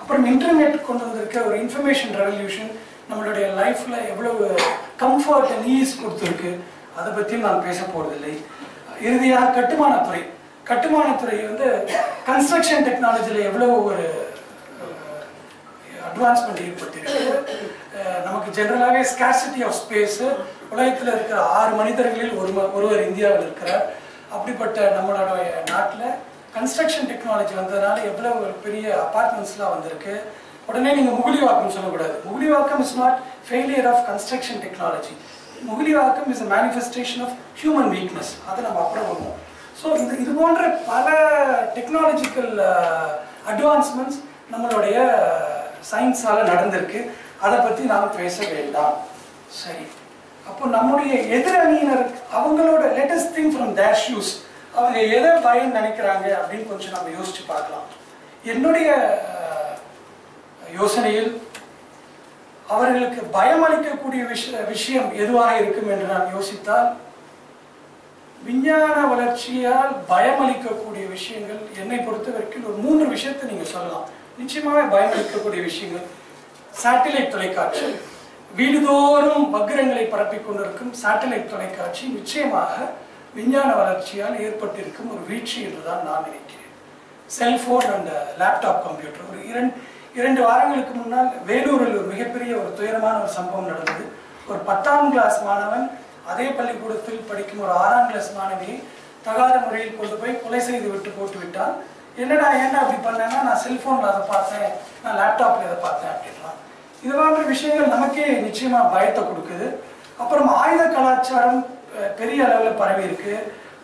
அப்புறம் இன்டர்நெட் கொண்டு வந்திருக்க ஒரு இன்ஃபர்மேஷன் ரெவல்யூஷன் நம்மளுடைய லைஃப்ல எவ்வளவு கம்ஃபர்ட் அண்ட் ஈஸ் கொடுத்துருக்கு, அதை பற்றியும் நான் பேச போவதில்லை. இறுதியாக கட்டுமானத்துறை வந்து கன்ஸ்ட்ரக்ஷன் டெக்னாலஜியில் எவ்வளவு ஒரு அட்வான்ஸ்மெண்ட் ஏற்பட்டிருக்கு. நமக்கு ஜெனரலாகவே ஸ்கார்சிட்டி ஆஃப் ஸ்பேஸ், உலகத்தில் இருக்கிற 6 மனிதர்களில் ஒருவர் இந்தியாவில் இருக்கிறார். அப்படிப்பட்ட நம்மளுடைய நாட்டில் கன்ஸ்ட்ரக்ஷன் டெக்னாலஜி வந்ததுனால எவ்வளவு ஒரு பெரிய அபார்ட்மெண்ட்ஸ்லாம் வந்திருக்கு. உடனே நீங்கள் முகிலிவாக்கம் சொல்லக்கூடாது. Mugilivakkam is not failure of construction technology. Mugilivakkam is a manifestation of human weakness. அதை நம்ம அப்புறம் வருவோம். ஸோ இது போன்ற பல டெக்னாலஜிக்கல் அட்வான்ஸ்மெண்ட்ஸ் நம்மளுடைய சயின்ஸால் நடந்திருக்கு. அதை பற்றி நாம் பேச வேண்டாம். சரி, அப்போ நம்முடைய எதிரணியினர் அவங்களோட latest thing from there shoes, அவங்க எதை பயன் நினைக்கிறாங்க அப்படின்னு கொஞ்சம் நம்ம யோசிச்சு பார்க்கலாம். என்னுடைய யோசனையில் அவர்களுக்கு பயம் அளிக்கக்கூடிய விஷயம் எதுவாக இருக்கும் என்று நான் யோசித்தால், விஞ்ஞான வளர்ச்சியால் பயம் அளிக்கக்கூடிய விஷயங்கள் என்னை பொறுத்த வரைக்கும் ஒரு 3 விஷயத்தை நீங்க சொல்லலாம். நிச்சயமாக பயம் அளிக்கக்கூடிய விஷயங்கள், சேட்டலைட் தொலைக்காட்சி, வீடுதோறும் வக்கிரங்களை பரப்பிக் கொண்டிருக்கும் சேட்டலைட் தொலைக்காட்சி நிச்சயமாக விஞ்ஞான வளர்ச்சியால் ஏற்பட்டிருக்கும் ஒரு வீழ்ச்சி என்றுதான் நான் நினைக்கிறேன். Cellphone and laptop computer. ஒரு 2 வாரங்களுக்கு முன்னால் வேலூரில் ஒரு மிகப்பெரிய ஒரு துயரமான ஒரு சம்பவம் நடந்தது. ஒரு 10ஆம் கிளாஸ் மாணவன் அதே பள்ளிக்கூடத்தில் படிக்கும் ஒரு 6ஆம் கிளாஸ் மாணவியை தகாத முறையில் கொண்டு போய் கொலை செய்து விட்டு போட்டு விட்டான். என்னடா ஏன்டா அப்படி பண்ணேன்னா, நான் செல்போனில் அதை பார்த்தேன், நான் லேப்டாப்பில் இதை பார்த்தேன் அப்படின்றான். இது போன்ற விஷயங்கள் நமக்கே நிச்சயமா பயத்தை கொடுக்குது. அப்புறம் ஆயுத கலாச்சாரம் பெரிய அளவில் பரவி இருக்கு.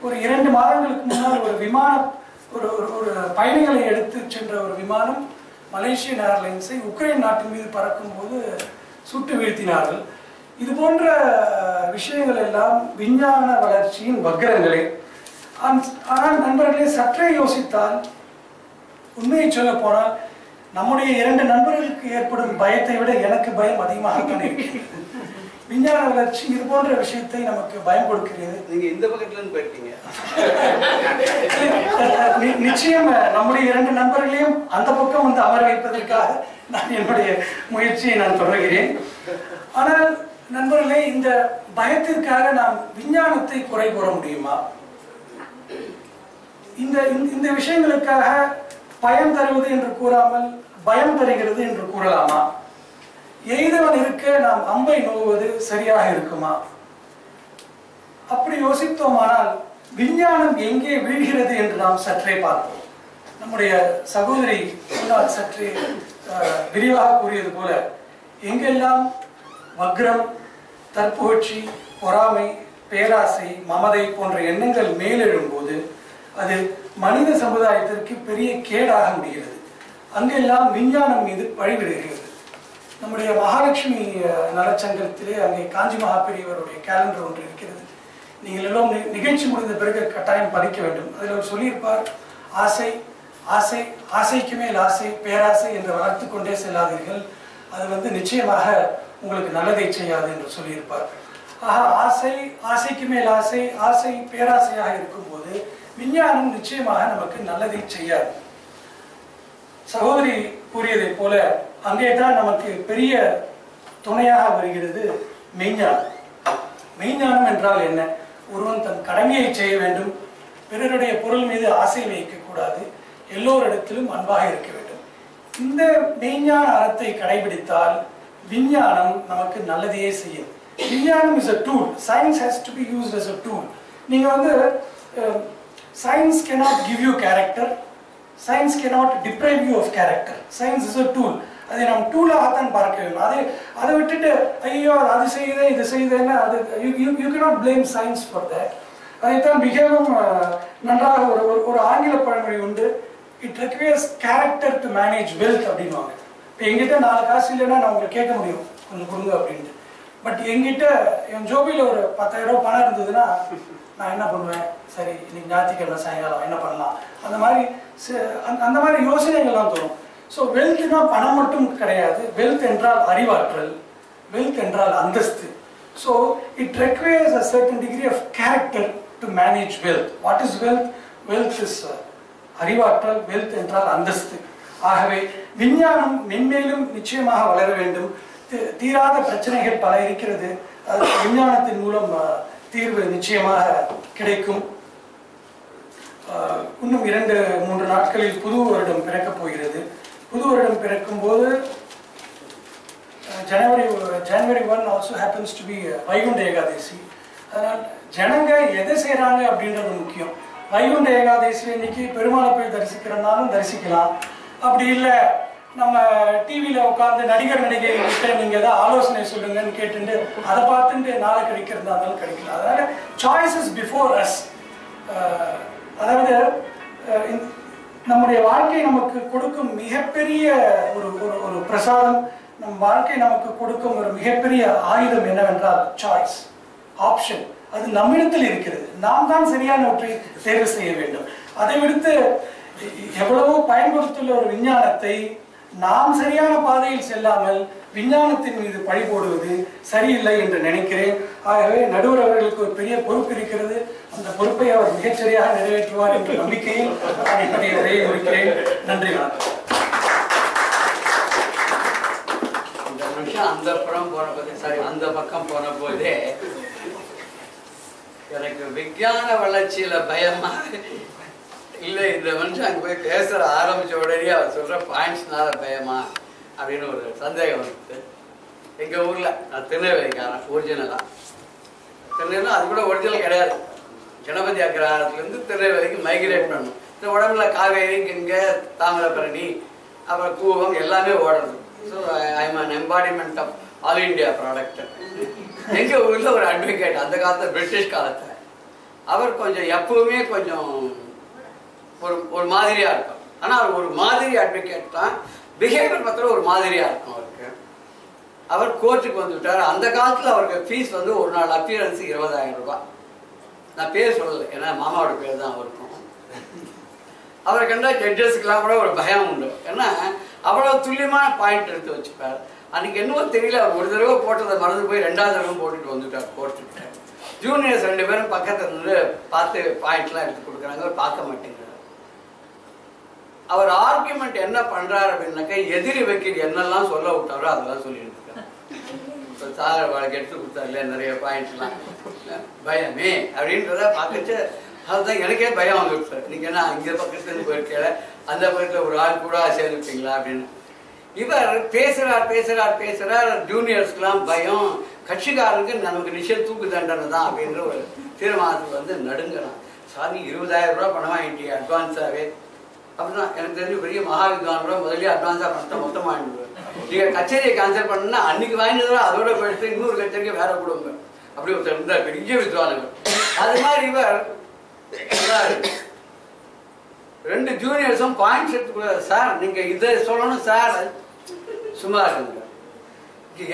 ஒரு 2 மாதங்களுக்கு முன்னால் ஒரு விமானம், ஒரு பயணிகளை எடுத்து சென்ற ஒரு விமானம் மலேசியன் ஏர்லைன்ஸை உக்ரைன் நாட்டின் மீது பறக்கும் போது சுட்டு வீழ்த்தினார்கள். இது போன்ற விஷயங்கள் எல்லாம் விஞ்ஞான வளர்ச்சியின் வக்கிரங்களே. ஆனால் நண்பர்களே, சற்றே யோசித்தால், உண்மையை சொல்ல போனால், நம்முடைய 2 நண்பர்களுக்கு ஏற்படும் பயத்தை விட எனக்கு பயம் அதிகமாக இருக்கிறது. விஞ்ஞான வளர்ச்சி இது போன்ற விஷயத்தை நமக்கு பயம் கொடுக்கிறது. நீங்க இந்த பக்கத்துல இருந்து போயிருக்கீங்க. நிச்சயம் நம்முடைய 2 நண்பர்களையும் அந்த பக்கம் வந்து அமர வைப்பதற்காக நான் என்னுடைய முயற்சியை நான் தொடர்கிறேன். ஆனால் நண்பர்களே, இந்த பயத்திற்காக நாம் விஞ்ஞானத்தை குறை கூற முடியுமா? இந்த விஷயங்களுக்காக பயம் தருவது என்று கூறாமல் பயம் தருகிறது என்று கூறலாமா? எய்தவன் இருக்க நாம் அம்பை நோவது சரியாக இருக்குமா? அப்படி யோசித்தோமானால் விஞ்ஞானம் எங்கே வீழ்கிறது என்று நாம் சற்றே பார்ப்போம். நம்முடைய சகோதரி சற்றே விரிவாக கூறியது போல, எங்கெல்லாம் வக்ரம், தற்புகழ்ச்சி, பொறாமை, பேராசை, மமதை போன்ற எண்ணங்கள் மேலெழும்போது அது மனித சமுதாயத்திற்கு பெரிய கேடாக முடிகிறது. அங்கெல்லாம் விஞ்ஞானம் மீது பழிவிடுகிறது. நம்முடைய மகாலட்சுமி நலச்சங்கத்திலே அங்கே காஞ்சி மகாபெரியவருடைய கேலண்டர் ஒன்று இருக்கிறது. நீங்கள் எல்லாம் நிகழ்ச்சி முடிந்த பிறகு கட்டாயம் படிக்க வேண்டும். அதில் அவர் சொல்லியிருப்பார், ஆசை ஆசை ஆசைக்கு மேல் ஆசை பேராசை என்று வளர்த்து கொண்டே செல்லாதீர்கள், அது நிச்சயமாக உங்களுக்கு நல்லதை செய்யாது என்று சொல்லியிருப்பார். ஆக ஆசை ஆசைக்கு மேல் ஆசை ஆசை பேராசையாக இருக்கும்போது விஞ்ஞானம் நிச்சயமாக நமக்கு நல்லதை செய்யாது. சகோதரி கூறியதை போல அங்கேதான் நமக்கு பெரிய துணையாக வருகிறது மெய்ஞானம். மெய்ஞானம் என்றால் என்ன? ஒருவன் தன் கடமையை செய்ய வேண்டும், பிறருடைய பொருள் மீது ஆசை வைக்கக்கூடாது, எல்லோரிடத்திலும் அன்பாக இருக்க வேண்டும். இந்த மெய்ஞான அறத்தை கடைபிடித்தால் விஞ்ஞானம் நமக்கு நல்லதையே செய்யும். விஞ்ஞானம் is a tool. Science has to be used as a tool. நீங்க science cannot give you character. Science cannot deprive you of character. Science is a tool. அதை நாம் டூலாகத்தான் பார்க்க வேண்டும். அதை விட்டுட்டு ஐயோ அது செய்யுதே இது செய்யுதுன்னா அது you cannot blame science for that. அதைத்தான் மிகவும் நன்றாக ஒரு ஆங்கில பழமொழி உண்டு, it requires character to manage wealth அப்படின்வாங்க. இப்போ எங்கிட்ட 4 காசு இல்லைன்னா நான் உங்களுக்கு கேட்க முடியும் கொஞ்சம் கொடுங்க அப்படின்ட்டு. பட் என்கிட்ட என் ஜோபியில் ஒரு 10,000 ரூபாய் பணம் இருந்ததுன்னா நான் என்ன பண்ணுவேன், சரி இன்னைக்கு ஞாயிற்றுக்கிழமை சாயங்காலம் என்ன பண்ணலாம், அந்த மாதிரி யோசனைகள்லாம் தோணும். ஸோ வெல்த்னா பணம் மட்டும் கிடையாது. வெல்த் என்றால் அறிவாற்றல், வெல்த் என்றால் அந்தஸ்து. So it requires a certain degree of character to manage wealth. What is wealth? Wealth is அறிவாற்றல், வெல்த் என்றால் அந்தஸ்து. ஆகவே விஞ்ஞானம் மென்மேலும் நிச்சயமாக வளர வேண்டும். தீராத பிரச்சனைகள் பல இருக்கிறது, அது விஞ்ஞானத்தின் மூலம் தீர்வு நிச்சயமாக கிடைக்கும். இன்னும் 2-3 நாட்களில் புது வருடம் பிறக்கப் போகிறது. புது வருடம் பிறக்கும் போது January 1 also happens to be Vaikunta Ekadashi. அதனால் ஜனங்க எதை செய்கிறாங்க அப்படின்றது முக்கியம். வைகுண்ட ஏகாதசி இன்னைக்கு பெருமாளை போய் தரிசிக்கிறனாலும் தரிசிக்கலாம், அப்படி இல்லை நம்ம டிவியில் உட்காந்து நடிகர் நடிகைகிட்ட நீங்கள் ஏதாவது ஆலோசனை சொல்லுங்கன்னு கேட்டுட்டு அதை பார்த்துட்டு நாளை கிடைக்கிறதா இருந்தாலும் கிடைக்கலாம். அதனால சாய்ஸ் இஸ் பிஃபோர் அஸ். அதாவது நம்முடைய வாழ்க்கை நமக்கு கொடுக்கும் மிகப்பெரிய ஒரு பிரசாதம், நம் வாழ்க்கை நமக்கு கொடுக்கும் ஒரு மிகப்பெரிய ஆயுதம் என்னவென்றால் சாய்ஸ், ஆப்ஷன். அது நம்மிடத்தில் இருக்கிறது. நாம் தான் சரியானவற்றை தேர்வு செய்ய வேண்டும். அதை விடுத்து எவ்வளவோ பயன்படுத்தியுள்ள ஒரு விஞ்ஞானத்தை நாம் சரியான பாதையில் செல்லாமல் விஞ்ஞானத்தின் மீது பழி போடுவது சரியில்லை என்று நினைக்கிறேன். ஆகவே நடுவர் அவர்களுக்கு ஒரு பெரிய பொறுப்பு இருக்கிறது. அந்த பொறுப்பை அவர் மிகச்சரியாக நிறைவேற்றுவார் என்ற நம்பிக்கையில் நான் என்னுடைய உரையை முடிக்கிறேன். நன்றி. இந்த மனுஷன் அந்த பக்கம் போன போதே எனக்கு விஞ்ஞான வளர்ச்சியில பயமா இல்லை, இந்த மனுஷன் அங்கே போய் பேச ஆரம்பிச்ச உடனே அவர் சொல்ற பாயிண்ட்ஸ்னால பயமா அப்படின்னு ஒரு சந்தேகம் இருக்குது. எங்கள் ஊரில் நான் திருநெல்வேலிக்காரன் ஒரிஜினலாக. திருநெல்வேலி அது கூட ஒரிஜினல் கிடையாது. கணபதி அக்ரஹாரத்துலேருந்து திருநெல்வேலிக்கு மைக்ரேட் பண்ணணும். இந்த உடம்புல காவேரி, கங்கை, தாமிரபரணி, அப்புறம் கூவம் எல்லாமே ஓடுறது. So I am an embodiment of all India product. எங்கள் ஊரில் ஒரு அட்வொகேட், அந்த காலத்தில் பிரிட்டிஷ் காலத்தில், அவர் கொஞ்சம் எப்பவுமே கொஞ்சம் ஒரு மாதிரியாக இருக்கும். ஆனால் அவர் ஒரு மாதிரி அட்வொகேட் தான், பிஹேவியர் பத்திரம் ஒரு மாதிரியாக இருக்கும் அவருக்கு. அவர் கோர்ட்டுக்கு வந்துவிட்டார். அந்த காலத்தில் அவருக்கு ஃபீஸ் ஒரு நாள் அப்பியரன்ஸு 20,000 ரூபாய். நான் பேர் சொல்லலை, ஏன்னா மாமாவோட பேர் தான் அவருக்கும். அவரை கண்டா ஜட்ஜஸ்க்கெல்லாம் கூட ஒரு பயம் உண்டு. ஏன்னா அவ்வளோ துல்லியமான பாயிண்ட் எடுத்து வச்சுப்பார். அன்றைக்கி என்னவோ தெரியல, அவர் ஒரு தடவை போட்டதை மறந்து போய் 2வது தடவை போட்டுட்டு வந்துட்டார் கோர்ட்டுக்கிட்ட. ஜூனியர்ஸ் 2 பேரும் பக்கத்தில் இருந்து பார்த்து பாயிண்ட்லாம் எடுத்து கொடுக்குறாங்க, அவர் பார்க்க மாட்டேங்கிறார். அவர் ஆர்குமெண்ட் என்ன பண்றாரு அப்படின்னாக்கா, எதிரி வக்கீல் என்னெல்லாம் சொல்ல விட்டாரோ அதெல்லாம் சொல்லிட்டு இருக்காரு. இப்போ சாகர் வாழ்க்கை எடுத்து கொடுத்தாருல நிறைய பாயிண்ட்ஸ்லாம், பயமே அப்படின்றத பார்த்துட்டு அதுதான் எனக்கே பயம் வந்துட்டு சார். நீங்கள் என்ன இங்கே பக்கத்துலேருந்து போயிருக்கல, அந்த பக்கத்தில் ஒரு ஆள் கூட சேர்ந்துருப்பீங்களா அப்படின்னு. இவர் பேசுறார். ஜூனியர்ஸ்க்கெலாம் பயம், கட்சிக்காரனுக்கு நமக்கு நிச்சயம் தூக்கு தண்டனை தான் அப்படின்ற ஒரு தீர்மானத்துக்கு நடுங்கிறான். சாமி 20,000 ரூபா பணம் வாங்கிட்டீங்க அட்வான்ஸாகவே அப்படிதான். எனக்கு தெரிஞ்சு பெரிய மகாவித்வான் கூட முதல்ல அட்வான்ஸாக பணத்தை மொத்தமாக வாங்கிடுவார். நீங்கள் கச்சேரியை கேன்சல் பண்ணா அன்னைக்கு வாங்கினதா அதோட போயிட்டு இன்னொரு கச்சேரிக்கு வேற கொடுங்க. அப்படி ஒருத்தர் இருந்தார், பெரிய வித்வானுங்க. அது மாதிரி இவர் 2 ஜூனியர்ஸும் பாயிண்ட்ஸ் எடுத்துக்கூடாது. சார் நீங்கள் இதை சொல்லணும் சார், சும்மா இருக்குங்க.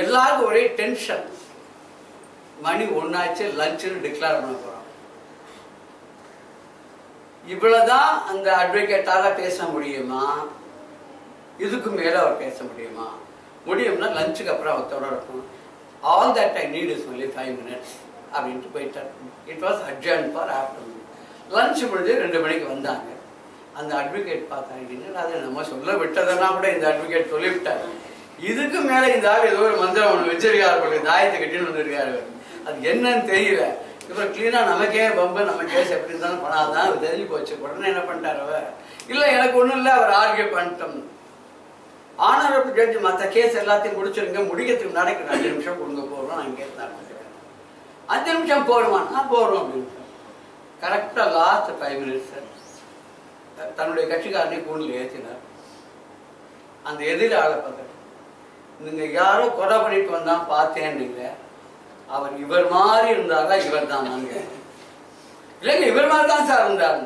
எல்லாருக்கும் ஒரே டென்ஷன். மணி 1 ஆச்சு, லஞ்சுன்னு டிக்ளேர் பண்ண போகிறோம். இவ்வளவுதான் அந்த அட்வொகேட்டால பேச முடியுமா? இதுக்கு மேல அவர் பேச முடியுமா? முடியும்னா லஞ்சுக்கு அப்புறம் அவத்தோட இருக்கும். All that I need is only 5 minutes அப்படின்ட்டு போயிட்டார். It was adjourn for afternoon. Lunch முடிஞ்சு 2 மணிக்கு வந்தாங்க. அந்த அட்வொகேட் பார்த்தாங்க, அதை நம்ம சொல்ல விட்டதெல்லாம் கூட இந்த அட்வொகேட் சொல்லிவிட்டார். இதுக்கு மேல இந்த ஆள் ஏதோ ஒரு மந்திரம் ஒன்று வச்சிருக்காரு, தாயத்தை கட்டின்னு வந்திருக்காரு. அது என்னன்னு தெரியல. இப்போ கிளீனா நமக்கே பம்பு, நம்ம கேஸ் எப்படி இருந்தாலும் பண்ணாதான் தெரிஞ்சு போச்சு. உடனே என்ன பண்ணிட்டார் அவர், இல்லை எனக்கு ஒன்றும் இல்லை, அவர் ஆர்கியூ பண்ணிட்டோம். ஆனரபிள் ஜட்ஜ் மற்ற கேஸ் எல்லாத்தையும் முடிச்சிருங்க, முடிக்கிறதுக்கு நடக்குது, 5 நிமிஷம் கொடுங்க போடுறோம். நான் கேஸ் தான் 5 நிமிஷம் போடுமா? நான் போடுறோம் அப்படின்னு. கரெக்டாக லாஸ்ட் 5 minutes தன்னுடைய கட்சிக்காரனை கூண்டில் ஏற்றினார். அந்த எதிராளை பார்க்க, நீங்க யாரோ கொலை பண்ணிட்டு வந்தா பார்த்தேன்னு, அவர் இவர் மாதிரி இருந்தாரா? இவர் தான் நாங்க இல்லைங்க, இவர் மாதிரி தான் சார் இருந்தார்.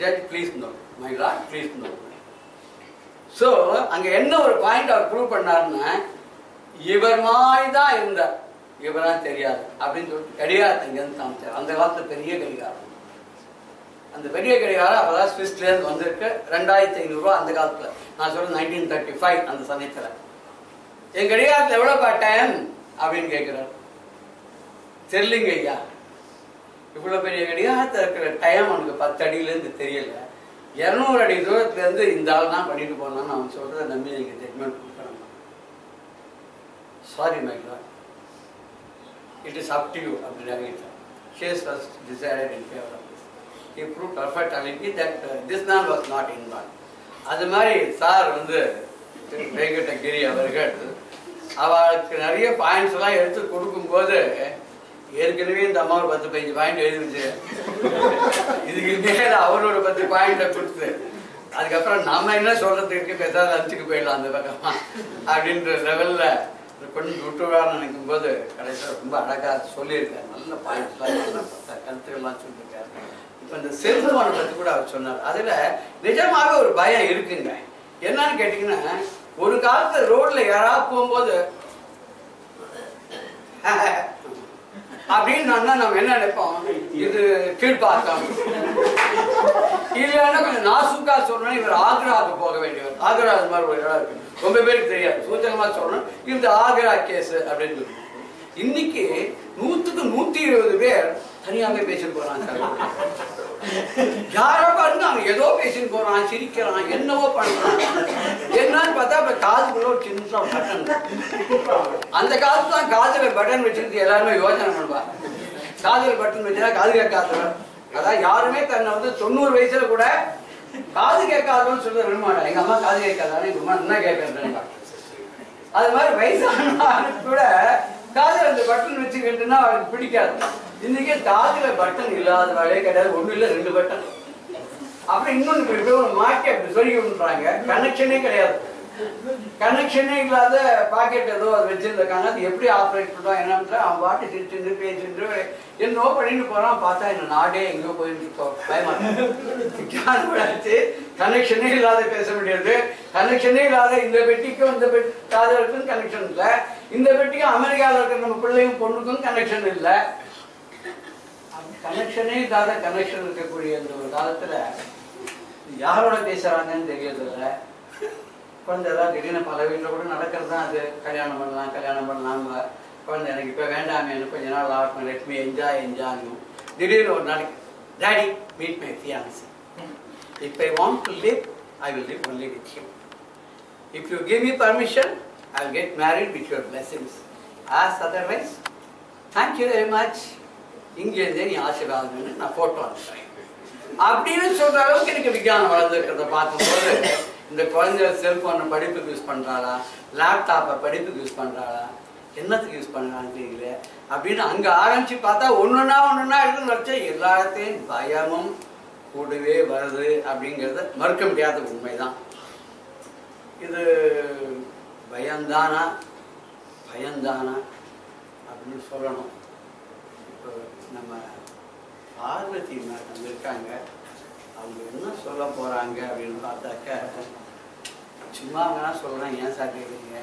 Judge please no, my lord please no. So அங்க என்ன ஒரு பாயிண்ட் அவர் ப்ரூவ் பண்ணாருன்னா, இவர் மாதிரி தான் இருந்தார், இவரா தெரியாது அப்படின்னு சொல்லிட்டு கடிகாரத்தை இங்கேருந்து காமிச்சார். அந்த காலத்துல பெரிய கடிகாரம். அந்த பெரிய கடிகாரம் அப்பதான் ஸ்விஸ்ல இருந்து வந்திருக்கு. 2500 ரூபா அந்த காலத்துல. நான் சொல்றேன் 1935 அந்த சமயத்துல. என் கடிகாரத்துல எவ்வளவு டைம் அப்படின்னு கேட்கிறார். தெரியலங்க ஐயா, இவ்வளவு பெரிய கடிகாரத்துல இருக்கிற டைம் அவனுக்கு 10 அடியிலேருந்து தெரியல. 200 அடி தூரத்துல இருந்து இந்த ஆள் தான் பண்ணிட்டு போனான்னு அவன் சொல்றதை நம்பி நீங்க ஜட்மெண்ட் கொடுக்கணும். Sorry my lord, it is up to you அப்படின்னு case was decided in favour of this. He proved perfectly that this man was not involve. அது மாதிரி சார் வெங்கடகிரி அவர்கள் அவளுக்கு நிறைய பாயிண்ட்ஸ் எல்லாம் எடுத்து கொடுக்கும்போது, ஏற்கனவே இந்த அம்மா ஒரு 10-15 பாயிண்ட் எழுதிச்சு, இதுக்கு மேல அவரோட 10 பாயிண்ட கொடுத்து, அதுக்கப்புறம் நம்ம என்ன சொல்றதுக்கு பேசாத லஞ்சுக்கு போயிடலாம் அந்த பக்கமா அப்படின்ற லெவல்ல கொஞ்சம் விட்டுவான்னு நினைக்கும் போது கடைசியில் ரொம்ப அழகா சொல்லியிருக்காரு. நல்ல பாயிண்ட்ஸ்லாம் கருத்துக்கள்லாம் சொல்லியிருக்காரு. இப்போ இந்த செல்போனை பற்றி கூட அவர் சொன்னார். அதுல நிஜமாக ஒரு பயம் இருக்குங்க. என்னன்னு கேட்டீங்கன்னா, ஒரு காலத்துல ரோட்ல யாராவது போகும்போது அப்படின்னு நம்ம என்ன நினைப்போம், இது கீழ்பார்க்கம். இல்லைன்னா கொஞ்சம் நாசுக்கா சொல்லணும், இவர் ஆக்ராவுக்கு போக வேண்டியவர். ஆக்ரா அது மாதிரி ஒரு இடம் இருக்கு, ரொம்ப பேருக்கு தெரியாது. சூச்சகமா சொல்லணும், இந்த ஆக்ரா கேஸ் அப்படின்னு சொல்லி. இன்னைக்கு 100க்கு 120 பேர் தனியாவே பேசிட்டு போறான் சார். யாரோ பாருங்க, அவன் ஏதோ பேசிட்டு போறான், சிரிக்கிறான், என்னவோ பண்றான். என்னன்னு பார்த்தா அப்ப காதுக்குள்ள ஒரு சின்ன பட்டன். அந்த காலத்துல தான் காதுல பட்டன் வச்சிருந்து எல்லாருமே யோசனை பண்ணுவாங்க. காதுல பட்டன் வச்சுனா காது கேட்காத. அதான் யாருமே தன்னை 90 வயசுல கூட காது கேட்காதுன்னு சொல்ல விரும்ப. எங்க அம்மா காது கேட்காதானே, எங்க அம்மா என்ன கேட்கறேன். அது மாதிரி வயசான கூட காதுல அந்த பட்டன் வச்சுக்கிட்டுன்னா அவருக்கு பிடிக்காது. இன்னைக்கு காதுல பட்டன் இல்லாத வேலையே கிடையாது. 1 இல்ல 2 பட்டன். அப்புறம் இன்னொன்று மாட்டி அப்படி சொல்லி விடுறாங்க, கனெக்ஷனே கிடையாது. கனெக்ஷனே இல்லாத பாக்கெட் ஏதோ அது வச்சிருக்காங்க. அது எப்படி ஆப்ரேட் பண்ணுவான் என்னன்னு அவன் பாட்டு சிரிச்சுட்டு பேசிட்டு என்னோ பண்ணிட்டு போறான். பார்த்தா என்ன நாடே எங்கேயோ போயிட்டு இருக்கோம், பயமாச்சு. கனெக்ஷனே இல்லாத பேச முடியாது. கனெக்ஷனே இல்லாத இந்த பெட்டிக்கும் இந்த காதலுக்கும் கனெக்ஷன் இல்லை. இந்த பெட்டிக்கும் அமெரிக்காவில் இருக்கிற நம்ம பிள்ளையும் பொண்ணுக்கும் கனெக்ஷன் இல்லை. கனெக்ஷனே இல்லாத கனெக்ஷன் இருக்கக்கூடிய இந்த ஒரு காலத்துல யாரோட பேசுறாங்கன்னு தெரியறதில்ல. குழந்தைதான் திடீர்னு பல வீட்டில் கூட நடக்கிறது தான். அது கல்யாணம் பண்ணலாம் குழந்தை எனக்கு இப்போ வேண்டாமே, எனக்கு கொஞ்ச நாள் ஆகணும், லெட் மீ என்ஜாய். திடீர்னு ஒரு நாளைக்கு, daddy meet my fiancée. If I want to live, I will live only with you. If you give me permission, I will get married with your blessings. As otherwise, thank you very much. இங்கிருந்தே நீ ஆசீர்வாதம், நான் photo அனுப்புறேன் அப்படின்னு சொல்ற அளவுக்கு எனக்கு விஞ்ஞானம் வளர்ந்துருக்கிறத பார்க்கும்போது, இந்த குழந்தை செல்போனை படிப்புக்கு யூஸ் பண்றாளா, லேப்டாப்பை படிப்புக்கு யூஸ் பண்றாளா, என்னத்துக்கு யூஸ் பண்றான்னு தெரியல அப்படின்னு அங்க ஆரம்பிச்சு பார்த்தா ஒண்ணுன்னா இருக்குன்னு வச்சா எல்லா இடத்தையும் பயமும் கூடவே வருது அப்படிங்கிறத மறுக்க முடியாத உண்மைதான். இது பயந்தானா அப்படின்னு சொல்லணும். இப்போ நம்ம பார்வதி மேடம் இருக்காங்க, அவங்க என்ன சொல்ல போறாங்க அப்படின்னு பார்த்தாக்க, சும்மா அவங்கனா சொல்றேன், ஏன் சார் கேட்குறீங்க,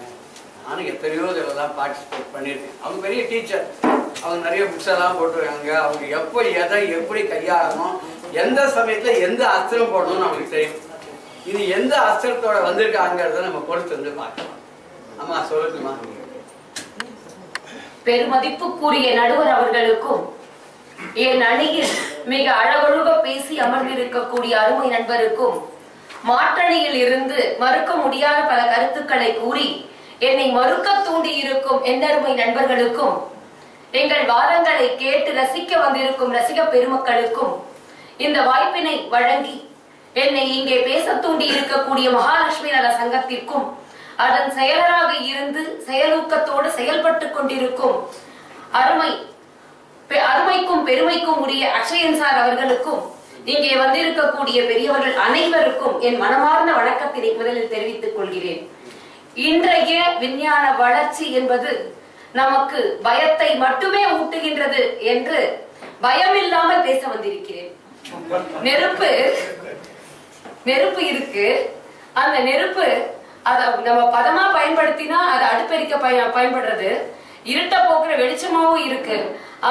நானும் நானும் எத்தனையோ இதெல்லாம் பார்ட்டிசிபேட் பண்ணியிருக்கேன். அவங்க பெரிய டீச்சர், அவங்க நிறைய புக்ஸ் எல்லாம் போட்டுருக்காங்க. அவங்க எப்போ எதை எப்படி கையாளணும், எந்த சமயத்தில் எந்த அஸ்திரம் போடணும்னு அவங்களுக்கு தெரியும். இது எந்த அஸ்திரத்தோட வந்திருக்காங்கிறத நம்ம பொறுத்து வந்து பார்க்கலாம். ஆமா, சொல்லுங்கம்மா. பெருமதிப்புக்குரிய நடுவர் அவர்களுக்கும் என் அணியில் மிக அழகொழுக பேசி அமர்ந்திருக்கக்கூடிய அருமை நண்பருக்கும் மாற்றணியில் இருந்து மறுக்க முடியாத பல கருத்துக்களை கூறி என்னை மறுக்க தூண்டி இருக்கும் எண்ணருமை நண்பர்களுக்கும் எங்கள் வாதங்களை கேட்டு ரசிக்க வந்திருக்கும் ரசிக பெருமக்களுக்கும் இந்த வாய்ப்பினை வழங்கி என்னை இங்கே பேச தூண்டி இருக்கக்கூடிய மகாலட்சுமி நல சங்கத்திற்கும் அதன் செயலராக இருந்து செயலூக்கத்தோடு செயல்பட்டு கொண்டிருக்கும் அருமைக்கும் பெருமைக்கும் உரிய அக்ஷயன் சார் அவர்களுக்கும் இங்கே வந்திருக்கக்கூடிய பெரியவர்கள் அனைவருக்கும் என் மனமார்ந்த வணக்கத்தினை முதலில் தெரிவித்துக் கொள்கிறேன். இன்றைய விஞ்ஞான வளர்ச்சி என்பது நமக்கு பயத்தை மட்டுமே ஊட்டுகின்றது என்று பயமில்லாமல் பேச வந்திருக்கிறேன். நெருப்பு இருக்கு, அந்த நெருப்பு அத நம்ம பதமா பயன்படுத்தினா அது அடுப்பெரிக்க பயன்படுறது, இருட்ட போக்குற வெளிச்சமாவும் இருக்கு.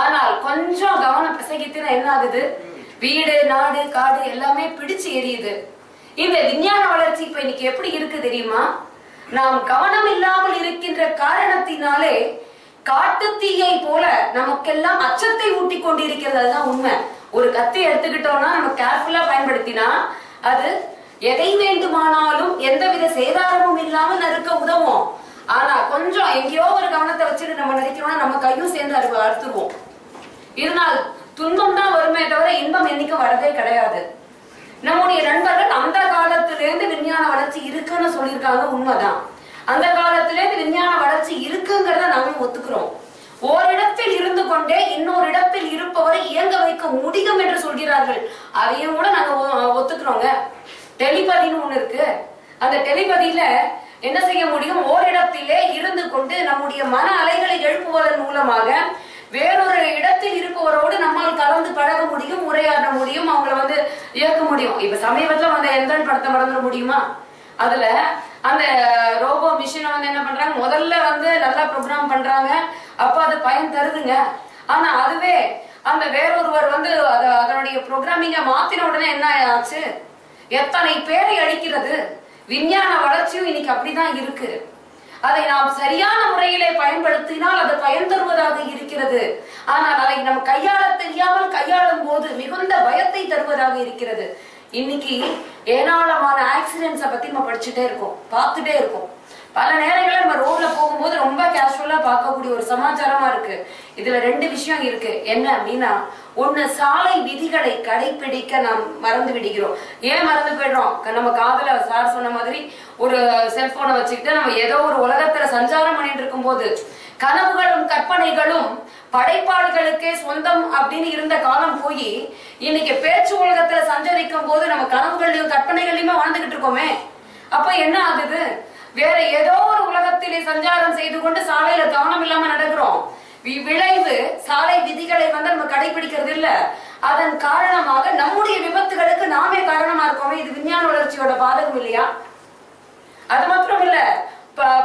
ஆனால் கொஞ்சம் கவனம் பிசகித்துனா என்ன ஆகுது, வீடு நாடு காடு எல்லாமே பிடிச்சு எரியுது. இந்த விஞ்ஞான வளர்ச்சி இப்ப இன்னைக்கு எப்படி இருக்கு தெரியுமா? நாம் கவனம் இல்லாமல் இருக்கின்ற காரணத்தினாலே காட்டு தீயை போல நமக்கெல்லாம் அச்சத்தை ஊட்டி கொண்டிருக்கிறது. அதுதான் உண்மை. ஒரு கத்தி எடுத்துக்கிட்டோம்னா நம்ம கேர்ஃபுல்லா பயன்படுத்தினா அது எதை வேண்டுமானாலும் எந்தவித சேதாரமும் இல்லாம நறுக்க உதவும். ஆனா கொஞ்சம் எங்கேயோ ஒரு கவனத்தை வச்சுட்டு நம்ம நினைக்கிறோம்னா நம்ம கையும் சேர்ந்து அறுத்துருவோம். இதனால் துன்பம் தான் வருமே தவிர இன்பம் என்னைக்கு வரதே கிடையாது. நம்முடைய நண்பர்கள் அந்த காலத்திலேருந்து விஞ்ஞான வளர்ச்சி இருக்குன்னு சொல்லியிருக்காங்க, உண்மைதான். அந்த காலத்திலேருந்து விஞ்ஞான வளர்ச்சி இருக்குங்கிறத நாம ஒத்துக்கிறோம். ஓரிடத்தில் இருந்து கொண்டே இன்னொரு இடத்தில் இருப்பவரை இயங்க வைக்க முடியும் என்று சொல்கிறார்கள். அதையும் கூட நாங்க ஒத்துக்கிறோங்க. டெலிபதினு ஒண்ணு இருக்கு. அந்த டெலிபதியில என்ன செய்ய முடியும், ஓரிடத்திலே இருந்து கொண்டு நம்முடைய மன அலைகளை எழுப்புவதன் மூலமாக வேறொரு இடத்தில் இருப்பவரோடு நம்மால் கலந்து பழக முடியும், உரையாட முடியும், அவங்கள இயக்க முடியும். இப்ப சமீபத்துல வந்த எந்திரன் படத்தை மறந்துட முடியுமா? அதுல அந்த ரோபோ மிஷினை என்ன பண்றாங்க, முதல்ல நல்லா ப்ரோக்ராம் பண்றாங்க, அப்ப அது பயன் தருதுங்க. ஆனா அதுவே அந்த வேறொருவர் அதனுடைய ப்ரோக்ராமிங்க மாத்தின உடனே என்ன ஆச்சு, எத்தனை பேரை அழிக்கிறது. விஞ்ஞான வளர்ச்சியும் இன்னைக்கு அப்படிதான் இருக்கு. அதை நாம் சரியான முறையிலே பயன்படுத்தினால் அது பயன் தருவதாக இருக்கிறது. ஆனால் அதை நம்ம கையாள தெரியாமல் கையாளும் போது மிகுந்த பயத்தை தருவதாக இருக்கிறது. இன்னைக்கு ஏராளமான ஆக்சிடென்ட்ஸை பத்தி நம்ம படிச்சுட்டே இருக்கோம், பார்த்துட்டே இருக்கோம். பல நேரங்களில் நம்ம ரோட்ல போகும்போது ரொம்ப கேஷுவலா பார்க்கக்கூடிய ஒரு சமாச்சாரமா இருக்கு. இதுல ரெண்டு விஷயம் இருக்கு. என்ன அப்படின்னா, ஒண்ணு, சாலை விதிகளை கடைபிடிக்க நாம் மறந்து விடுகிறோம். ஏன் மறந்து போயிடுறோம்? நம்ம காதுல சார் சொன்ன மாதிரி ஒரு செல்போனை வச்சுக்கிட்டு நம்ம ஏதோ ஒரு உலகத்துல சஞ்சாரம் பண்ணிட்டு இருக்கும் போது கனவுகளும் கற்பனைகளும் படைப்பாளிகளுக்கே சொந்தம் அப்படின்னு இருந்த காலம் போய் இன்னைக்கு பேச்சு உலகத்துல சஞ்சரிக்கும் போது நம்ம கனவுகளையும் கற்பனைகளையுமே வாழ்ந்துகிட்டு இருக்கோமே. அப்ப என்ன ஆகுது, வேற ஏதோ ஒரு உலகத்திலே சஞ்சாரம் செய்து கொண்டு சாலையில கவனம் இல்லாம நடக்கிறோம். விளைவு, சாலை விதிகளை நம்ம கடைபிடிக்கிறது இல்ல. அதன் காரணமாக நம்முடைய விபத்துகளுக்கு நாமே காரணமா இருக்கோமே. இது விஞ்ஞான வளர்ச்சியோட பாதகம் இல்லையா? அது மாத்திரம் இல்ல,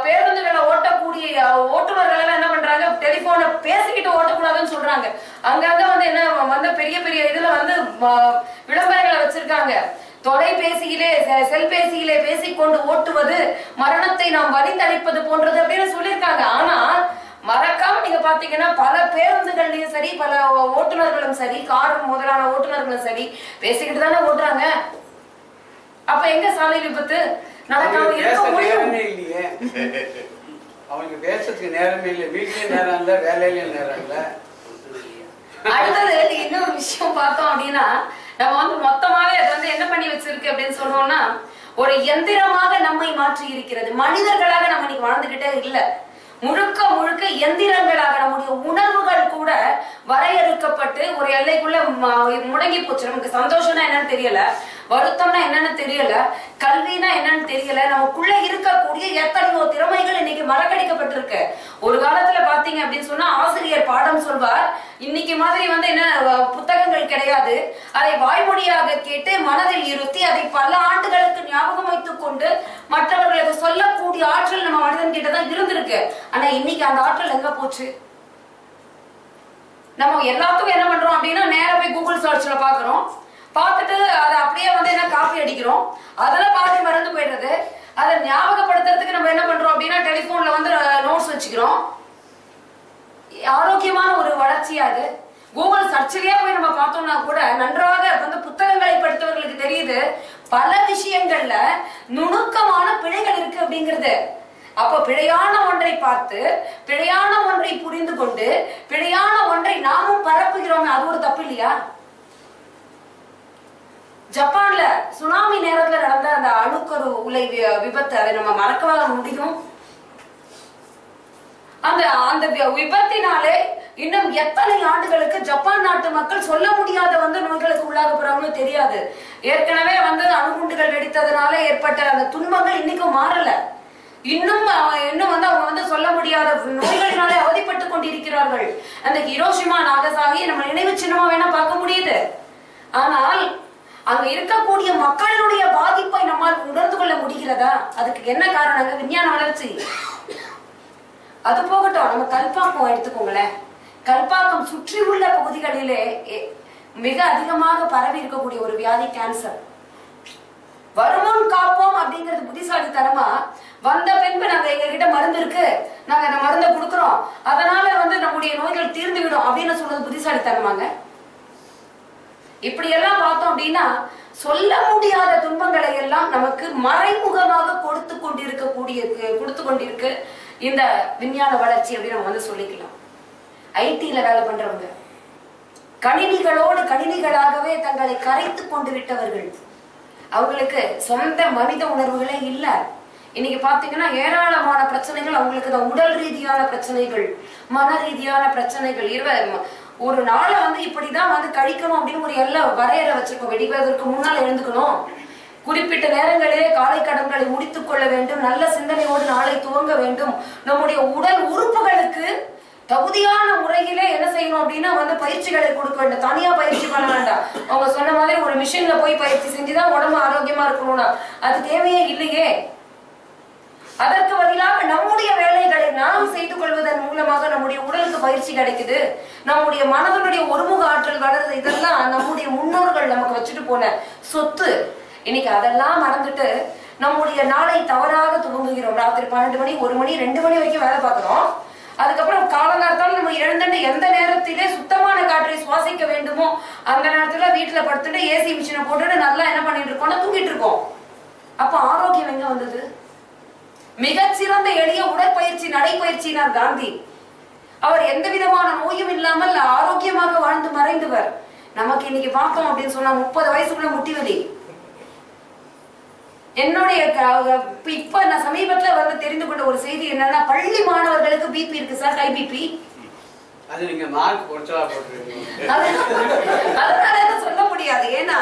பேருந்துகளை ஓட்டக்கூடிய ஓட்டுநர்கள் எல்லாம் என்ன பண்றாங்க, டெலிபோனை பேசிக்கிட்டு ஓட்டக்கூடாதுன்னு சொல்றாங்க. அங்கங்க என்ன பெரிய பெரிய இதுல விளம்பரங்களை வச்சிருக்காங்க. தொலைபேசியிலே செல்பேசியிலே பேசிக்கொண்டு ஓட்டுவது மரணத்தை நாம் வலித்தளிப்பது போன்றது அப்படின்னு சொல்லியிருக்காங்க. ஆனா மறக்காம நீங்க பாத்தீங்கன்னா பல பேருந்துகள்லயும் சரி, பல ஓட்டுநர்களும் சரி, கார் முதலான ஓட்டுநர்களும் சரி பேசிக்கிட்டு தானே ஓட்டுறாங்க. அப்ப எங்க சாலை விபத்து நடக்காம இருக்க முடியும்? இல்லையே, அவங்களுக்கு பேசுறதுக்கு நேரமே இல்லை. வீட்லயும் நேரம் இல்ல, வேலையிலயும் நேரம் இல்ல. அடுத்தது இன்னொரு விஷயம் பார்த்தோம் அப்படின்னா, நம்ம மொத்தமாவே அது என்ன பண்ணி வச்சிருக்கு அப்படின்னு சொல்றோம்னா, ஒரு எந்திரமாக நம்மை மாற்றி இருக்கிறது. மனிதர்களாக நம்ம இன்னைக்கு வாழ்ந்துகிட்டே இல்ல, முழுக்க முழுக்க எந்திரங்களாக நம்முடைய உணர்வுகள் கூட வரையறுக்கப்பட்டு ஒரு எல்லைக்குள்ள முடங்கி போச்சு. நமக்கு சந்தோஷம்னா என்னன்னு தெரியல, வருத்தம்னா என்னன்னு தெரியல, கல்வினா என்னன்னு தெரியல. நமக்குள்ள இருக்கக்கூடிய எத்தனையோ திறமைகள் இன்னைக்கு மறக்கடிக்கப்பட்டிருக்கு. ஒரு காலத்துல பாத்தீங்க அப்படின்னு சொன்னா, ஆசிரியர் பாடம் சொல்வார், இன்னைக்கு மாதிரி வந்து என்ன புத்தகங்கள் கிடையாது. அதை வாய்மொழியாக கேட்டு மனதில் இருத்தி அதை பல ஆண்டுகளுக்கு ஞாபகம் வைத்துக் கொண்டு மற்றவர்களுக்கு சொல்லக்கூடிய ஆற்றல் நம்ம மனிதன் கிட்டதான் இருந்திருக்கு. ஆனா இன்னைக்கு அந்த ஆற்றல் எங்க போச்சு? நம்ம எல்லாத்துக்கும் என்ன பண்றோம் அப்படின்னா நேரா போய் கூகுள் சர்ச்ல பாக்குறோம், பார்த்துட்டு அதை அப்படியே வந்து என்ன காப்பி அடிக்கிறோம், அதுல பாதி மறந்து போயிடுறது. அதை ஞாபகப்படுத்துறதுக்கு நம்ம என்ன பண்றோம் அப்படின்னா டெலிபோன்ல வந்து நோட்ஸ் வச்சுக்கிறோம். ஆரோக்கியமான ஒரு வளர்ச்சியா அது. கூகுள் சர்ச்சிலேயே போய் நம்ம பார்த்தோம்னா கூட நன்றாக வந்து புத்தகங்களை படித்தவர்களுக்கு தெரியுது பல விஷயங்கள்ல நுணுக்கமான பிழைகள் இருக்கு அப்படிங்கிறது. அப்ப பிழையான ஒன்றை பார்த்து பிழையான ஒன்றை புரிந்து கொண்டு பிழையான ஒன்றை நாமும் பரப்புகிறோம். அது ஒரு தப்பு இல்லையா? ஜப்பான்ல சுனாமி நேரத்துல நடந்த அந்த அணுக்கரு உலை விபத்து, அதை நம்ம மறக்கவா முடியும்? அந்த அந்த விபத்தினாலே இன்னும் எத்தனை ஆண்டுகளுக்கு ஜப்பான் நாட்டு மக்கள் சொல்ல முடியாத வந்து நோய்களுக்கு உள்ளாக போறாங்களோ தெரியாது. ஏற்கனவே வந்து அணுகுண்டுகள் வெடித்ததுனால ஏற்பட்ட அந்த துன்பங்கள் இன்னைக்கும் மாறல. இன்னும் வந்து அவங்க வந்து சொல்ல முடியாத நோய்களினாலே அவதிப்பட்டு கொண்டிருக்கிறார்கள். அந்த ஹிரோஷிமா நாகசாகி நம்ம நினைவு சின்னமா வேணா பார்க்க முடியுது. ஆனால் அங்க இருக்கக்கூடிய மக்களுடைய பாதிப்பை நம்மால் உணர்ந்து கொள்ள முடிகிறதா? அதுக்கு என்ன காரணம்? விஞ்ஞான வளர்ச்சி. அது போகட்டும், நம்ம கல்பாக்கம் எடுத்துக்கோங்களேன். கல்பாக்கம் சுற்றி உள்ள பகுதிகளிலே மிக அதிகமாக பரவி இருக்கக்கூடிய ஒரு வியாதி கேன்சர். வருமுன் காப்போம் அப்படிங்கிறது புத்திசாலித்தனமா, வந்த பின்பு நாங்க எங்க கிட்ட மருந்து இருக்கு, நாங்க அந்த மருந்தை கொடுக்கிறோம், அதனால வந்து நம்முடைய நோய்கள் தீர்ந்து விடும் அப்படின்னு சொல்றது புத்திசாலித்தனமாங்க? இப்படி எல்லாம் பார்த்தோம் அப்படின்னா சொல்ல முடியாத துன்பங்களை எல்லாம் நமக்கு மறைமுகமாக கொடுத்து கொண்டிருக்கு இந்த விஞ்ஞான வளர்ச்சி அப்படின்னு நம்ம வந்து சொல்லிக்கலாம். ஐடில வேலை பண்றவங்க கணினிகளோடு கணினிகளாகவே தங்களை கரைத்து கொண்டு விட்டவர்கள், அவங்களுக்கு சொந்த மனித உணர்வுகளே இல்ல. இன்னைக்கு பாத்தீங்கன்னா ஏராளமான பிரச்சனைகள் அவங்களுக்கு தான். உடல் ரீதியான பிரச்சனைகள், மன ரீதியான பிரச்சனைகள். ஒரு நாளை வந்து இப்படிதான் வந்து கழிக்கணும் அப்படின்னு ஒரு எல்லாம் வரையறை வச்சிருக்கோம். வெடிவதற்கு முன்னால் எழுந்துக்கணும், குறிப்பிட்ட நேரங்களிலே காலை கடன்களை முடித்துக் கொள்ள வேண்டும், நல்ல சிந்தனையோடு நாளை துவங்க வேண்டும். நம்முடைய உடல் உறுப்புகளுக்கு தகுதியான முறையிலே என்ன செய்யணும் அப்படின்னா வந்து பயிற்சிகளை கொடுக்க வேண்டும். தனியா பயிற்சி பண்ண வேண்டாம். அவங்க சொன்ன மாதிரி ஒரு மிஷின்ல போய் பயிற்சி செஞ்சுதான் உடம்பு ஆரோக்கியமா இருக்கணும்னா அது தேவையே இல்லையே. அதற்கு பதிலாக நம்முடைய வேலைகளை நாம் செய்து கொள்வதன் மூலமாக நம்முடைய உடலுக்கு பயிற்சி கிடைக்குது, நம்முடைய மனதனுடைய ஒருமுக ஆற்றல் வளருது. இதெல்லாம் நம்முடைய முன்னோர்கள் நமக்கு வச்சுட்டு போன சொத்து. இன்னைக்கு அதெல்லாம் மறந்துட்டு நம்முடைய நாளை தவறாக துவங்குகிறோம். ராத்திரி 12 மணி 1 மணி 2 மணி வரைக்கும் வேலை பார்க்கிறோம். அதுக்கப்புறம் காலங்காலத்தாலும் நம்ம எழுந்துட்டு எந்த நேரத்திலே சுத்தமான காற்றை சுவாசிக்க வேண்டுமோ அந்த நேரத்துல வீட்டுல படுத்துட்டு ஏசி மிஷினை போட்டுட்டு நல்லா என்ன பண்ணிட்டு இருக்கோம்னா தூங்கிட்டு இருக்கோம். அப்ப ஆரோக்கியம் எங்க வந்தது? மிகச்சிறந்த எளிய உடற்பயிற்சி நடைப்பயிற்சினார் காந்தி. அவர் எந்த விதமான நோயும் இல்லாமல் ஆரோக்கியமாக வாழ்ந்து மறைந்தவர். நமக்கு இன்னைக்கு பார்த்தோம் அப்படின்னு சொன்னா 30 வயசுக்குள்ள முட்டி வலி. என்னுடைய இப்ப நான் சமீபத்துல வந்து தெரிந்து கொண்ட ஒரு செய்தி என்னன்னா, பள்ளி மாணவர்களுக்கு பிபி இருக்கு சார், ஹை பிபி. அது நீங்க மார்க் குறைச்சலா போட்டுருக்கீங்க. அதனால எதுவும் சொல்ல முடியாது. ஏன்னா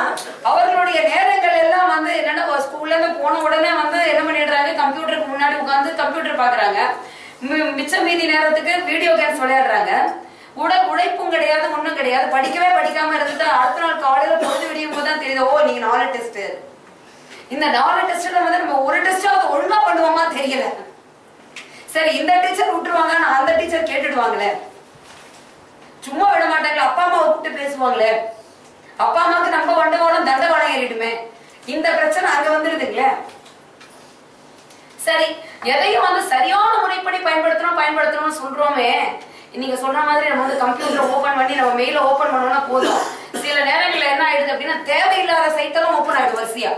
அவர்களுடைய நேரங்கள் எல்லாம் வந்து என்னன்னா ஸ்கூல்ல இருந்து போன உடனே வந்து என்ன பண்ணிடுறாங்க, கம்ப்யூட்டருக்கு முன்னாடி உட்கார்ந்து கம்ப்யூட்டர் பாக்குறாங்க. மிச்ச மீதி நேரத்துக்கு வீடியோ கேம்ஸ் விளையாடுறாங்க. உடல் உழைப்பும் கிடையாது, ஒண்ணும் கிடையாது. படிக்காம இருந்துட்டு அடுத்த நாள் காலையில பொழுது விடியும் போதுதான் தெரியுது, ஓ நீங்க 4 டெஸ்ட். இந்த 4 டெஸ்ட்ல வந்து நம்ம ஒரு டெஸ்டாவது ஒழுங்கா பண்ணுவோமா தெரியல. சரி இந்த டீச்சர் விட்டுருவாங்க, அந்த டீச்சர் கேட்டுடுவாங்களே, சும்மா விட மாட்டாங்களே, அப்பா அம்மாவை கூப்பிட்டு பேசுவாங்களே, அப்பா அம்மாவுக்கு நம்ம வண்டவாளம் தண்டவாளம் ஏறிடுமே, இந்த பிரச்சனை அங்க வந்துருதுங்களே. சரி எதையும் வந்து சரியான முறைப்படி பயன்படுத்தணும்னு சொல்றோமே. நீங்க சொன்ன மாதிரி நம்ம வந்து கம்ப்யூட்டர் ஓபன் பண்ணி நம்ம மெயில ஓபன் பண்ணோம்னா போதும். சில நேரங்கள்ல என்ன ஆயிடுது அப்படின்னா தேவையில்லாத சைட்டெல்லாம் ஓபன் ஆயிடுது. வரிசையா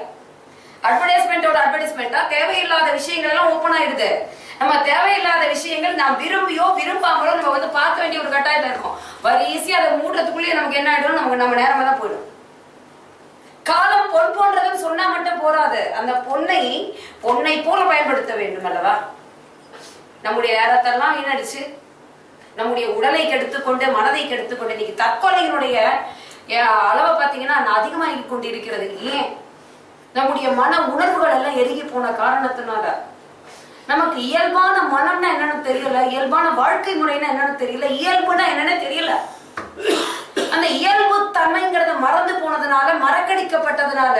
அட்வர்டைஸ்மெண்டா தேவையில்லாத விஷயங்கள் எல்லாம் ஓபன் ஆயிடுது. நம்ம தேவையில்லாத விஷயங்கள் நாம் விரும்பியோ விரும்பாமலோ நம்ம வந்து பார்க்க வேண்டிய ஒரு கட்டாயத்துல இருக்கும். ஈஸியா அதை மூடுறதுக்குள்ளேயே நமக்கு என்ன ஆயிடும், நம்ம நேரமா தான் போயிடும். காலம் பொன் போன்றதுன்னு சொன்னா மட்டும் போராது, அந்த பொன்னை போல பயன்படுத்த வேண்டும் அல்லவா. நம்முடைய நேரத்தெல்லாம் வீணடிச்சு நம்முடைய உடலை கெடுத்துக்கொண்டு மனதை கெடுத்துக்கொண்டு இன்னைக்கு தற்கொலையினுடைய அளவை பாத்தீங்கன்னா அதிகமாகி கொண்டிருக்கிறது. ஏன்? நம்முடைய மன உணர்வுகள் எல்லாம் எருகி போன காரணத்தினால. நமக்கு இயல்பான மனம்னா என்னன்னு தெரியல, இயல்பான வாழ்க்கை முறைன்னா என்னன்னு தெரியல, இயல்புனா என்னன்னு தெரியல. அந்த இயல்பு தன்மைங்கிறத மறந்து போனதுனால, மறக்கடிக்கப்பட்டதுனால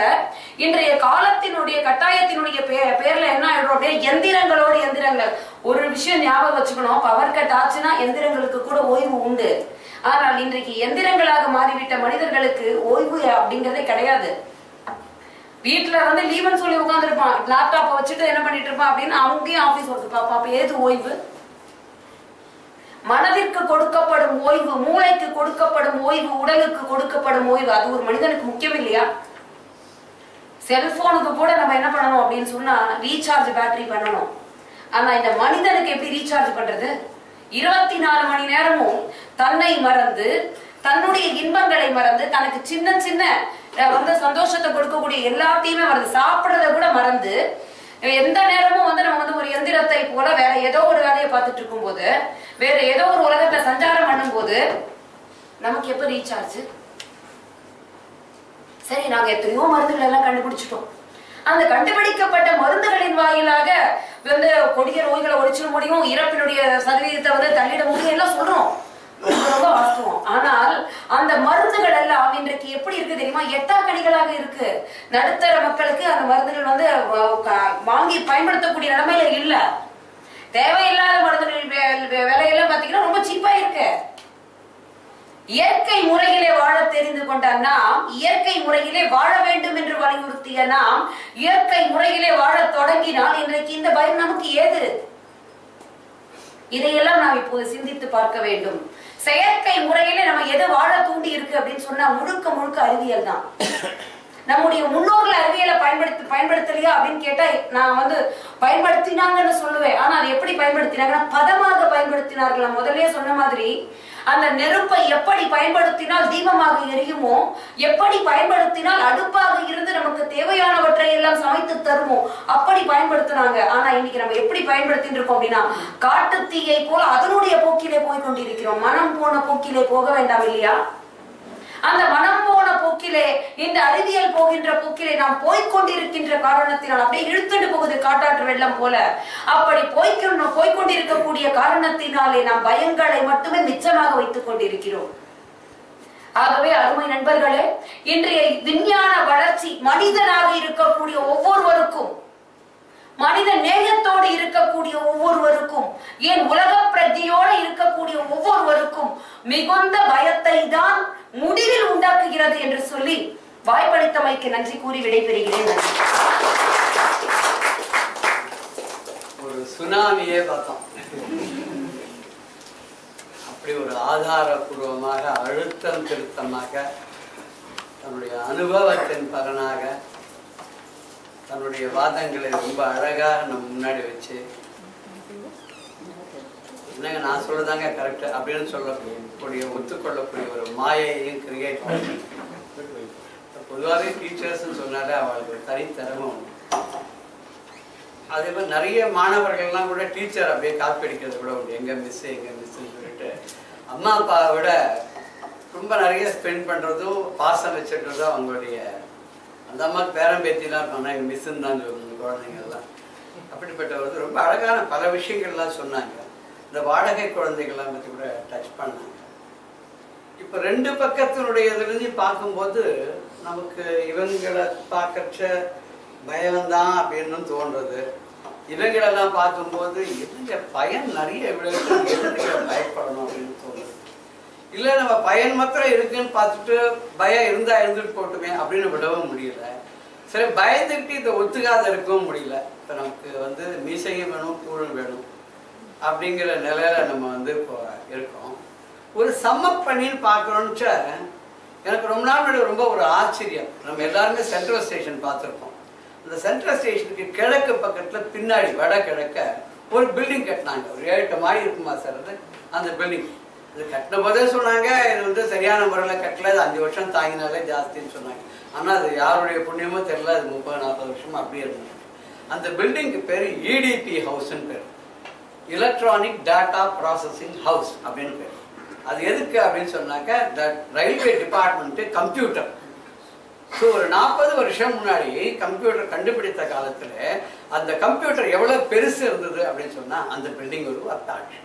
இன்றைய காலத்தினுடைய கட்டாயத்தினுடைய பேர்ல என்ன ஆயிடும் அப்படியே எந்திரங்களோடு எந்திரங்கள். ஒரு விஷயம் ஞாபகம் வச்சுக்கணும், பவர் கட் ஆச்சுன்னா எந்திரங்களுக்கு கூட ஓய்வு உண்டு. ஆனால் இன்றைக்கு எந்திரங்களாக மாறிவிட்ட மனிதர்களுக்கு ஓய்வு அப்படிங்கறதே கிடையாது. வீட்டுல வந்து லீவுன்னு சொல்லி உட்கார்ந்து இருப்பான், லேப்டாப்பை வச்சுட்டு என்ன பண்ணிட்டு இருப்பான் அப்படின்னு அங்கேயும் ஆபீஸ் ஒர்க் பார்ப்பான். அப்ப ஏது ஓய்வு? மனதிற்கு கொடுக்கப்படும் ஓய்வு, மூளைக்கு கொடுக்கப்படும் ஓய்வு, உடலுக்கு கொடுக்கப்படும் ஓய்வு, அது ஒரு மனிதனுக்கு முக்கியம் இல்லையா? செல்போனுக்கு கூட நம்ம என்ன பண்ணணும் அப்படின்னு சொன்னா ரீசார்ஜ் பேட்டரி பண்ணணும். ஆனா இந்த மனிதனுக்கு எப்படி ரீசார்ஜ் பண்றது? 24 மணி நேரமும் தன்னை மறந்து, தன்னுடைய இன்பங்களை மறந்து, தனக்கு சின்ன சின்ன வந்து சந்தோஷத்தை கொடுக்கக்கூடிய எல்லாத்தையுமே மறந்து, சாப்பிடறத கூட மறந்து, எந்த நேரமும் வந்து நம்ம வந்து ஒரு எந்திரத்தை போல வேற ஏதோ ஒரு வேலையை பார்த்துட்டு இருக்கும் போது, வேற ஏதோ ஒரு உலகத்துல சஞ்சாரம் பண்ணும் போது நமக்கு எப்ப ரீசார்ஜ்? சரி, நாங்க எத்தனையோ மருந்துகள் எல்லாம் கண்டுபிடிச்சிட்டோம். அந்த கண்டுபிடிக்கப்பட்ட மருந்துகளின் வாயிலாக வந்து கொடிய நோய்களை ஒழிச்சிட முடியும், இறப்பினுடைய சதவீதத்தை வந்து தள்ளிட முடியும் எல்லாம் சொல்றோம், ரொம்ப வாஸ்தவம். ஆனால் அந்த மருந்துகள் எல்லாம் இன்றைக்கு எப்படி இருக்கு தெரியுமா? எட்டாக்கணிகளாக இருக்கு. நடுத்தர மக்களுக்கு அந்த மருந்துகள் வந்து வாங்கி பயன்படுத்தக்கூடிய நிலைமையில இல்ல. தேவையில்லாத மருந்துகள் விலையெல்லாம் பாத்தீங்கன்னா ரொம்ப சீப்பா இருக்கு. இயற்கை முறையிலே வாழ தெரிந்து கொண்ட நாம், இயற்கை முறையிலே வாழ வேண்டும் என்று வலியுறுத்திய நாம், இயற்கை முறையிலே வாழ தொடங்கினால் இன்றைக்கு இந்த பயம் நமக்கு ஏது? இதையெல்லாம் நாம் இப்போது சிந்தித்து பார்க்க வேண்டும். செயற்கை முறையிலே நம்ம எது வாழ தூண்டி இருக்கு அப்படின்னு சொன்னா முழுக்க முழுக்க அறிவியல் தான். நம்முடைய முன்னோர்கள் அறிவியலை பயன்படுத்தலையா அப்படின்னு கேட்டா நான் வந்து பயன்படுத்தினாங்கன்னு சொல்லுவேன். ஆனா அது எப்படி பயன்படுத்தினாங்கன்னா பதமாக பயன்படுத்தினார்கள். நான் முதல்லயே சொன்ன மாதிரி அந்த நெருப்பை எப்படி பயன்படுத்தினால் தீபமாக எரியுமோ, எப்படி பயன்படுத்தினால் அடுப்பாக இருந்து நமக்கு தேவையானவற்றை எல்லாம் சமைத்து தருமோ அப்படி பயன்படுத்தினாங்க. ஆனா இன்னைக்கு நம்ம எப்படி பயன்படுத்திட்டு இருக்கோம் அப்படின்னா காட்டு தீயை போல அதனுடைய போக்கிலே போய் கொண்டிருக்கிறோம். மனம் போன போக்கிலே போக வேண்டாம் இல்லையா? அந்த மனம் போன போக்கிலே, இந்த அறிவியல் போகின்ற போக்கிலே நாம் போய்கொண்டிருக்கின்ற காரணத்தினால் அப்படியே இழுத்துட்டு போகுது காட்டாற்று வெள்ளம் போல. அப்படி போய்கொண்டிருக்கக்கூடிய காரணத்தினாலே நாம் பயங்களை மட்டுமே மிச்சமாக வைத்துக் கொண்டிருக்கிறோம். ஆகவே அருமை நண்பர்களே, இன்றைய விஞ்ஞான வளர்ச்சி மனிதனாக இருக்கக்கூடிய ஒவ்வொருவருக்கும், மனித நேயத்தோடு இருக்கக்கூடிய ஒவ்வொருவருக்கும், ஏன் உலக பிரஜையோடு இருக்கக்கூடிய ஒவ்வொருவருக்கும் மிகுந்த பயத்தை தான் முடிவில் உண்டாக்குகிறது என்று சொல்லி வாய்ப்பளித்தமைக்கு நன்றி கூறி விடைபெறுகிறேன். ஒரு சுனாமியே பார்த்தோம். அப்படி ஒரு ஆதாரபூர்வமாக அழுத்தம் திருத்தமாக தன்னுடைய அனுபவத்தின் பலனாக தன்னுடைய வாதங்களை ரொம்ப அழகாக நம்ம முன்னாடி வச்சு, என்னங்க நான் சொல்றதாங்க கரெக்ட் அப்படின்னு சொல்லக்கூடிய ஒத்துக்கொள்ளக்கூடிய ஒரு மாயையும் கிரியேட் பண்ணி, பொதுவாகவே டீச்சர்ஸ்ன்னு சொன்னாலே அவளுக்கு தனித்திறமை உண்டு. அதே மாதிரி நிறைய மாணவர்கள்லாம் கூட டீச்சர் அப்படியே காப்பி அடிக்கிறது கூட உண்டு. எங்க மிஸ்ன்னு சொல்லிட்டு அம்மா அப்பாவை விட ரொம்ப நிறைய ஸ்பெண்ட் பண்றதும் பாசம் வச்சுக்கிறதும் அவங்களுடைய அந்த அம்மாவுக்கு பேரம்பேத்திலாம் இருப்பாங்க, எங்கள் மிஸ்ஸுன்னு தான் சொல்லணும் குழந்தைங்கள்லாம். அப்படிப்பட்டவர் ரொம்ப அழகான பல விஷயங்கள்லாம் சொன்னாங்க. இந்த வாடகை குழந்தைகள்லாம் பற்றி கூட டச் பண்ணாங்க. இப்போ ரெண்டு பக்கத்தினுடைய இதுலேருந்து பார்க்கும்போது நமக்கு இவங்களை பார்க்கறச்ச பயம்தான் அப்படின்னு தோன்றது. இவங்களெல்லாம் பார்க்கும்போது எதுங்க பயன் நிறைய விளையாட்டு, எதுங்க பயப்படணும் அப்படின்னு தோணுது. இல்லை நம்ம பயன் மாத்திரம் இருக்குன்னு பார்த்துட்டு பயம் இருந்தா இருந்துட்டு போட்டுமே அப்படின்னு விடவும் முடியல. சரி, பயந்துக்கிட்டு இதை ஒத்துக்காத இருக்கவும் முடியல. இப்போ நமக்கு வந்து மீசையும் வேணும், கூழும் வேணும் அப்படிங்கிற நிலையில நம்ம இப்போ இருக்கோம். ஒரு சம்மப் பண்ணின்னு பார்க்கணும்னு எனக்கு ரொம்ப நாள் முன்னாடி ரொம்ப ஒரு ஆச்சரியம். நம்ம எல்லாருமே சென்ட்ரல் ஸ்டேஷன் பார்த்துருப்போம். அந்த சென்ட்ரல் ஸ்டேஷனுக்கு கிழக்கு பக்கத்தில் பின்னாடி வட கிழக்க ஒரு பில்டிங் கட்டினாங்க. ஒரு 7-8 மாடி இருக்குமா சார் அது அந்த பில்டிங். இது கட்டின போதே சொன்னாங்க இது வந்து சரியான முறையில் கட்டல, அது 5 வருஷம் தாங்கினாலே ஜாஸ்தின்னு சொன்னாங்க. ஆனால் அது யாருடைய புண்ணியமோ தெரியல, அது 30-40 வருஷமா அப்படியே இருந்தாங்க. அந்த பில்டிங்க்கு பேர் இடிபி ஹவுஸ்ன்னு பேர், எலக்ட்ரானிக் டேட்டா ப்ராசஸிங் ஹவுஸ் அப்படின்னு பேர். அது எதுக்கு அப்படின்னு சொன்னாக்க ரயில்வே டிபார்ட்மெண்ட்டு கம்ப்யூட்டர். ஸோ ஒரு 40 வருஷம் முன்னாடி கம்ப்யூட்டர் கண்டுபிடித்த காலத்தில் அந்த கம்ப்யூட்டர் எவ்வளோ பெருசு இருந்தது அப்படின்னு சொன்னால் அந்த பில்டிங் ஒரு 10 ஆட்சி.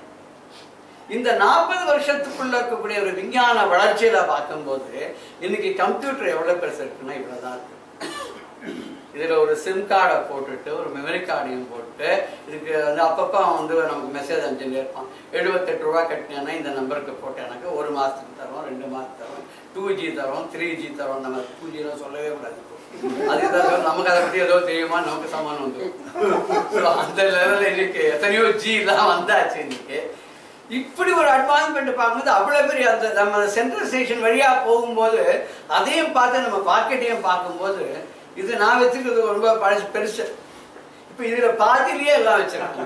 இந்த 40 வருஷத்துக்குள்ள இருக்கக்கூடிய ஒரு விஞ்ஞான வளர்ச்சியில பார்க்கும்போது இன்னைக்கு கம்ப்யூட்டர் எவ்வளவு பெருசு இருக்குன்னா இவ்வளவுதான் இருக்கு. இதுல ஒரு சிம் கார்டை போட்டுட்டு ஒரு மெமரி கார்டையும் போட்டு இதுக்கு வந்து அப்பப்போ வந்து நமக்கு மெசேஜ் அனுப்பிச்சுட்டே இருப்பான். 78 ரூபா கட்டினேன்னா இந்த நம்பருக்கு போட்டேனாக்க 1 மாசத்துக்கு தரோம், 2 மாசத்துக்கு தரோம், 2G தரோம், 3G தரோம். நம்ம 2G சொல்லவே கூடாது. அதுதான் நமக்கு அதை பத்தி ஏதோ தெரியுமா, நமக்கு சமானம் வந்து அந்த லெவலில் இன்னைக்கு எத்தனையோ G எல்லாம் வந்தாச்சு. இன்னைக்கு இப்படி ஒரு அட்வான்ஸ்மெண்ட் பார்க்கும்போது அவ்வளவு பெரிய அந்த நம்ம சென்ட்ரல் ஸ்டேஷன் வழியா போகும்போது அதையும் பார்த்து நம்ம பாக்கெட்டையும் பார்க்கும்போது இது நான் வச்சுக்கிறது ரொம்ப பெருசு. இப்போ இதுல பாதியிலேயே எல்லாம் வச்சுறாங்க.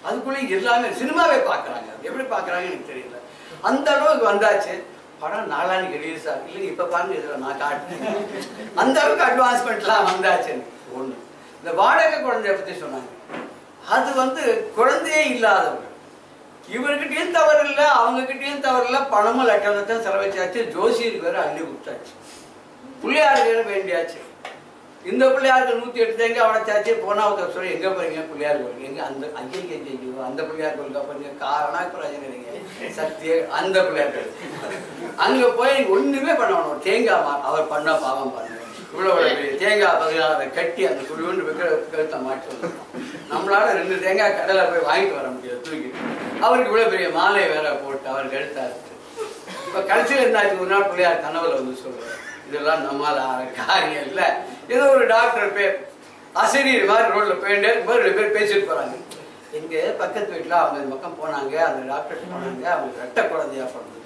அதுக்குள்ளே எல்லாமே சினிமாவே பார்க்குறாங்க. எப்படி பார்க்குறாங்கன்னு எனக்கு தெரியல. அந்த அளவுக்கு வந்தாச்சு. படம் நாளானிக்கு ரிலீஸ் ஆகும். இல்லை இப்போ பாருங்க இதில் நான் காட்டுறேன். அந்த அளவுக்கு அட்வான்ஸ்மெண்ட்லாம் வந்தாச்சு. ஒன்று இந்த வாடகை குழந்தைய பற்றி சொன்னாங்க. அது வந்து குழந்தையே இல்லாதவங்க. இவர்கிட்டயும் தவறு இல்லை, அவங்ககிட்டயும் தவறு இல்லை. பணமும் லட்சம் செலவச்சாச்சு. ஜோசியருக்கு வேற அள்ளி கொடுத்தாச்சு. பிள்ளையாருக்கு வேற வேண்டியாச்சு. இந்த பிள்ளையாருக்கு 108 தேங்க அவடைச்சாச்சு. போனாவது சொல்லி எங்க போறீங்க? பிள்ளையார் கோயில். எங்க அந்த ஐயோ அந்த பிள்ளையார் கோயிலுக்கு போறீங்க? காரணாக்குறாங்க சக்தியே அந்த பிள்ளையார் கோயில். அங்க போய் ஒண்ணுமே பண்ணணும். தேங்காய் அவர் பண்ண பாவம் பாருங்க. இவ்வளவு தேங்காய் 16 கட்டி அந்த குழுன்னு கழுத்தை மாட்டி வந்துடும். நம்மளால 2 தேங்காய் கடையில போய் வாங்கிட்டு வர முடியாது தூக்கிட்டு. அவருக்கு இவ்வளவு பெரிய மாலை வேற போட்டு அவர் கழுத்தா இருக்கு. இப்ப கடைசியில் இருந்தாச்சு ஒரு நாள் பிள்ளையார் கனவுல வந்து சொல்றாரு, இதெல்லாம் நம்மால காரியம் இல்லை. ஏதோ ஒரு டாக்டர் பேர் ஆசிரியர் மாதிரி ரோட்ல போயிட்டு 2 பேர் பேசிட்டு போறாங்க. எங்க பக்கத்து வீட்டுல அவங்க இந்த பக்கம் போனாங்க, அந்த டாக்டர் போனாங்க, அவங்களுக்கு ரெட்டை குழந்தையா பிறந்தது.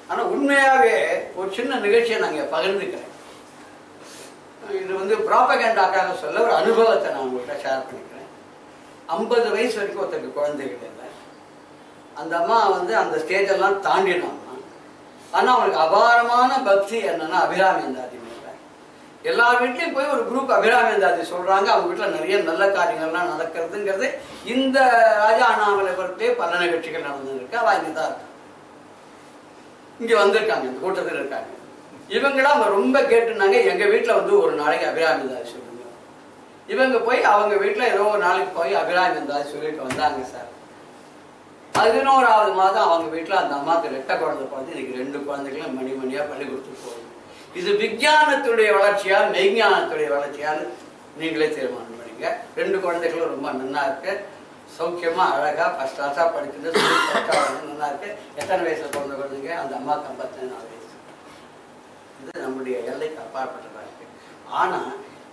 ஆனா உண்மையாவே ஒரு சின்ன நிகழ்ச்சியை நாங்க பகிர்ந்துக்கிறேன். இது வந்து ப்ராபகண்டாக்காக சொல்ல ஒரு அனுபவத்தை நான் உங்கள்கிட்ட ஷேர் பண்ணிக்கிறேன். 50 வயசு வரைக்கும் ஒருத்தருக்கு குழந்தைகள் இல்லை. அந்த அம்மா வந்து அந்த ஸ்டேஜ் எல்லாம் தாண்டினாங்க. ஆனா அவங்களுக்கு அபாரமான பக்தி என்னன்னா அபிராமியந்தாதி மேல. எல்லார் வீட்லயும் போய் ஒரு குரூப் அபிராமியந்தாதி சொல்றாங்க. அவங்க வீட்டுல நிறைய நல்ல காரியங்கள்லாம் நடக்கிறதுங்கிறது இந்த ராஜா அண்ணாமலைபுரத்திலே பல நிகழ்ச்சிகள் நடந்துருக்கு. அவ இங்கதான் இருக்கு, இங்க வந்திருக்காங்க, இந்த கூட்டத்தில் இருக்காங்க. இவங்களாம் ரொம்ப கேட்டுனாங்க, எங்க வீட்டுல வந்து ஒரு நாளைக்கு அபிராமியந்தாதி சொல்லுங்க. இவங்க போய் அவங்க வீட்டுல ஏதோ ஒரு நாளைக்கு போய் அபிராமியந்தாதி சொல்லிட்டு வந்தாங்க சார். 11வது மாதம் அவங்க வீட்டுல அந்த அம்மாவுக்கு ரெட்டை குழந்தை பார்த்து இன்னைக்கு 2 குழந்தைகளும் மணிமணியா பள்ளி கொடுத்து போகுது. இது விஞ்ஞானத்துடைய வளர்ச்சியா மெய்ஞானத்துடைய வளர்ச்சியான்னு நீங்களே தீர்மானம் பண்ணீங்க. 2 குழந்தைகளும் ரொம்ப நன்னா இருக்கு, சௌக்கியமா அழகா ஃபர்ஸ்ட் கிளாஸா படிச்சுட்டு நல்லா இருக்கு. எத்தனை வயசுல பிறந்த குழந்தைங்க? அந்த அம்மாவுக்கு 54 வயசு. இது நம்முடைய எல்லைக்கு அப்பாற்பட்டதா இருக்கு. ஆனா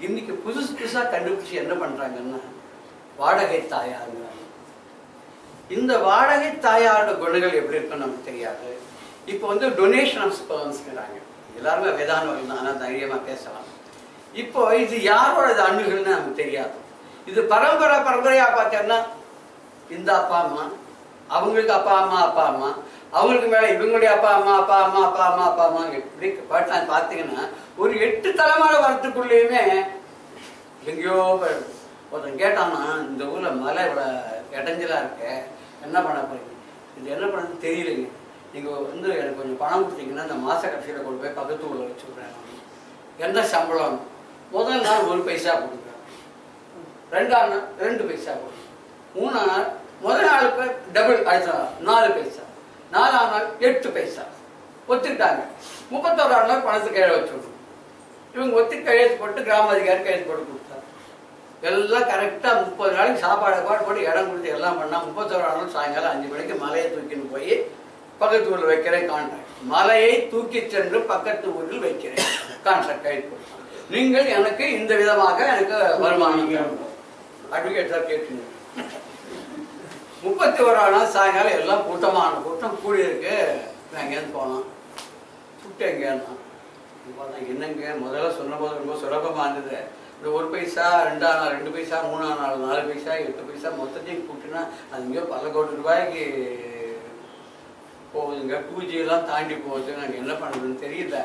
இன்னைக்கு புதுசா கண்டுபிடிச்சு என்ன பண்றாங்கன்னா வாடகை தாயாருங்கிறாங்க. இந்த வாடகை தாயாரோட குணங்கள் எப்படி இருக்குன்னு நமக்கு தெரியாது. இப்போ வந்து டொனேஷன் ஆஃப் ஸ்பெர்ம்ஸ்ங்கிறாங்க. எல்லாருமே வேதாந்தம் தான், தைரியமா பேசலாம். இப்போ இது யாரோட அணுகள்னு நமக்கு தெரியாது. இது பரம்பரையா பார்த்தோம்னா இந்த அப்பா அம்மா, அவங்களுக்கு அப்பா அம்மா, அவங்களுக்கு மேல இவங்களுடைய அப்பா அம்மா எப்படி பார்த்தீங்கன்னா ஒரு 8 தலைமுறை வரத்துக்குள்ளேயுமே எங்கேயோ ஒருத்தன் கேட்டான்னா, இந்த ஊர்ல மலை இவ்வளவு இடைஞ்சலா இருக்க, என்ன பண்ண போறீங்க? இது என்ன பண்ணணும்னு தெரியலைங்க, நீங்க வந்து எனக்கு கொஞ்சம் பணம் கொடுத்தீங்கன்னா இந்த மாச கடைசியில கொண்டு போய் பக்கத்து ஊர்ல வச்சு விடுறேன். என்ன சம்பளம்? முதல் நாள் 1 பைசா கொடுக்குறேன், 2ஆம் நாள் 2 பைசா கொடுக்குறேன், 3ஆம் நாள் முதல் நாளுக்கு டபுள், அடுத்த நாள் 4 பைசா, 4ஆம் நாள் 8 பைசா. ஒத்துக்கிட்டாங்க. 31ஆம் நாள் பணத்தை கையில வச்சு விடுறோம். இவங்க ஒத்தி கையெழுத்து போட்டு கிராம அதிகாரி கையெழுத்து போட்டு கொடுத்தாரு. எல்லாம் கரெக்டா 30 நாளைக்கு சாப்பாடு போட்டு இடம் கொடுத்து எல்லாம் பண்ணா 31ஆம் நாள் சாயங்காலம் 5 மணிக்கு மலையை தூக்கின்னு போய் பக்கத்து ஊரில் வைக்கிறேன் கான்ட்ராக்ட். மலையை தூக்கி சென்று பக்கத்து ஊரில் வைக்கிறேன் கான்ட்ராக்ட் கைது கொடுத்தாங்க. நீங்கள் எனக்கு இந்த விதமாக எனக்கு வருமானம். அட்வொகேட் சார் கேட்டுங்க. 31ஆம் நாள் சாயங்காலம் எல்லாம் கூட்டமான கூட்டம் கூடி இருக்கு. எங்கேருந்து போனோம், சுட்டு எங்கேன்னா என்னங்க முதல்ல சொன்னபோது ரொம்ப சுலபமா இருந்தது. இந்த 1 பைசா, 2ஆம் நாள் 2 பைசா, 3ஆம் நாள் 4 பைசா, 8 பைசா மொத்தத்தையும் கூட்டினா அது இங்கே பல கோடி ரூபாய்க்கு போகுதுங்க. 2G எல்லாம் தாண்டி போகுது. நாங்கள் என்ன பண்ணுறதுன்னு தெரியல.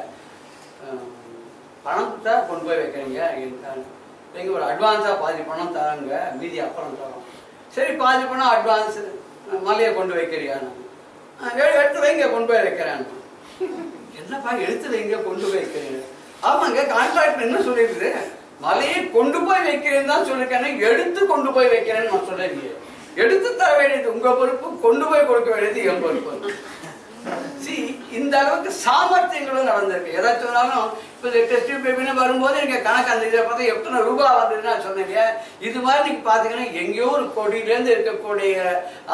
பணம் கொடுத்தா கொண்டு போய் வைக்கிறீங்க, எங்கள் ஒரு அட்வான்ஸாக பாதி பணம் தராங்க, மீதி அப்புறம் தரோம். சரி பாதி பணம் அட்வான்ஸு, மலையை கொண்டு வைக்கிறியான்னு. எடுத்து வைங்க கொண்டு போய் வைக்கிறேன். என்னப்பா எடுத்து வைங்க கொண்டு போய் வைக்கிறேன்? ஆமாங்க, கான்ட்ராக்ட் என்ன சொல்லிடுது, மலையை கொண்டு போய் வைக்கிறேன்னு தான் சொல்லிருக்கேன், எடுத்து கொண்டு போய் வைக்கிறேன்னு நான் சொல்லிருக்கேன். எடுத்து தர வேண்டியது உங்க பொறுப்பு, கொண்டு போய் கொடுக்க வேண்டியது என் பொறுப்பு. இந்த அளவுக்கு சாமர்த்தியங்களும் நடந்திருக்கு. ஏதாச்சும் சொன்னாலும் இப்போ டெஸ்ட் பேபின்னு வரும்போது நீங்க கணக்கு அந்த இதை பார்த்து எத்தனை ரூபாய் வந்ததுன்னு நான் சொன்னீங்க. இது மாதிரி நீங்க பாத்தீங்கன்னா எங்கேயோ ஒரு கொடியிலேருந்து இருக்கக்கூடிய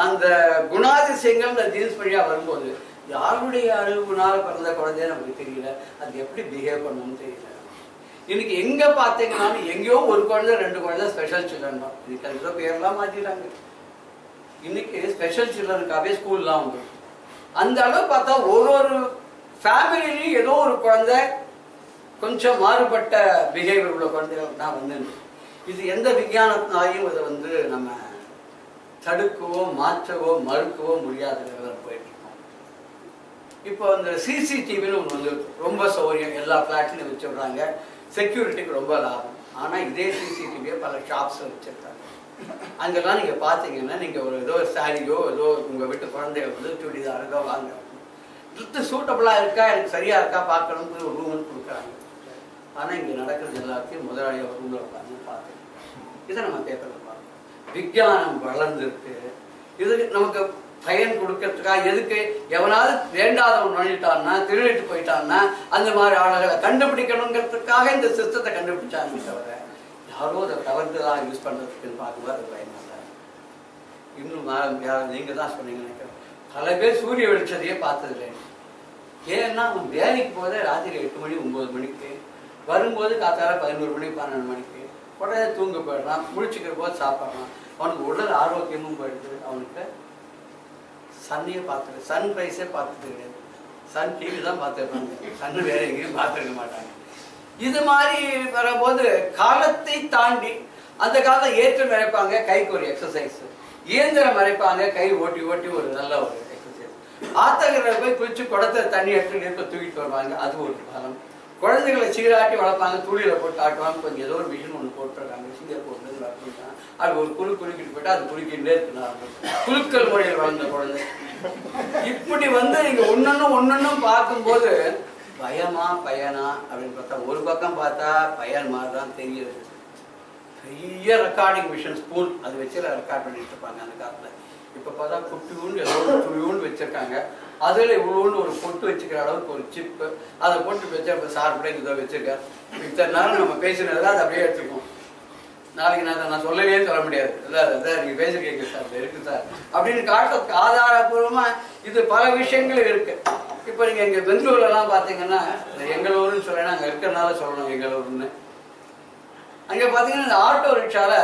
அந்த குணாதிசயங்கள் இந்த ஜீன்ஸ் வழியா வரும்போது யாருடைய அழுகுனால பிறந்த குழந்தைன்னு நமக்கு தெரியல, அது எப்படி பிஹேவ் பண்ணணும்னு தெரியல. இன்னைக்கு எங்க பாத்தீங்கன்னாலும் எங்கேயோ ஒரு குழந்தை 2 குழந்தை ஸ்பெஷல் சில்ட்ரன் தான். இன்னைக்கு அதுக்கு பேர்லாம் மாத்திட்டாங்க. இன்னைக்கு ஸ்பெஷல் சில்ட்ரனுக்காகவே ஸ்கூல்லாம் உண்டு. அந்த அளவு பார்த்தா ஒரு ஃபேமிலிலையும் ஏதோ ஒரு குழந்தை கொஞ்சம் மாறுபட்ட பிஹேவியர் உள்ள குழந்தைகள் தான் வந்து. இது எந்த விஞ்ஞானத்தினாலையும் இதை வந்து நம்ம தடுக்கவோ மாற்றவோ மறுக்கவோ முடியாத லெவலில் போயிட்டு இருக்கோம். இப்போ இந்த சிசிடிவின்னு ஒன்று வந்து ரொம்ப சௌகரியம், எல்லா ஃப்ளாட்லையும் வச்சு விடுறாங்க, செக்யூரிட்டிக்கு ரொம்ப லாபம். ஆனால் இதே சிசிடிவியை பல ஷாப்ஸில் வச்சுருக்காங்க. அங்கெல்லாம் நீங்கள் பார்த்தீங்கன்னா நீங்கள் ஒரு ஏதோ சாரியோ ஏதோ உங்கள் வீட்டு குழந்தைகள் வந்து சுடிதாருக்கோ வாங்க, ட்ரெஸ் சூட்டபுளாக இருக்கா, எனக்கு சரியாக இருக்கா பார்க்கணும்னு ஒரு ரூம்னு கொடுக்குறாங்க. ஆனால் இங்கே நடக்கிறது எல்லாத்தையும் முதலாளியாக ரூமில் உட்காந்து பார்த்துருக்கோம். இதை நம்ம பேப்பரில் பார்க்கணும். விஞ்ஞானம் வளர்ந்துருக்கு. இது நமக்கு பயன் கொடுக்கறதுக்காக எதுக்கு எவனாவது வேண்டாதவன் நுழைஞ்சிட்டான்னா, திருடிட்டு போயிட்டான்னா அந்த மாதிரி ஆளுகளை கண்டுபிடிக்கணுங்கிறதுக்காக இந்த சிஸ்டத்தை கண்டுபிடிச்சாங்க. தவிர யாரோ அதை தவறுதலாக யூஸ் பண்ணுறதுக்குன்னு பார்க்கும்போது அது பயமாக தான். இன்னும் நீங்கள் தான் சொன்னீங்க நினைக்கிறேன், பல பேர் சூரிய வெளிச்சத்தையே பார்த்ததில்லை. ஏன்னா அவன் வேலைக்கு போதே ராத்திரி 8 மணி 9 மணிக்கு வரும்போது காத்தால 11 மணி 12 மணிக்கு உடனே தூங்க போயிடுறான், முழிச்சுக்கிற போது சாப்பிட்றான். அவனுக்கு உடல் ஆரோக்கியமும் போயிடுது. அவனுக்கு சன்னையே பார்த்துரு, சன்ரைஸே பார்த்தது கிடையாது. சன் டிவி தான் பார்த்துருப்பாங்க, சன்னு வேற எங்கேயும் பார்த்துருக்க மாட்டாங்க. இது மாதிரி வரும்போது காலத்தை தாண்டி அந்த காலத்தை ஏற்று மறைப்பாங்க, கைக்கு ஒரு எக்ஸசைஸ், இயந்திரம் மறைப்பாங்க, கை ஓட்டி ஓட்டி ஒரு நல்ல ஒரு எக்ஸசைஸ். ஆத்தங்கரை போய் குளிச்சு குடத்தை தண்ணி எடுத்து நெருப்ப தூக்கிட்டு வருவாங்க, அது ஒரு காலம். குழந்தைகளை சீராட்டி வளர்ப்பாங்க, துளியில போட்டு ஆட்டுவாங்க. கொஞ்சம் ஏதோ ஒரு மிஷின் ஒன்று போட்டுருக்காங்க, சிங்கப்பூர்ல அது ஒரு குளிக்கிட்டு போயிட்டு அது குளிக்கிட்டே இருக்கிறாங்க. குழுக்கள் முறையில் வளர்ந்த குழந்தை. இப்படி வந்து நீங்க ஒன்னொன்னும் பார்க்கும்போது பயமா பயனா அப்படின்னு பார்த்தா ஒரு பக்கம் பார்த்தா பயன் மாதிரிதான் தெரியுது. பெரிய ரெக்கார்டிங் மிஷின் ஸ்பூன் அது வச்சு ரெக்கார்ட் பண்ணிட்டு இருப்பாங்க அந்த காலத்துல. இப்ப பார்த்தா குட்டியூண்டு ஏதோ துளியூண்டு வச்சிருக்காங்க, அதுல இவ்வளோன்னு ஒரு பொட்டு வச்சுக்கிற அளவுக்கு ஒரு சிப்பு அதை போட்டு வச்சா இப்ப சார் கூட இதை வச்சிருக்காரு. இத்தனை நேரம் நம்ம பேசினதெல்லாம் அதை அப்படியே எடுத்துக்கோம். நாளைக்கு நான் சொல்லவே சொல்ல முடியாது, இல்லை நீங்க பேசிருக்கீங்க சார் இருக்கு சார் அப்படின்னு காட்டுறதுக்கு ஆதாரபூர்வமா இது பல விஷயங்கள் இருக்கு. இப்போ நீங்க இங்க பெங்களூர்ல எல்லாம் பாத்தீங்கன்னா எங்களூர்னு சொல்லணும், அங்க இருக்கிறனால சொல்லணும் எங்களூர்னு. அங்க பாத்தீங்கன்னா இந்த ஆட்டோ ரிக்ஷால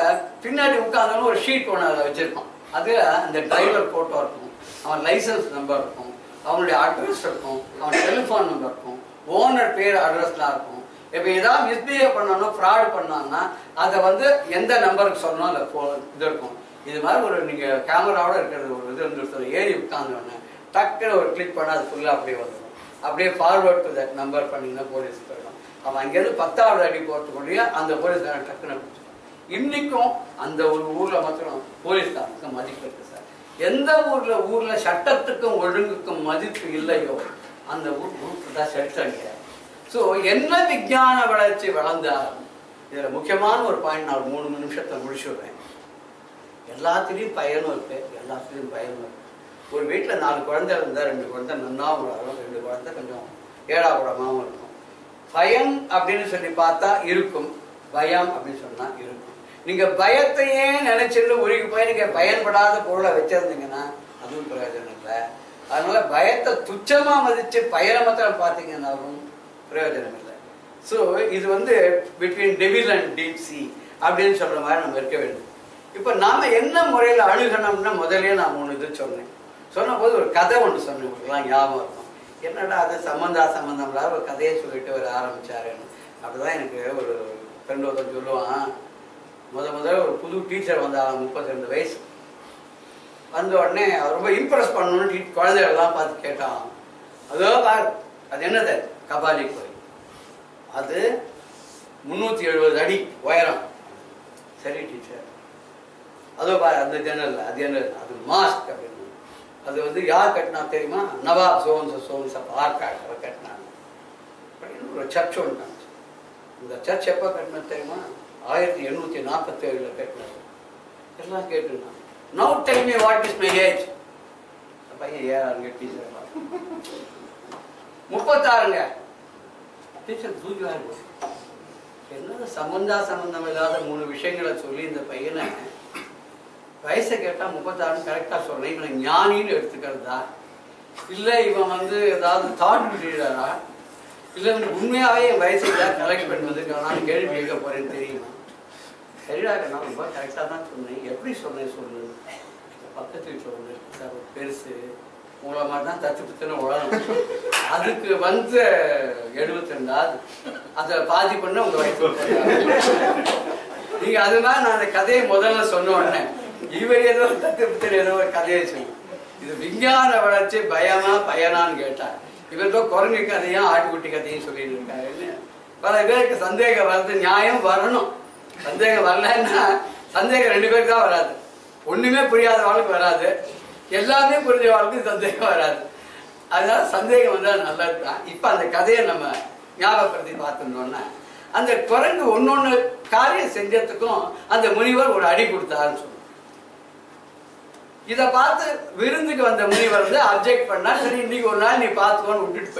பின்னாடி உட்கார்ந்தாலும் ஒரு ஷீட் ஒன்று அதை வச்சிருக்கோம். அதுல அந்த டிரைவர் போட்டோ இருக்கும், அவன் லைசன்ஸ் நம்பர் இருக்கும், அவனுடைய அட்ரஸ் இருக்கும், அவன் டெலிஃபோன் நம்பர் இருக்கும், ஓனர் பேர் அட்ரஸ்லாம் இருக்கும். இப்போ ஏதாவது மிஸ்பிஹேவ் பண்ணணும், ஃப்ராட் பண்ணான்னா அதை வந்து எந்த நம்பருக்கு சொல்லணும் அதை இது இருக்கும். இது மாதிரி ஒரு நீங்க கேமராவோட இருக்கிறது ஒரு இது வந்து ஏறி உட்கார்ந்தோடனே டக்குன்னு ஒரு கிளிக் பண்ணால் அது ஃபுல்லாக அப்படியே வந்துடும். அப்படியே ஃபார்வர்ட் டு தட் நம்பர் பண்ணிங்கன்னா போலீஸ் போயிடும். அவன் அங்கேருந்து 10வது அடி போகிறதுக்குள்ளேயே அந்த போலீஸ்காரன் டக்குன்னு பிடிச்சிடும். இன்னைக்கும் அந்த ஒரு ஊர்ல மாத்திரம் போலீஸ்காரனுக்கு மதிப்பு இருக்கு சார். எந்த ஊர்ல சட்டத்துக்கும் ஒழுங்குக்கும் மதிப்பு இல்லையோ அந்த ஊருக்கு தான் செலுத்தங்க. ஸோ என்ன விஞ்ஞான வளர்ச்சி வளர்ந்தாலும் இதுல முக்கியமான ஒரு பாயிண்ட் நான் 3 நிமிஷத்துல முடிச்சுடுறேன். எல்லாத்துலேயும் பயனும் இருக்கு, எல்லாத்துலேயும் பயனும் இருக்கு. ஒரு வீட்டில் 4 குழந்தை இருந்தால் 2 குழந்தை நன்னாவும் வளரும், 2 குழந்தை கொஞ்சம் ஏடாகுடமாகவும் இருக்கும். பயன் அப்படின்னு சொல்லி பார்த்தா இருக்கும், பயம் அப்படின்னு சொன்னா இருக்கும். நீங்க பயத்தையே நினைச்சிட்டு உருகி போய் நீங்க பயன்படாத பொருளை வச்சிருந்தீங்கன்னா அதுவும் பிரயோஜனம் இல்லை. அதனால பயத்தை துச்சமா மதிச்சு பயனை மாத்திரம் பார்த்தீங்கன்னாலும் பிரயோஜனம் இல்லை. ஸோ இது வந்து between devil and deep C அப்படின்னு சொல்ற மாதிரி நம்ம இருக்க வேண்டும். இப்போ நாம என்ன முறையில் அணுகணும்னா முதலே நான் 3 இது சொன்னேன். சொன்ன போது ஒரு கதை ஒன்று சொன்னேன், உங்களுக்குலாம் ஞாபகம் இருக்கும். என்னடா அது சம்பந்தம் இல்லாத ஒரு கதையை சொல்லிட்டு ஒரு ஆரம்பிச்சாருன்னு. அப்படிதான் எனக்கு ஒரு ஃப்ரெண்ட் ஒருத்தன் சொல்லுவான். முதல்ல ஒரு புது டீச்சர் வந்தாங்க, 32 வயசு. வந்த உடனே ரொம்ப இம்ப்ரெஸ் பண்ணணும்னு குழந்தைகள்லாம் பார்த்து கேட்டான். அதோ பாரு, அது என்னது? கபாலி கோயில். அது 370 அடி உயரம். சரி டீச்சர். அதோ பாரு அந்த ஜன்னல், அது என்ன? அது மாஸ்க் அப்படின்னு. அது வந்து யார் கட்டினா தெரியுமா? நவாப் சோன்ஸ் ஆர்காட் அவர் கட்டினாங்க அப்படின்னு ஒரு சர்ச் ஒன்று. இந்த சர்ச் எப்போ கட்டினது தெரியுமா? 1847 கட்டினது. எல்லாம் கேட்டுருந்தாங்க. Now tell me what is my age. பையன் ஏறாருங்க டீச்சர் 36ங்க. டீச்சர் தூக்கிவாரு. என்னது சம்பந்தம் இல்லாத 3 விஷயங்களை சொல்லி இந்த பையனை வயசை கேட்டா 36 கரெக்டா சொல்றேன். இவனை ஞானின்னு எடுத்துக்கிறதா இல்ல இவன் ஏதாவது தாட் பீரியடா இல்ல உண்மையாவே என் வயசை கரெக்ட் பண்ணுவது நான் கேள்வி கேட்க போறேன்னு தெரியுமா? சரிடா நான் ரொம்ப கரெக்டா தான் சொன்னேன். எப்படி சொன்னேன் சொல்லு. பக்கத்தில் சொல்லு பெருசு உங்களை மாதிரி தான் தத்துப்பத்துன்னு உழணும். அதுக்கு 72 அதை பாதி பண்ண உங்க வயசு நீங்க அதுதான் நான் அந்த கதையை முதல்ல சொன்ன உடனே இவர் ஏதோ தத்துப்பத்தில் ஏதோ ஒரு கதையை சொல்லு. இது விஞ்ஞான வளர்ச்சி பயமா பயனான்னு கேட்டார். இவருக்கோ குரங்கு கதையும் ஆட்டுக்குட்டி கதையும் சொல்லிட்டு இருக்காருன்னு பல பேருக்கு சந்தேகம் வருது. நியாயம் வரணும். சந்தேகம் வரலன்னா சந்தேகம் 2 பேருக்கு தான் வராது. ஒண்ணுமே புரியாத வாழ்க்கை வராது, எல்லாமே புரிஞ்ச வாழ்க்கை சந்தேகம் வராது. அதனால சந்தேகம் வந்தால் நல்லதுதான். இப்ப அந்த கதையை நம்ம ஞாபகப்படுத்தி பார்த்துட்டோம்னா அந்த குரங்கு ஒன்னொன்னு காரியம் செஞ்சதுக்கும் அந்த முனிவர் ஒரு அடி கொடுத்தாருன்னு சொல்லுவோம். இதை பார்த்து விருந்துக்கு வந்த முனிவர் அப்ஜெக்ட் பண்ணா. சரி இன்னைக்கு ஒரு நாள் நீ பார்த்துக்கோன்னு விட்டுட்டு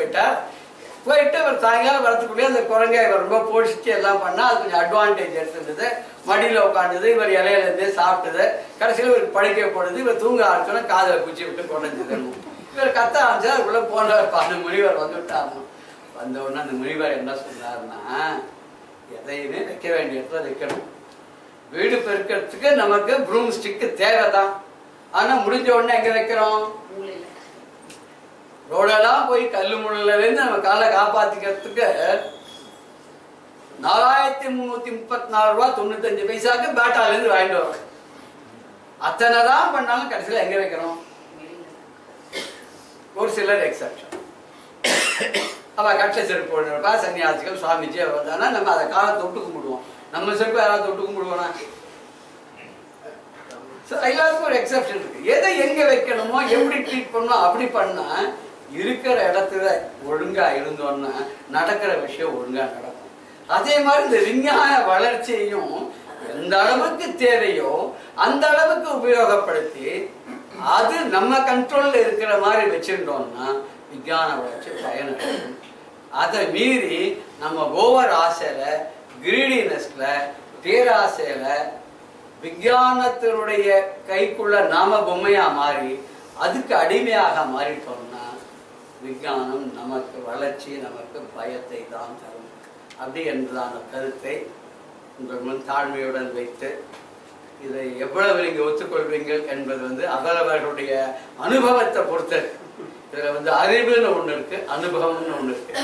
போயிட்டு அவர் சாயங்காலம் வரத்துக்குள்ளேயே அந்த குரங்கை இவர் ரொம்ப போஷிச்சு எல்லாம் பண்ணா. அது கொஞ்சம் அட்வான்டேஜ் எடுத்துருந்தது. மடியில் உட்காந்துது, இவர் இலையில இருந்தே சாப்பிட்டது. கடைசியில் இவர் படுக்க போடுது. இவர் தூங்க ஆரம்பிச்சோன்னா காதில் குச்சி விட்டு கொண்டது. இவர் கத்த ஆரம்பிச்சா அதுக்குள்ள போனார். அந்த முனிவர் வந்துவிட்டாரு. வந்த உடனே அந்த முனிவர் என்ன சொன்னார்னா எதையுமே வைக்க வேண்டிய இடத்துல வைக்கணும். வீடு பெருக்கிறதுக்கு நமக்கு ப்ரூம் ஸ்டிக்கு தேவைதான். ஆனா முடிஞ்ச உடனே எங்க வைக்கிறோம்? ரோடெல்லாம் போய் கல்லு முள்ள இருந்து நம்ம காலை காப்பாத்திக்கிறதுக்கு 4334 ரூபாய் 95 பைசாக்கு பேட்டால இருந்து வாங்கிட்டு வரோம். அத்தனைதான் பண்ணாலும் கடைசியில எங்க வைக்கிறோம்? ஒரு சிலர் எக்ஸப்ஷன். அவ கட்ச செருப்பு போடுறப்பா சன்னியாசிகள் சுவாமிஜி வந்தானா நம்ம அதை காலை தொட்டு கும்பிடுவோம். நம்ம செருப்பு யாராவது தொட்டு கும்பிடுவோனா? எல்லாருக்கும் ஒரு எக்ஸப்ஷன் இருக்கு. எதை எங்க வைக்கணுமோ எப்படி ட்ரீட் பண்ணணும் அப்படி பண்ணா இருக்கிற இடத்துல ஒழுங்கா இருந்தோம்னா நடக்கிற விஷயம் ஒழுங்கா நடக்கும். அதே மாதிரி இந்த விஞ்ஞான வளர்ச்சியையும் எந்த அளவுக்கு தேவையோ அந்த அளவுக்கு உபயோகப்படுத்தி அது நம்ம கண்ட்ரோல்ல இருக்கிற மாதிரி வச்சிருந்தோம்னா விஞ்ஞான வளர்ச்சி பயனடையும். அதை மீறி நம்ம ஓவர் ஆசையில கிரீடினஸ்ல பேராசையில விஞ்ஞானத்தினுடைய கைக்குள்ள நாம பொம்மையா மாறி அதுக்கு அடிமையாக மாறிட்டோம்னா விஞ்ஞானம் நமக்கு வளர்ச்சி நமக்கு பயத்தை தான் தரும். அப்படி என்றதான கருத்தை உங்கள் முன் தாழ்மையுடன் வைத்து இதை எவ்வளவு நீங்க ஒத்துக்கொள்வீங்கள் என்பது அவரவர்களுடைய அனுபவத்தை பொறுத்தது. இதுல அறிவுன்னு ஒண்ணு இருக்கு, அனுபவம்னு ஒண்ணு இருக்கு.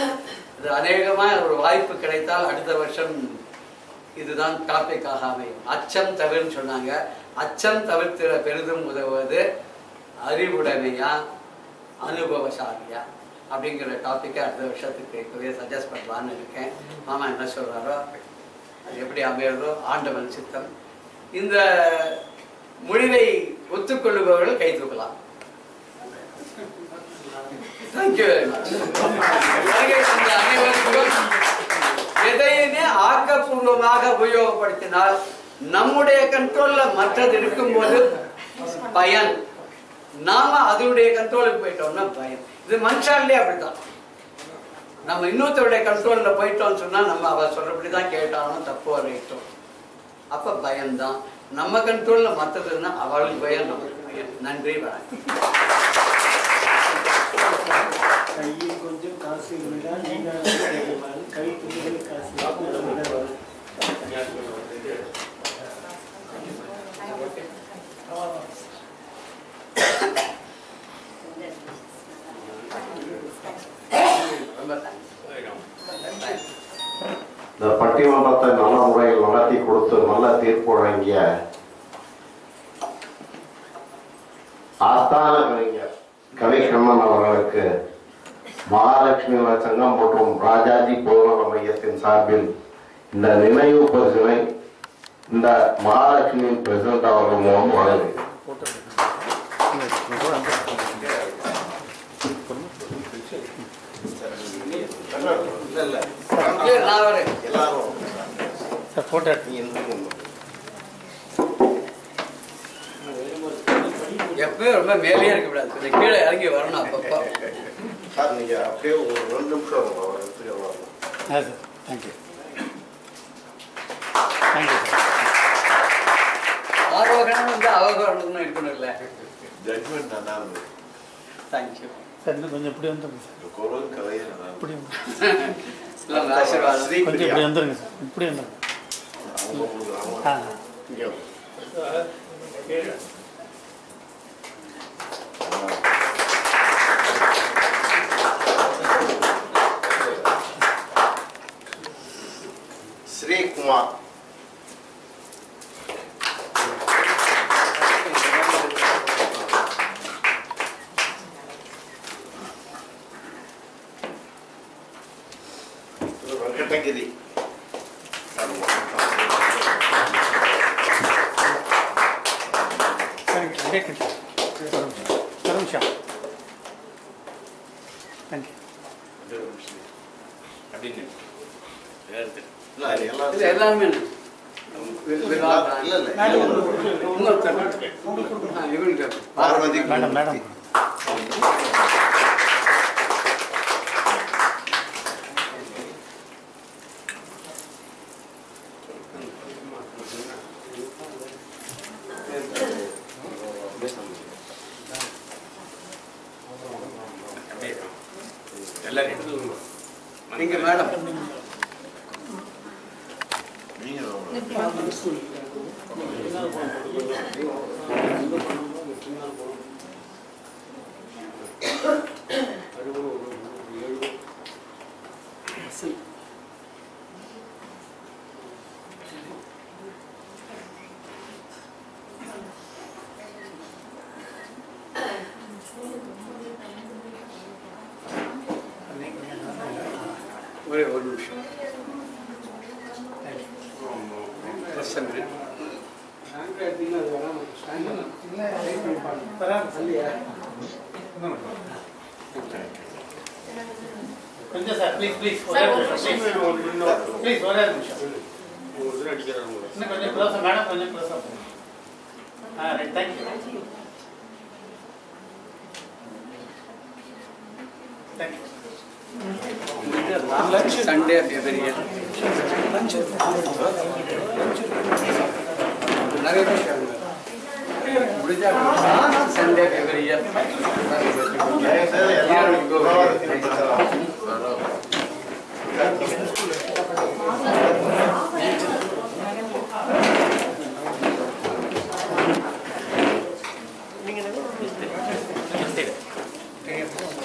இது அநேகமா ஒரு வாய்ப்பு கிடைத்தால் அடுத்த வருஷம் இதுதான் டாபிக்காக அமையும். அச்சம் தவிர்ன்னு சொன்னாங்க. அச்சம் தவிர்த்திட பெரிதும் உதவுவது அறிவுடைமையா அனுபவசாலியா அப்படிங்கிற டாபிக்கை அடுத்த வருஷத்துக்கு இப்பவே சஜஸ்ட் பண்ணலான்னு இருக்கேன். மாமா என்ன சொல்றாரோ அது எப்படி அமைகிறதோ ஆண்டவன் சித்தம். இந்த முடிவை ஒத்துக்கொள்ளுபவர்கள் கை தூக்கலாம். Thank you very much. அனைவருக்கும் எதையுமே ஆக்கப்பூர்வமாக உபயோகப்படுத்தினால் நம்முடைய கண்ட்ரோல்ல மற்றது இருக்கும்போது பயன், நாம அதனுடைய கண்ட்ரோலுக்கு போயிட்டோம்னா பயம். இது மனுஷாலே அப்படித்தான். நம்ம இன்னொருத்தருடைய கண்ட்ரோல்ல போயிட்டோம்னு சொன்னா நம்ம அவ சொல்றபடிதான் கேட்டாலும் தப்போ ரைட்டோம், அப்ப பயம்தான். நம்ம கண்ட்ரோல்ல மற்றதுன்னா அவளுக்கு பயம், நமக்கு பயம். நன்றி, வணக்கம். கையில் கொஞ்சம் காசு இருந்தால் நீங்கள் கை துணிகள் காசு இந்த பட்டிமன்றத்தை நல்ல முறையில் நடத்தி கொடுத்து நல்ல தீர்ப்பு வழங்கிய ஆஸ்தான கலைஞர் கவிக்கண்ணன் அவர்களுக்கு மகாலட்சுமி சங்கம் மற்றும் ராஜாஜி பொதுநல மையத்தின் சார்பில் இந்த நினைவு பரிசினை இந்த மகாலட்சுமியின் பிரசிடண்ட் அவர்கள் மூலம் வழங்குகிறேன். போட்டோ ரொம்ப மேலேயே இருக்கக்கூடாது, கொஞ்சம் கீழே இறங்கி வரணும் அப்பப்போ. சார் நீங்க அப்படியே ஒரு 2 நிமிஷம் வரணும். Sir thank you thank you sir. ஆரோகணம் வந்து அவகரணம்னு இருக்கணும் இல்லை? ஜட்மெண்ட் நல்லா இருந்தது. தேங்க்யூ சார் இன்னும் கொஞ்சம் இப்படி வந்துருங்க சார். குரல் கலையே நல்லா இப்படி ஆசீர்வாதம். கொஞ்சம் இப்படி வந்துருங்க சார். இப்படி வந்துருங்க. ஆ ஸ்ரீகுமார். வெங்கடகிரி. சரிங்க சார். Take sir. ஒரு நிமிஷம். தேங்க்யூ. அப்படின்னு இல்லை எல்லாருமே பார்வதி. மேடம் மேடம் இங்கே மேடம் ஒரே ஒரு நிமிஷம். கொஞ்சம் சார் ப்ளீஸ் ப்ளீஸ் ப்ளீஸ் ஒரே நிமிஷம். இன்னும் கொஞ்சம் க்ளோஸாக மேடம் கொஞ்சம் க்ளோஸாக right thank you thank you. Sunday behavior. நிறைய முடிஞ்சா Sunday behavior.